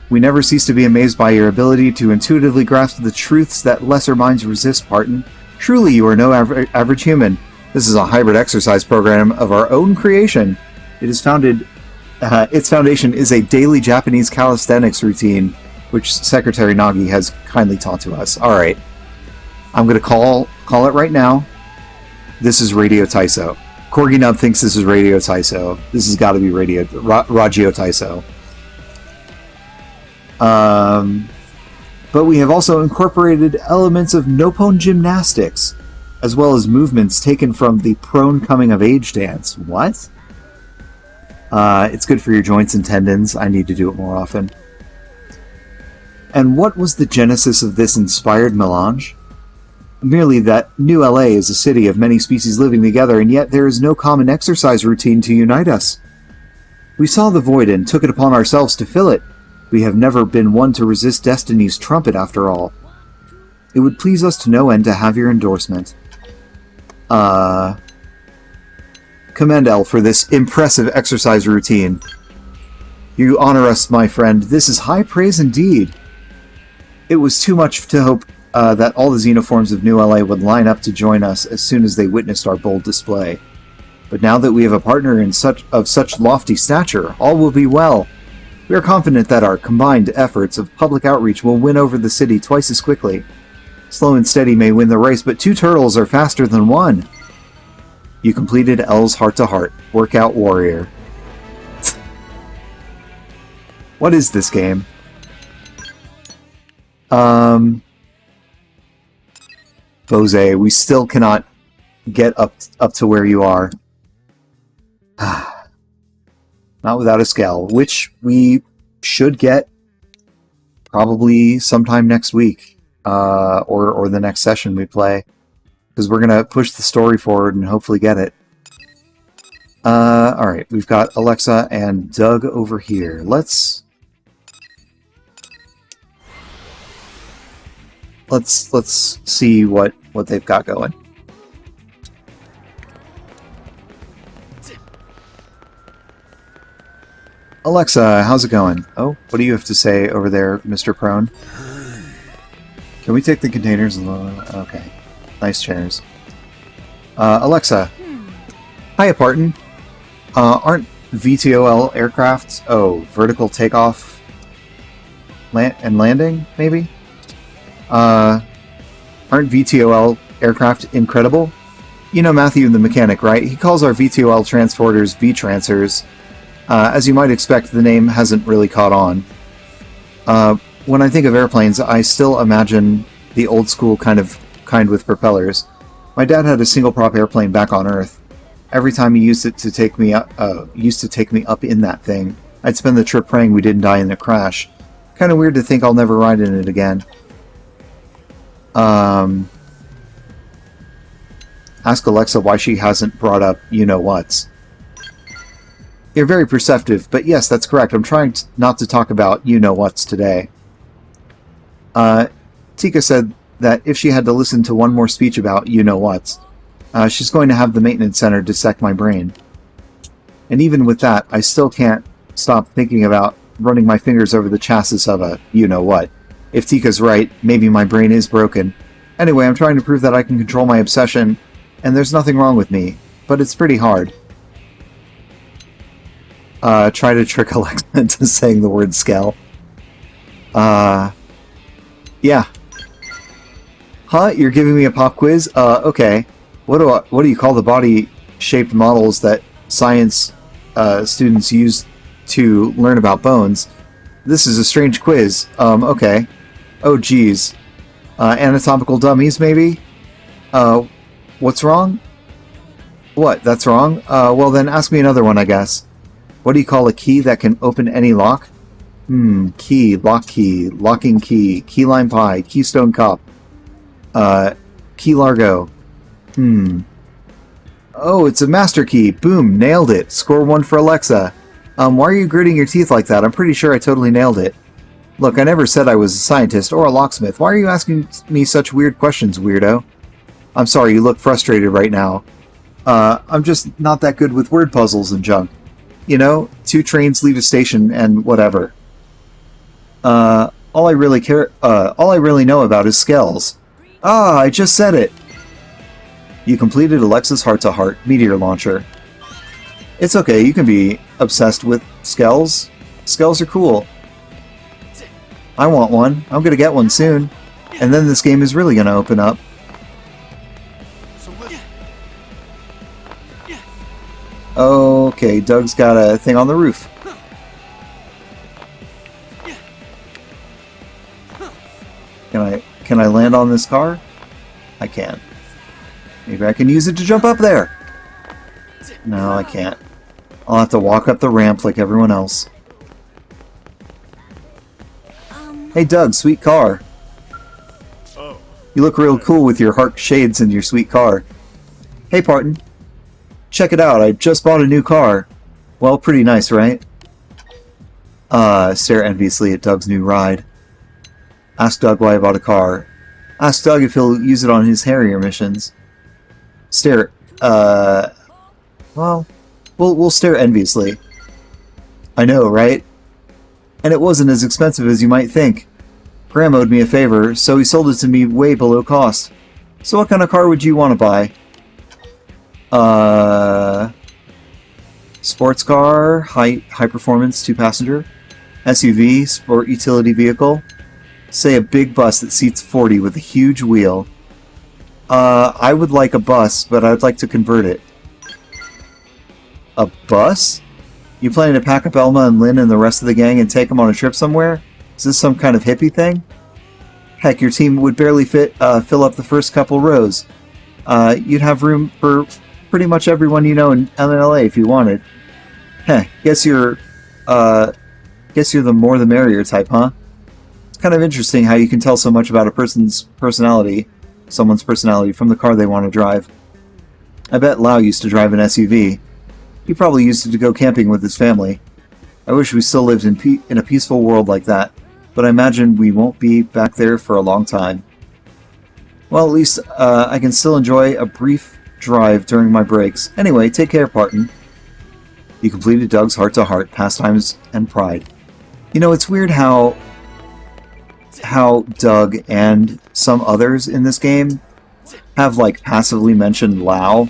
Speaker 1: We never cease to be amazed by your ability to intuitively grasp the truths that lesser minds resist, Parton. Truly, you are no average human. This is a hybrid exercise program of our own creation. Its foundation is a daily Japanese calisthenics routine, which Secretary Nagi has kindly taught to us. Alright. I'm going to call it right now. This is Radio Taiso. Corgi Nub thinks this is Radio Taiso. This has got to be Ragio Taiso. But we have also incorporated elements of Nippon gymnastics, as well as movements taken from the prone coming of age dance. What? It's good for your joints and tendons. I need to do it more often. And what was the genesis of this inspired melange? Merely that New LA is a city of many species living together, and yet there is no common exercise routine to unite us. We saw the void and took it upon ourselves to fill it. We have never been one to resist destiny's trumpet, after all. It would please us to no end to have your endorsement. Commend L for this impressive exercise routine. You honor us, my friend. This is high praise indeed. It was too much to hope that all the Xenoforms of New LA would line up to join us as soon as they witnessed our bold display. But now that we have a partner of such lofty stature, all will be well. We are confident that our combined efforts of public outreach will win over the city twice as quickly. Slow and steady may win the race, but 2 turtles are faster than 1. You completed L's heart-to-heart. Workout warrior. What is this game? Bose, we still cannot get up to where you are. Not without a scale, which we should get probably sometime next week, or the next session we play, because we're gonna push the story forward and hopefully get it. Alright, we've got Alexa and Doug over here. Let's see what they've got going. Alexa, how's it going? Oh, what do you have to say over there, Mr. Prone? Can we take the containers? Okay. Nice chairs. Alexa. Hiya, Parton. Aren't VTOL aircraft... Oh, vertical takeoff and landing, maybe? Aren't VTOL aircraft incredible? You know Matthew the mechanic, right? He calls our VTOL transporters V-Trancers. As you might expect, the name hasn't really caught on. When I think of airplanes, I still imagine the old school kind with propellers. My dad had a single prop airplane back on Earth. Every time he used to take me up in that thing, I'd spend the trip praying we didn't die in a crash. Kind of weird to think I'll never ride in it again. Ask Alexa why she hasn't brought up you-know-whats. You're very perceptive, but yes, that's correct. I'm trying not to talk about you-know-whats today. Tika said that if she had to listen to one more speech about you-know-whats, she's going to have the maintenance center dissect my brain. And even with that, I still can't stop thinking about running my fingers over the chassis of a you-know-what. If Tika's right, maybe my brain is broken. Anyway, I'm trying to prove that I can control my obsession, and there's nothing wrong with me, but it's pretty hard. Try to trick Alexa into saying the word scale. Yeah. Huh? You're giving me a pop quiz? Okay. What do you call the body-shaped models that science students use to learn about bones? This is a strange quiz. Okay. Oh, geez. Anatomical dummies, maybe? What's wrong? What? That's wrong? Well then, ask me another one, I guess. What do you call a key that can open any lock? Key, locking key, key lime pie, keystone cop, key largo. Oh, it's a master key. Boom, nailed it. Score 1 for Alexa. Why are you gritting your teeth like that? I'm pretty sure I totally nailed it. Look, I never said I was a scientist or a locksmith. Why are you asking me such weird questions, weirdo? I'm sorry, you look frustrated right now. I'm just not that good with word puzzles and junk. You know, 2 trains leave a station and whatever. All I really know about is skells. Ah, I just said it! You completed Alexa's heart-to-heart meteor launcher. It's okay, you can be obsessed with skells. Skells are cool. I want one. I'm gonna get one soon. And then this game is really gonna open up. Okay, Doug's got a thing on the roof. Can I land on this car? I can. Maybe I can use it to jump up there. No, I can't. I'll have to walk up the ramp like everyone else. Hey Doug, sweet car. You look real cool with your heart shades and your sweet car. Hey Parton. Check it out, I just bought a new car. Well, pretty nice, right? Stare enviously at Doug's new ride. Ask Doug why I bought a car. Ask Doug if he'll use it on his Harrier missions. Stare, well, we'll stare enviously. I know, right? And it wasn't as expensive as you might think. Graham owed me a favor, so he sold it to me way below cost. So what kind of car would you want to buy? Sports car, high performance, 2-passenger, SUV, sport utility vehicle, say a big bus that seats 40 with a huge wheel. I would like a bus, but I'd like to convert it. A bus? You planning to pack up Elma and Lynn and the rest of the gang and take them on a trip somewhere? Is this some kind of hippie thing? Heck, your team would barely fill up the first couple rows. You'd have room for pretty much everyone you know in LA if you wanted. Heh, guess you're the more the merrier type, huh? It's kind of interesting how you can tell so much about a someone's personality from the car they want to drive. I bet Lau used to drive an SUV. He probably used it to go camping with his family. I wish we still lived in a peaceful world like that, but I imagine we won't be back there for a long time. Well, at least I can still enjoy a brief drive during my breaks. Anyway, take care, Parton. You completed Doug's heart-to-heart, pastimes, and pride. You know, it's weird how Doug and some others in this game have, like, passively mentioned Lao.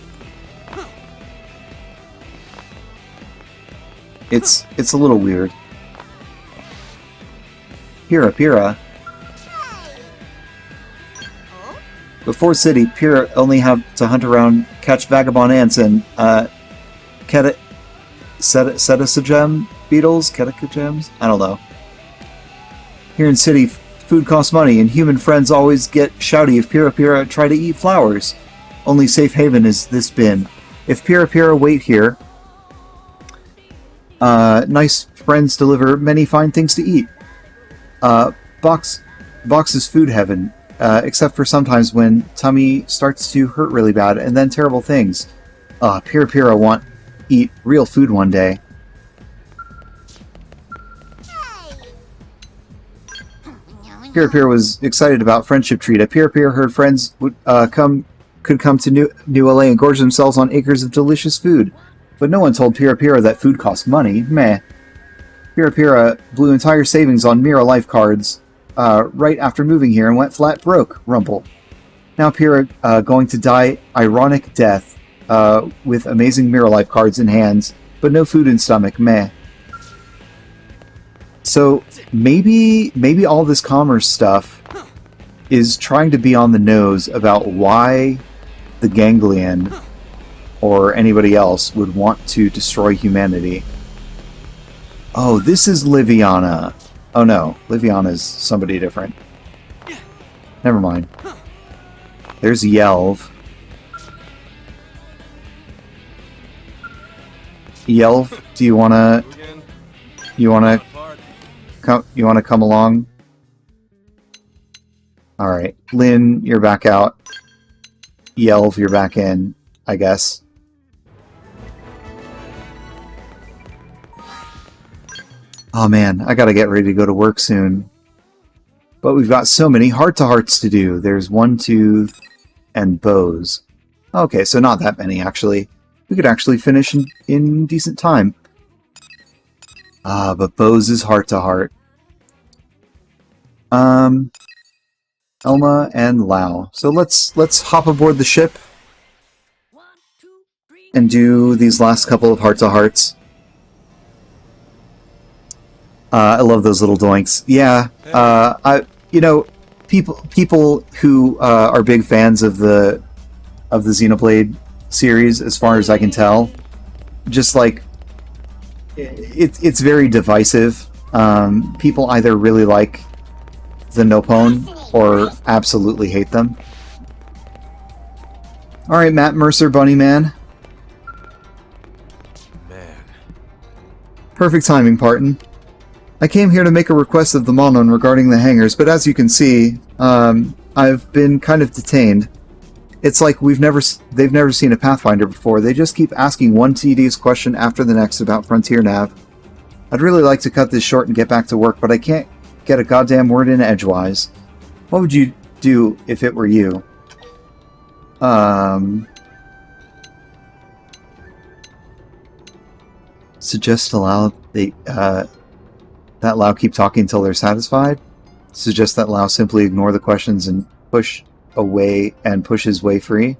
Speaker 1: It's a little weird. Pyrrha. Before City, Pyrrha only have to hunt around, catch vagabond ants, and Cetacogem beetles? Cetacogems? I don't know. Here in City, food costs money, and human friends always get shouty if Pyrrha try to eat flowers. Only safe haven is this bin. If Pyrrha wait here, nice friends deliver many fine things to eat. Box is food heaven, except for sometimes when tummy starts to hurt really bad, and then terrible things. Pyrrha want eat real food one day. Pyrrha was excited about friendship treat. Pyrrha heard friends would could come to New LA and gorge themselves on acres of delicious food. But no one told Pyrrha that food costs money. Meh. Pyrrha blew entire savings on Mira Life cards right after moving here and went flat broke. Rumple. Now Pyrrha going to die ironic death with amazing Mira Life cards in hands, but no food in stomach. Meh. So maybe all this commerce stuff is trying to be on the nose about why the Ganglion or anybody else would want to destroy humanity. Oh, this is Liviana. Oh no, Liviana is somebody different. Never mind. There's Yelv. Yelv, do you wanna come along? Alright. Lynn, you're back out. Yelv, you're back in, I guess. Oh man, I gotta get ready to go to work soon. But we've got so many heart-to-hearts to do. There's One Tooth and Bows. Okay, so not that many, actually. We could actually finish in decent time. But Bows is heart-to-heart. Elma and Lao. So let's hop aboard the ship and do these last couple of heart-to-hearts. I love those little doinks. Yeah, people who are big fans of the Xenoblade series, as far as I can tell, just like it's very divisive. People either really like the Nopone or absolutely hate them. All right, Matt Mercer, Bunny Man. Perfect timing, Parton. I came here to make a request of the Monon regarding the hangars, but as you can see, I've been kind of detained. It's like they've never seen a Pathfinder before. They just keep asking one tedious question after the next about Frontier Nav. I'd really like to cut this short and get back to work, but I can't get a goddamn word in edgewise. What would you do if it were you? Suggest allow that Lao keep talking until they're satisfied. Suggest that Lao simply ignore the questions and push his way free.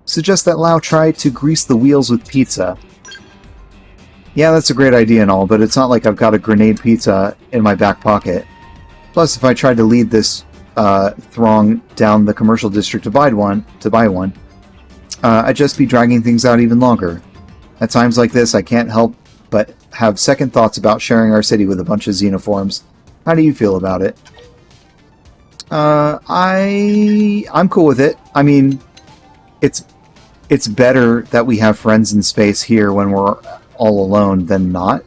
Speaker 1: Suggest that Lao try to grease the wheels with pizza. Yeah, that's a great idea and all, but it's not like I've got a grenade pizza in my back pocket. Plus, if I tried to lead this throng down the commercial district to buy one, I'd just be dragging things out even longer. At times like this, I can't help but have second thoughts about sharing our city with a bunch of xenoforms. How do you feel about it? I'm cool with it. I mean, it's better that we have friends in space here when we're all alone than not.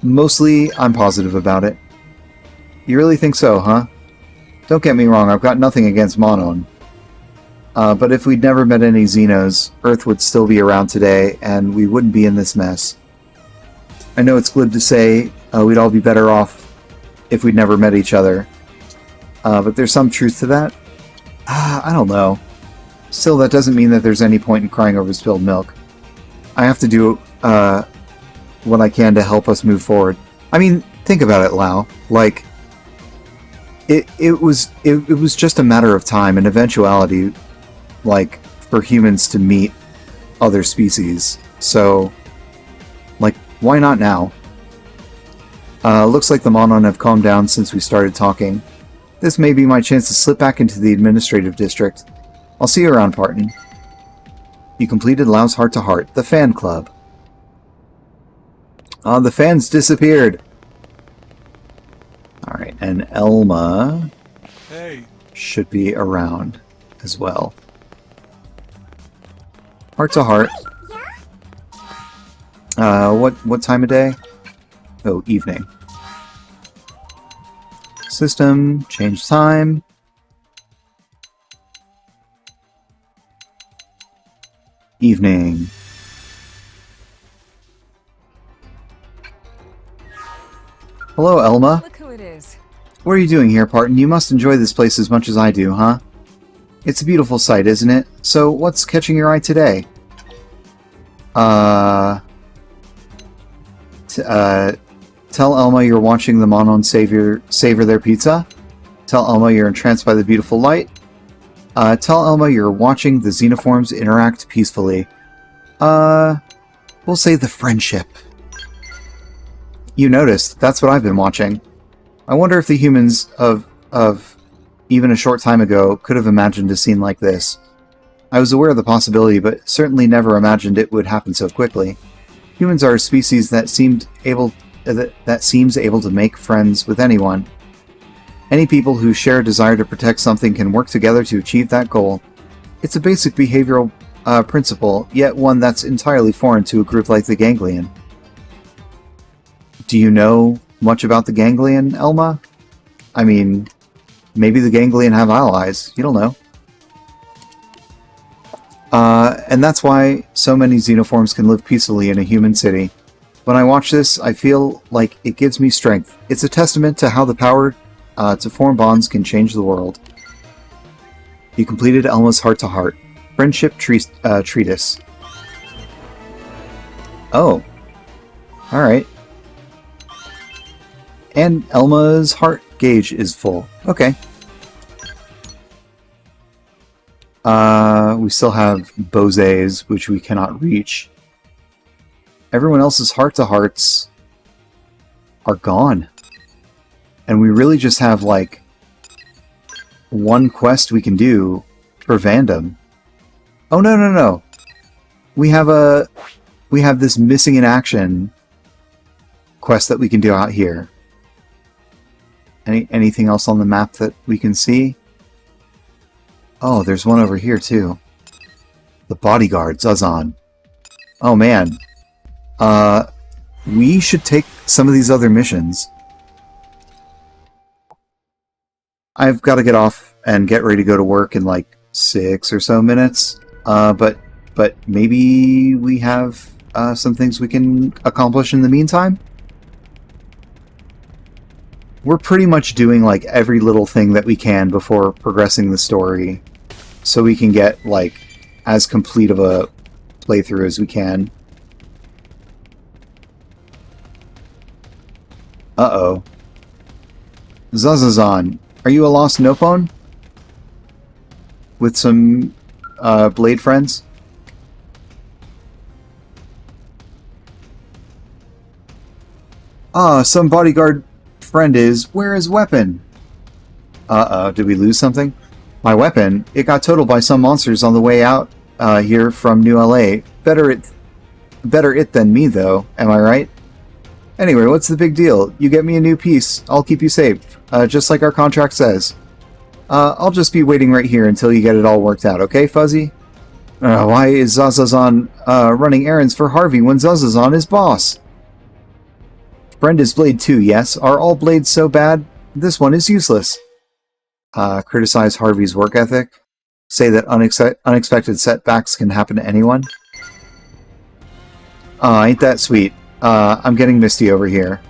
Speaker 1: Mostly, I'm positive about it. You really think so, huh? Don't get me wrong, I've got nothing against Monon. But if we'd never met any Xenos, Earth would still be around today, and we wouldn't be in this mess. I know it's glib to say we'd all be better off if we'd never met each other. But there's some truth to that. I don't know. Still, that doesn't mean that there's any point in crying over spilled milk. I have to do what I can to help us move forward. I mean, think about it, Lau. Like, it was just a matter of time and eventuality, like, for humans to meet other species. So, like, why not now? Looks like the Monon have calmed down since we started talking. This may be my chance to slip back into the administrative district. I'll see you around, Parton. You completed Lau's Heart-to-Heart, the fan club. The fans disappeared. Alright, and Elma should be around as well. Heart-to-Heart. What time of day? Oh, evening. System, change time. Evening. Hello, Elma.
Speaker 4: Look who it is.
Speaker 1: What are you doing here, Parton? You must enjoy this place as much as I do, huh? It's a beautiful sight, isn't it? So, what's catching your eye today? Tell Elma you're watching the Monon savor their pizza. Tell Elma you're entranced by the beautiful light. Tell Elma you're watching the Xenoforms interact peacefully. We'll say the friendship. You noticed, that's what I've been watching. I wonder if the humans of even a short time ago could have imagined a scene like this. I was aware of the possibility, but certainly never imagined it would happen so quickly. Humans are a species that seems able to make friends with anyone. Any people who share a desire to protect something can work together to achieve that goal. It's a basic behavioral principle, yet one that's entirely foreign to a group like the Ganglion. Do you know much about the Ganglion, Elma? I mean, maybe the Ganglion have allies. You don't know. And that's why so many Xenoforms can live peacefully in a human city. When I watch this, I feel like it gives me strength. It's a testament to how the power to form bonds can change the world. You completed Elma's Heart-to-Heart. Friendship Treatise. Oh. Alright. And Elma's heart gauge is full. Okay. We still have Bose's, which we cannot reach. Everyone else's Heart-to-Hearts are gone. And we really just have, like, one quest we can do for Vandom. Oh, no. We have this missing in action quest that we can do out here. Anything else on the map that we can see? Oh, there's one over here, too. The bodyguard, Zazan. Oh, man. We should take some of these other missions. I've got to get off and get ready to go to work in like 6 or so minutes. But maybe we have some things we can accomplish in the meantime? We're pretty much doing like every little thing that we can before progressing the story, so we can get like as complete of a playthrough as we can. Uh-oh. Zazazan, are you a lost Nopon? With some blade friends? Ah, some bodyguard friend is. Where is weapon? Uh-oh, did we lose something? My weapon? It got totaled by some monsters on the way out here from New LA. Better it than me, though. Am I right? Anyway, what's the big deal? You get me a new piece, I'll keep you safe. Just like our contract says. I'll just be waiting right here until you get it all worked out, okay, Fuzzy? Why is Zazazan running errands for Harvey when Zazazan is boss? Brenda's blade too, yes. Are all blades so bad? This one is useless. Criticize Harvey's work ethic. say that unexpected setbacks can happen to anyone? Ain't that sweet. I'm getting misty over here.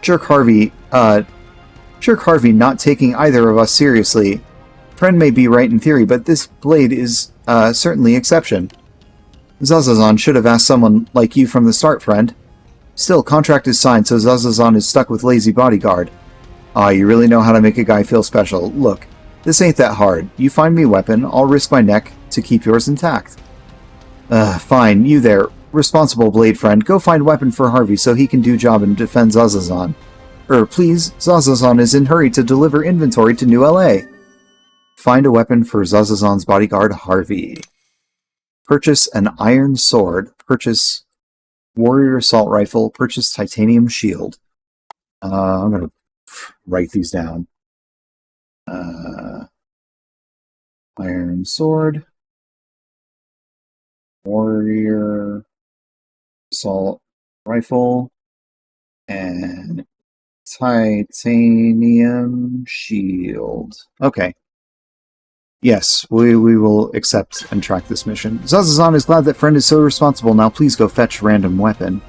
Speaker 1: Jerk Harvey not taking either of us seriously. Friend may be right in theory, but this blade is certainly exception. Zazazan should have asked someone like you from the start, friend. Still, contract is signed, so Zazazan is stuck with lazy bodyguard. You really know how to make a guy feel special. Look, this ain't that hard. You find me a weapon, I'll risk my neck to keep yours intact. Fine, you there. Responsible blade friend, go find weapon for Harvey so he can do job and defend Zazazan. Please, Zazazan is in hurry to deliver inventory to New LA. Find a weapon for Zazazan's bodyguard, Harvey. Purchase an iron sword. Purchase warrior assault rifle. Purchase titanium shield. I'm going to write these down. Iron sword. Warrior assault rifle. And titanium shield. Okay. Yes, we will accept and track this mission. Zazazan is glad that friend is so responsible. Now please go fetch random weapon.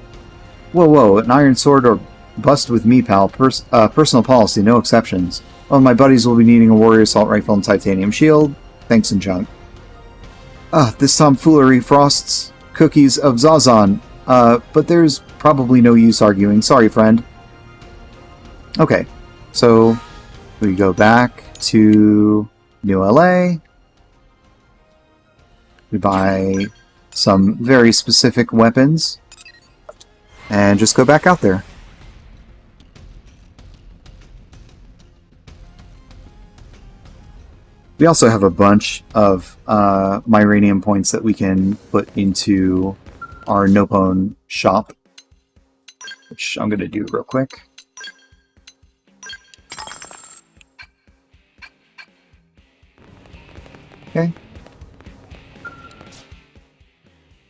Speaker 1: Whoa, an iron sword or bust with me, pal. Personal policy, no exceptions. Well, my buddies will be needing a warrior assault rifle and titanium shield. Thanks and junk. This tomfoolery frosts cookies of Zazan. But there's probably no use arguing. Sorry, friend. Okay, so we go back to New LA. We buy some very specific weapons and just go back out there. We also have a bunch of Myranium points that we can put into our Nopone shop, which I'm going to do real quick. Okay.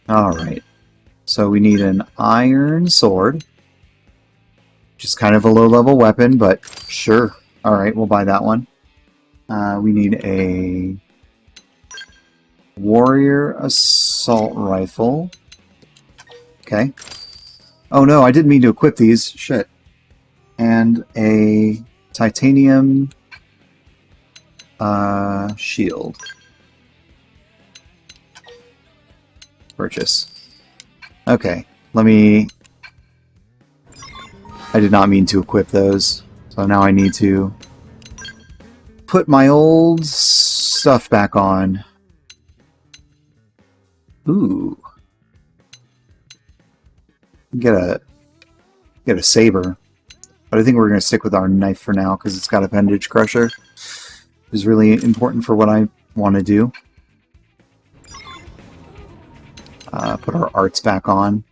Speaker 1: Alright. So we need an iron sword, which is kind of a low-level weapon, but sure. Alright, we'll buy that one. We need a warrior assault rifle. Okay. Oh no, I didn't mean to equip these. Shit. And a titanium shield. Purchase. Okay, let me... I did not mean to equip those, so now I need to put my old stuff back on. Ooh. Get a saber. But I think we're going to stick with our knife for now, because it's got appendage crusher. It is really important for what I want to do. Put our arts back on.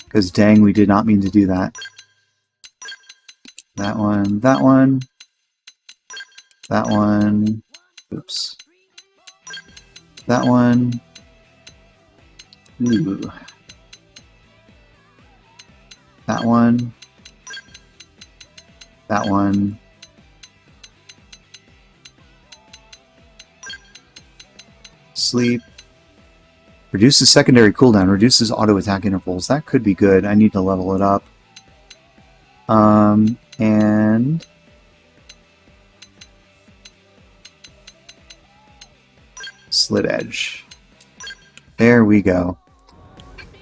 Speaker 1: Because dang, we did not mean to do that. That one, that one. That one. Oops. That one. Ooh. That one. That one. Sleep. Reduces secondary cooldown. Reduces auto attack intervals. That could be good. I need to level it up. And... Slit edge. There we go.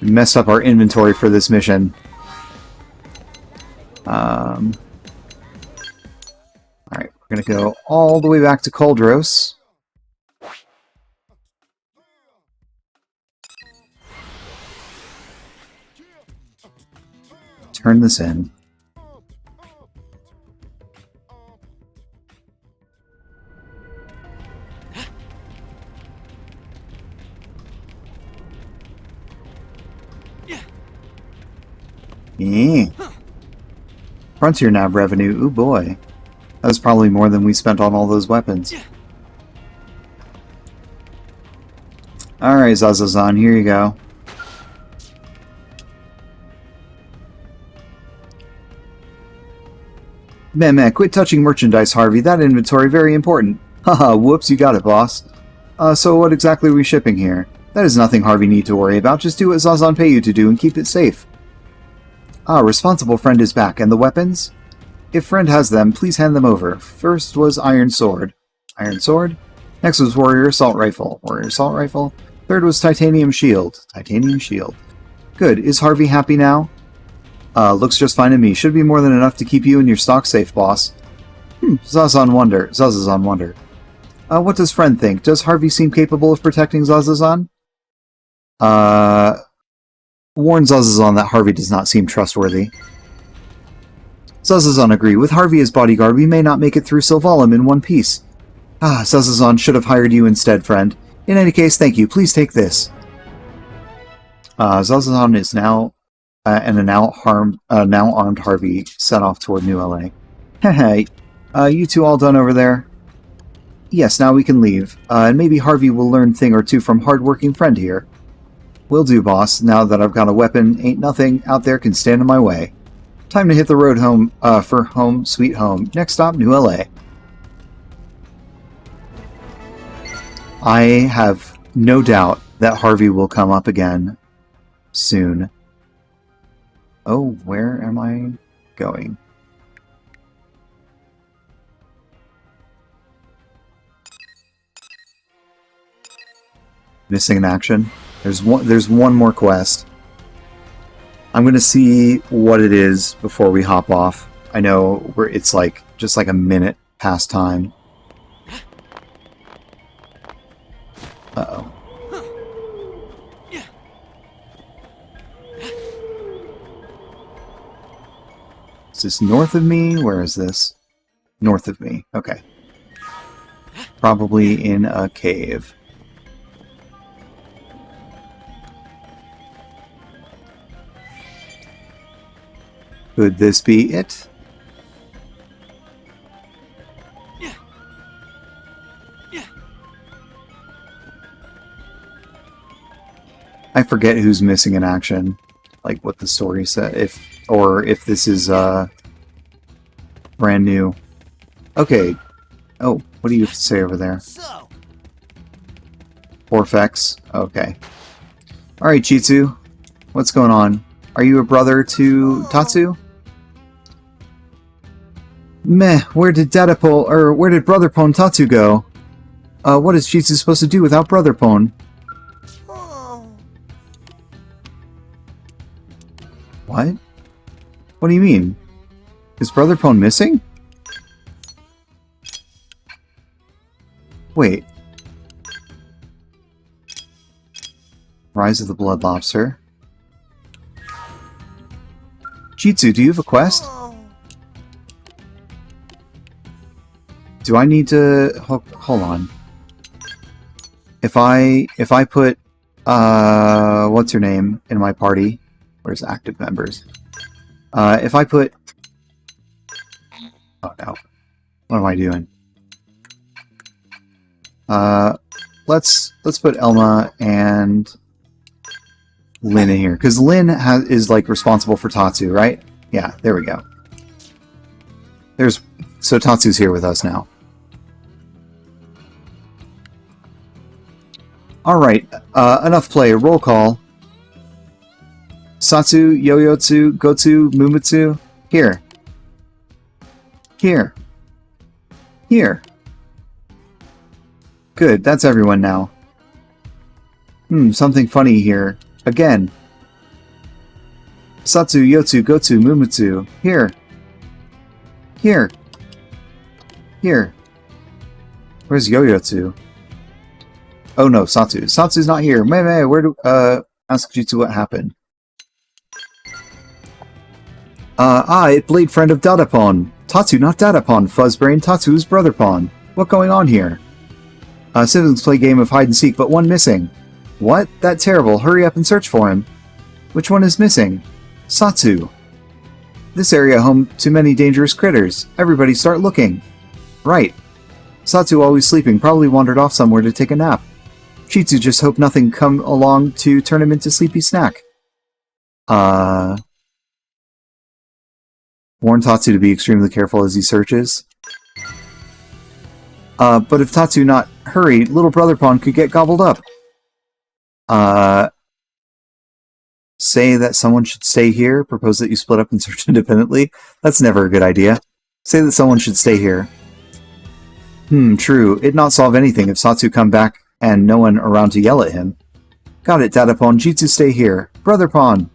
Speaker 1: We messed up our inventory for this mission. Alright, we're gonna go all the way back to Coldros. Turn this in. Yeah. Frontier nav revenue. Ooh boy. That was probably more than we spent on all those weapons. Alright, Zazazan, here you go. Man, quit touching merchandise, Harvey. That inventory very important. Haha, whoops, you got it, boss. So what exactly are we shipping here? That is nothing Harvey need to worry about. Just do what Zazan pay you to do and keep it safe. Ah, responsible friend is back. And the weapons? If friend has them, please hand them over. First was iron sword. Iron sword? Next was warrior assault rifle. Warrior assault rifle? Third was titanium shield. Titanium shield. Good. Is Harvey happy now? Looks just fine to me. Should be more than enough to keep you and your stock safe, boss. Zazan wonder. Zazazan wonder. What does friend think? Does Harvey seem capable of protecting Zazazan? Warn Zazazan that Harvey does not seem trustworthy. Zazazan agree. With Harvey as bodyguard, we may not make it through Sylvalum in one piece. Ah, Zazazan should have hired you instead, friend. In any case, thank you. Please take this. Zazazan is now, and a now armed Harvey set off toward New LA. Hey, you two all done over there? Yes, now we can leave. And maybe Harvey will learn thing or two from hard-working friend here. Will do, boss. Now that I've got a weapon, ain't nothing out there can stand in my way. Time to hit the road home, for home, sweet home. Next stop, New LA. I have no doubt that Harvey will come up again soon. Oh, where am I going? Missing in action. There's one more quest. I'm gonna see what it is before we hop off. I know it's like just like a minute past time. Uh-oh. Is this north of me? Where is this? North of me. Okay. Probably in a cave. Could this be it? I forget who's missing in action, like what the story said, if this is brand new. Okay. Oh, what do you say over there?
Speaker 3: So,
Speaker 1: Orfex. Okay. All right, Chitsu. What's going on? Are you a brother to Tatsu? Meh, where did Brother Pon Tatsu go? What is Chitsu supposed to do without Brother Pon? What? What do you mean? Is Brother Pon missing? Wait. Rise of the Blood Lobster. Chitsu, do you have a quest? Do I need to... Hold on. If I put... what's her name in my party? Where's active members? If I put... Oh no. What am I doing? Let's put Elma and Lynn in here. Because Lynn is like responsible for Tatsu, right? Yeah, there we go. So Tatsu's here with us now. Alright, enough play. Roll call. Satsu, Yoyotsu, Gotsu, Mumutsu. Here. Here. Here. Good, that's everyone now. Something funny here. Again. Satsu, Yotsu, Gotsu, Mumutsu. Here. Here. Here. Where's Yoyotsu? Oh no, Satsu. Satsu's not here. Mei, where do... ask Jitsu what happened. It Blade friend of Dadapon. Tatsu, not Dadapon. Fuzzbrain, Tatsu's brother Pon. What going on here? Siblings play game of hide and seek, but one missing. What? That terrible. Hurry up and search for him. Which one is missing? Satsu. This area home to many dangerous critters. Everybody start looking. Right. Satsu always sleeping, probably wandered off somewhere to take a nap. Chitsu just hope nothing come along to turn him into sleepy snack. Warn Tatsu to be extremely careful as he searches. But if Tatsu not Hurry, little brother pawn could get gobbled up. Say that someone should stay here. Propose that you split up and search independently. That's never a good idea. Say that someone should stay here. True. It'd not solve anything if Satsu come back and no one around to yell at him. Got it, Data Pawn. Jitsu, stay here. Brother Pawn.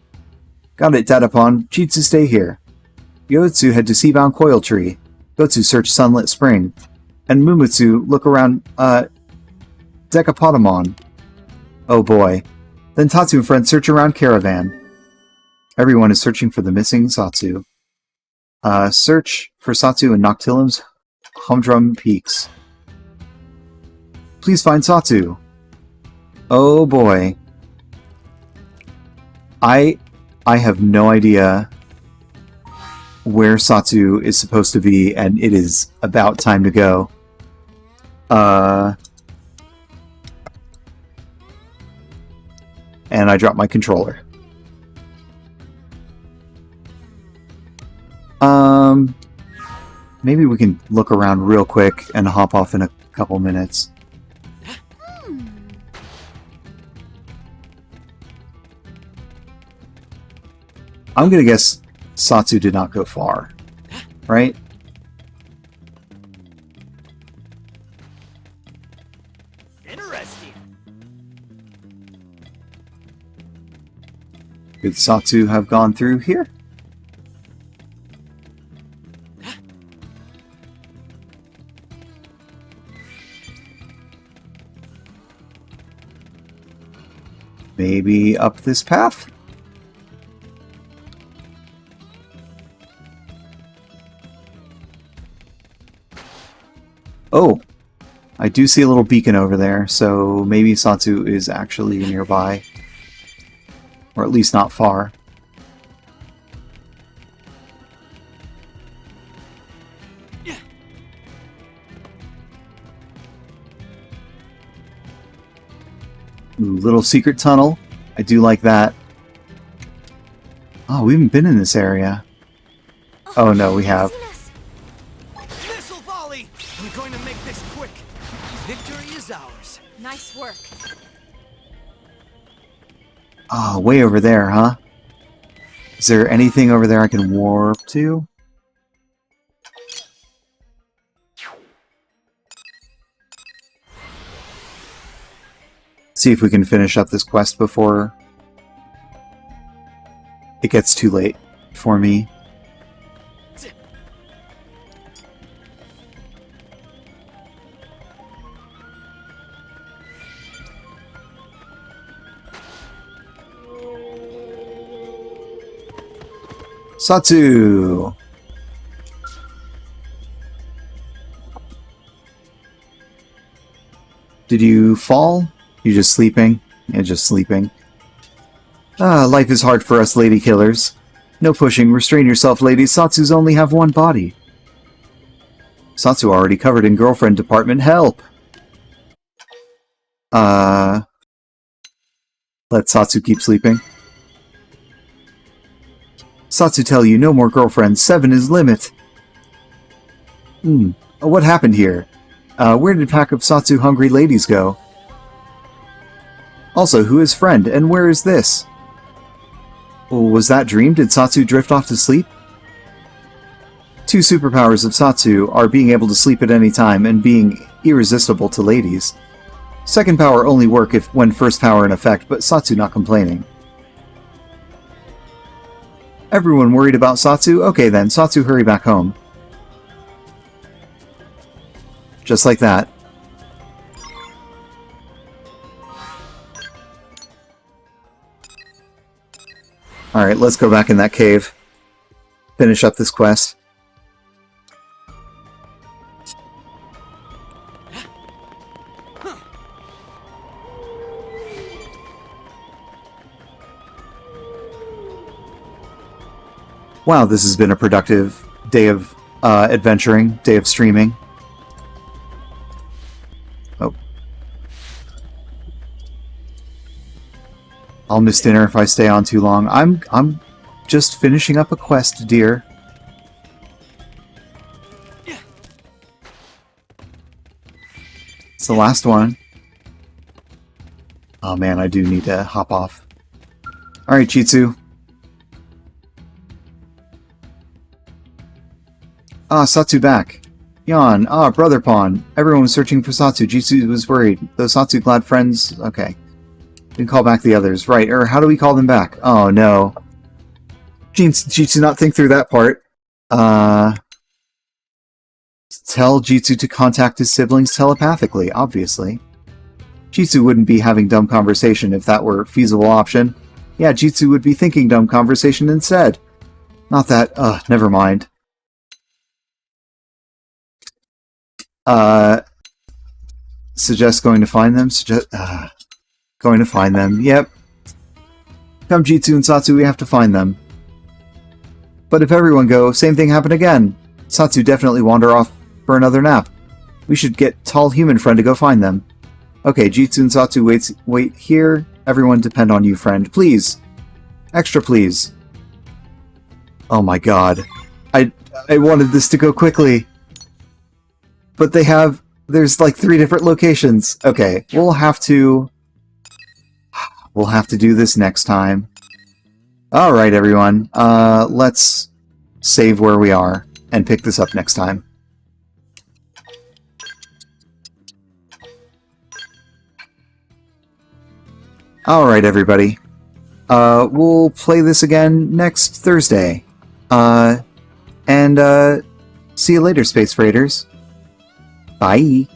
Speaker 1: Got it, Data Pawn. Jitsu, stay here. Yoitsu head to Seabound Coil Tree. Gotsu search Sunlit Spring. And Mumutsu look around, Decapotamon. Oh boy. Then Tatsu and friends search around Caravan. Everyone is searching for the missing Satsu. Search for Satsu in Noctilim's Humdrum Peaks. Please find Satsu. Oh boy. I have no idea where Satsu is supposed to be, and it is about time to go. And I dropped my controller. Maybe we can look around real quick and hop off in a couple minutes. I'm gonna guess Satsu did not go far, right?
Speaker 6: Interesting.
Speaker 1: Could Satsu have gone through here? Maybe up this path? Oh, I do see a little beacon over there, so maybe Satsu is actually nearby. Or at least not far. Ooh, little secret tunnel. I do like that. Oh, we haven't been in this area. Oh no, we have.
Speaker 3: Missile volley! I'm going to make this quick. Victory is ours.
Speaker 4: Nice work.
Speaker 1: Ah, way over there, huh? Is there anything over there I can warp to? See if we can finish up this quest before it gets too late for me. Satsu! Did you fall? You just sleeping? Yeah, just sleeping. Ah, life is hard for us lady killers. No pushing, restrain yourself, ladies. Satsu's only have one body. Satsu already covered in girlfriend department. Help! Let Satsu keep sleeping. Satsu tell you, no more girlfriends. 7 is limit. What happened here? Where did a pack of Satsu hungry ladies go? Also, who is friend, and where is this? Was that dream? Did Satsu drift off to sleep? 2 superpowers of Satsu are being able to sleep at any time and being irresistible to ladies. Second power only work when first power in effect, but Satsu not complaining. Everyone worried about Satsu? Okay then, Satsu hurry back home. Just like that. Alright, let's go back in that cave. Finish up this quest. Wow, this has been a productive day of adventuring, day of streaming. Oh. I'll miss dinner if I stay on too long. I'm just finishing up a quest, dear. It's the last one. Oh man, I do need to hop off. Alright, Chitsu. Ah, Satsu back. Yon, Brother Pawn. Everyone was searching for Satsu. Jitsu was worried. Those Satsu glad friends... Okay. Didn't call back the others. Right, how do we call them back? Oh, no. Jitsu not think through that part. Tell Jitsu to contact his siblings telepathically, obviously. Jitsu wouldn't be having dumb conversation if that were a feasible option. Yeah, Jitsu would be thinking dumb conversation instead. Not that... never mind. Suggest going to find them? Going to find them. Yep. Come Jitsu and Satsu, we have to find them. But if everyone go, same thing happen again. Satsu definitely wander off for another nap. We should get tall human friend to go find them. Okay, Jitsu and Satsu wait here. Everyone depend on you, friend. Please. Extra please. Oh my god. I wanted this to go quickly. But there's like 3 different locations. Okay, we'll have to do this next time. Alright, everyone. Let's save where we are and pick this up next time. Alright, everybody. We'll play this again next Thursday. And see you later, Space Freighters. Bye.